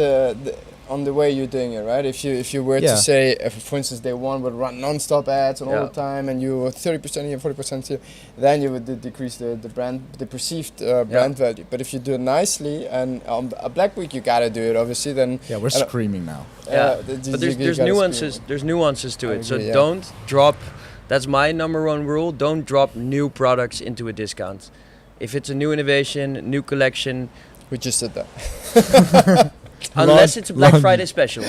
on the way you're doing it, right? If you were to say, for instance, day one would run non-stop ads all the time, and you were 30% here, 40% here, then you would decrease the perceived brand value. But if you do it nicely, and on a Black Week you gotta do it, obviously. Then we're screaming now. But there's nuances. There's nuances to it. So don't drop. That's my number one rule. Don't drop new products into a discount. If it's a new innovation, new collection, we just did that. Unless it's a Black Friday special.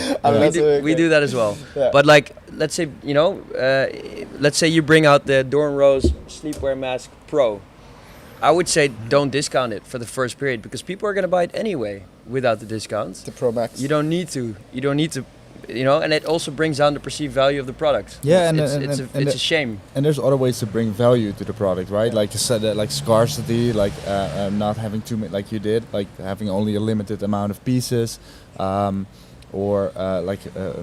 We do that as well. Yeah. But like, let's say, let's say you bring out the Dore Rose Sleepwear Mask Pro. I would say don't discount it for the first period because people are going to buy it anyway without the discount. The Pro Max. You don't need to, and it also brings down the perceived value of the product. Yeah, it's a shame. And there's other ways to bring value to the product, right? Like you said, like scarcity, like not having too many, like you did, like having only a limited amount of pieces, or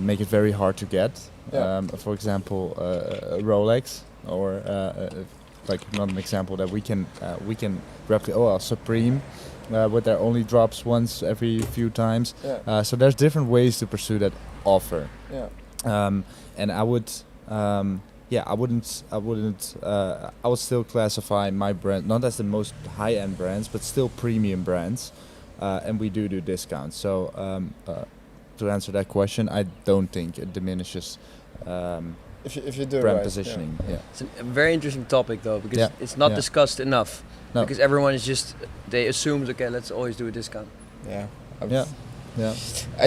make it very hard to get. For example, Rolex, or like not an example that we can replicate. Supreme. With their only drops once every few times. So there's different ways to pursue that offer. And I would still classify my brand not as the most high-end brands, but still premium brands. And we do discounts. So to answer that question, I don't think it diminishes if you do brand right, positioning. It's a very interesting topic though, because it's not discussed enough. No. Because everyone is they assume, okay, let's always do a discount. I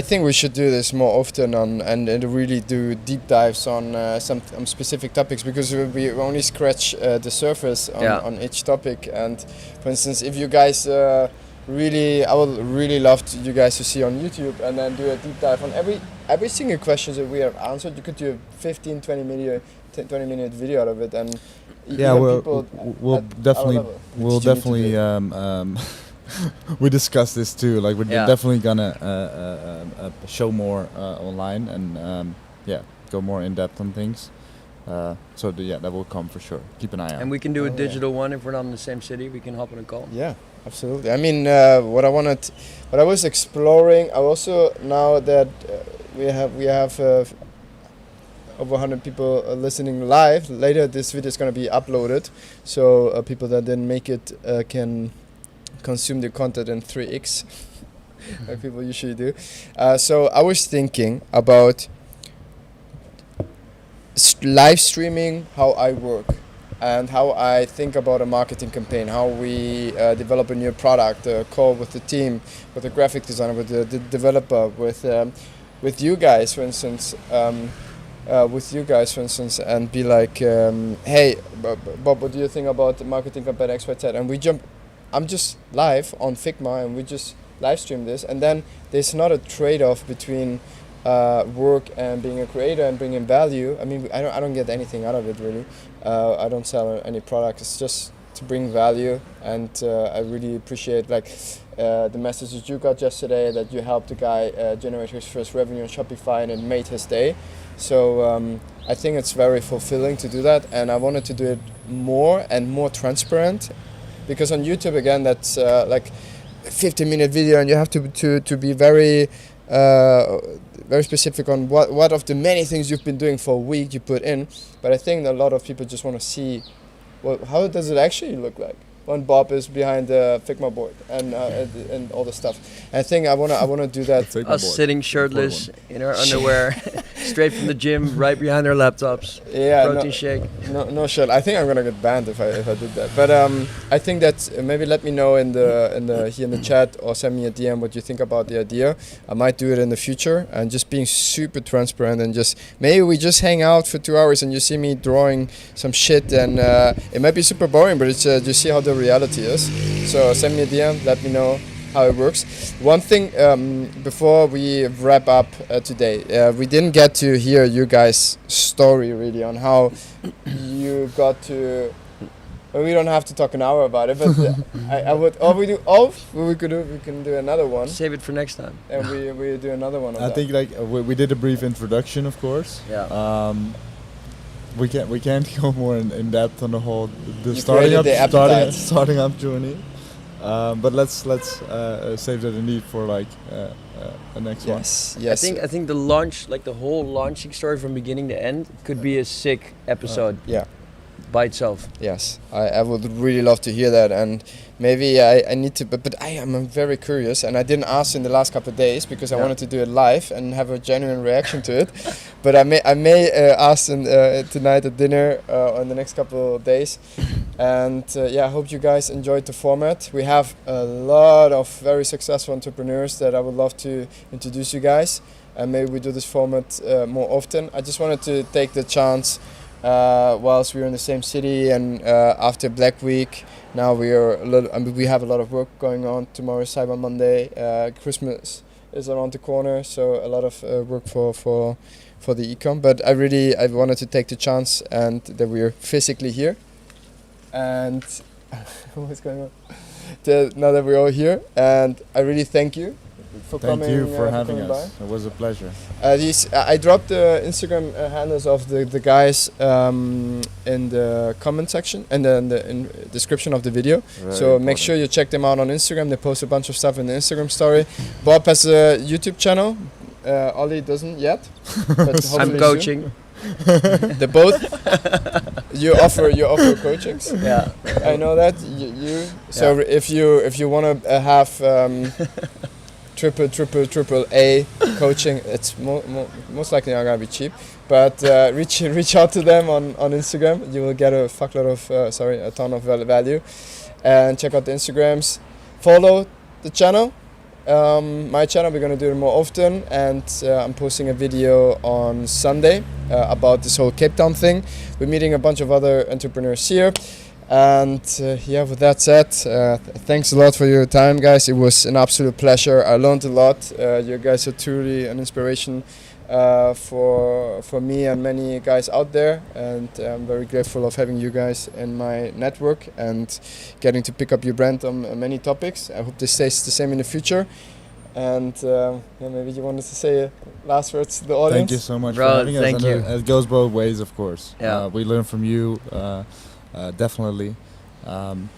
think we should do this more often and really do deep dives on some specific topics, because we only scratch the surface on each topic. And for instance, if you guys I would really love you guys to see on YouTube and then do a deep dive on every single question that we have answered. You could do a 20 minute video out of it, and we'll definitely we discussed this too. Like we're definitely gonna show more online and go more in depth on things. That will come for sure. Keep an eye out. And we can do a digital one if we're not in the same city. We can hop on a call. Yeah, absolutely. I mean, what I was exploring. I also, now that we have over 100 people listening live. Later, this video is going to be uploaded, so people that didn't make it can consume the content in 3x, like people usually do. So I was thinking about live streaming how I work and how I think about a marketing campaign, how we develop a new product, a call with the team, with the graphic designer, with the developer, with you guys, for instance. And be like, hey, Bob, what do you think about the marketing campaign XYZ? And I'm just live on Figma, and we just live stream this. And then there's not a trade-off between work and being a creator and bringing value. I mean, I don't get anything out of it, really. I don't sell any product. It's just to bring value. And I really appreciate the message that you got yesterday, that you helped the guy generate his first revenue on Shopify, and it made his day. So I think it's very fulfilling to do that, and I wanted to do it more and more transparent, because on YouTube, again, that's like a 15-minute video, and you have to be very very specific on what of the many things you've been doing for a week you put in. But I think that a lot of people just want to see, well, how does it actually look like when Bob is behind the Figma board and all the stuff. And I think I wanna do that. Us sitting shirtless in our underwear, straight from the gym, right behind our laptops. Yeah, protein shake. No shirt. I think I'm gonna get banned if I did that. But I think that maybe let me know in the chat, or send me a DM what you think about the idea. I might do it in the future, and just being super transparent, and just maybe we just hang out for 2 hours and you see me drawing some shit, and it might be super boring, but it's just see how the reality is. So send me a DM, let me know how it works. One thing before we wrap up today, we didn't get to hear you guys' story really on how you got to. Well, we don't have to talk an hour about it, but I would. We can do another one. Save it for next time. And we do another one. I think we did a brief introduction, of course. Yeah. we can't go more in depth on the whole starting up journey. But let's save that indeed for like the next one. Yes. I think the launch, like the whole launching story from beginning to end, could be a sick episode. By itself. Yes, I would really love to hear that, and maybe I need to, but I am very curious, and I didn't ask in the last couple of days because I wanted to do it live and have a genuine reaction to it. But I may ask tonight at dinner on the next couple of days, and I hope you guys enjoyed the format. We have a lot of very successful entrepreneurs that I would love to introduce you guys, and maybe we do this format more often. I just wanted to take the chance. Whilst we were in the same city, and after Black Week, now we have a lot of work going on. Tomorrow is Cyber Monday. Christmas is around the corner, so a lot of work for the ecom. But I wanted to take the chance, and that we are physically here. And what's going on? Now that we're all here, and I really thank you. Thank you for having us. It was a pleasure. I dropped the Instagram handles of the guys in the comment section and in the description of the video. So make sure you check them out on Instagram. They post a bunch of stuff in the Instagram story. Bob has a YouTube channel. Ollie doesn't yet. But I'm coaching. The both. You offer coachings. Yeah. I know that you. So if you want to have. Triple A coaching. It's most likely not gonna be cheap, but reach out to them on Instagram. You will get a fuckload of a ton of value, and check out the Instagrams. Follow the channel, my channel. We're gonna do it more often, and I'm posting a video on Sunday about this whole Cape Town thing. We're meeting a bunch of other entrepreneurs here. And with that said, thanks a lot for your time, guys. It was an absolute pleasure. I learned a lot. You guys are truly an inspiration for me and many guys out there, and I'm very grateful of having you guys in my network and getting to pick up your brand on many topics. I hope this stays the same in the future. And maybe you wanted to say last words to the audience. Thank you so much for having us. Thank you. It goes both ways, of course. Yeah. We learn from you. Definitely, and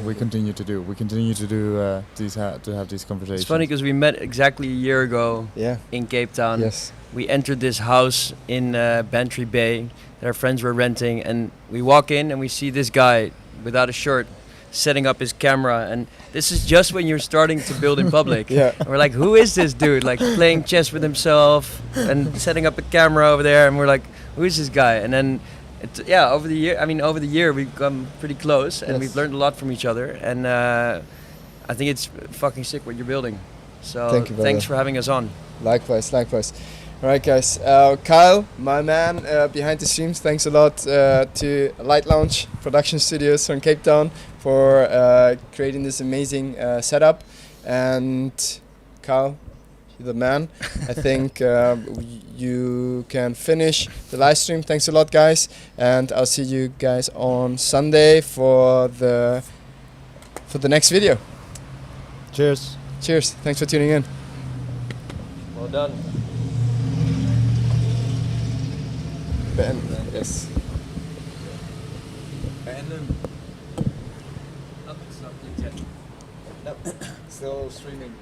we continue to do. We continue to do to have these conversations. It's funny because we met exactly a year ago. In Cape Town. Yes. We entered this house in Bantry Bay that our friends were renting, and we walk in and we see this guy without a shirt setting up his camera, and this is just when you're starting to build in public. And we're like, who is this dude? Like playing chess with himself and setting up a camera over there, and we're like, who is this guy? And then. Over the year we've become pretty close, and we've learned a lot from each other, and I think it's fucking sick what you're building. So thank you, thanks for having us on. Likewise. All right, guys. Kyle, my man behind the scenes, thanks a lot to Light Lounge Production Studios from Cape Town for creating this amazing setup. And Kyle, you're the man. I think you can finish the live stream. Thanks a lot, guys, and I'll see you guys on Sunday for the next video. Cheers. Thanks for tuning in. Well done. Ben, yes. Still streaming.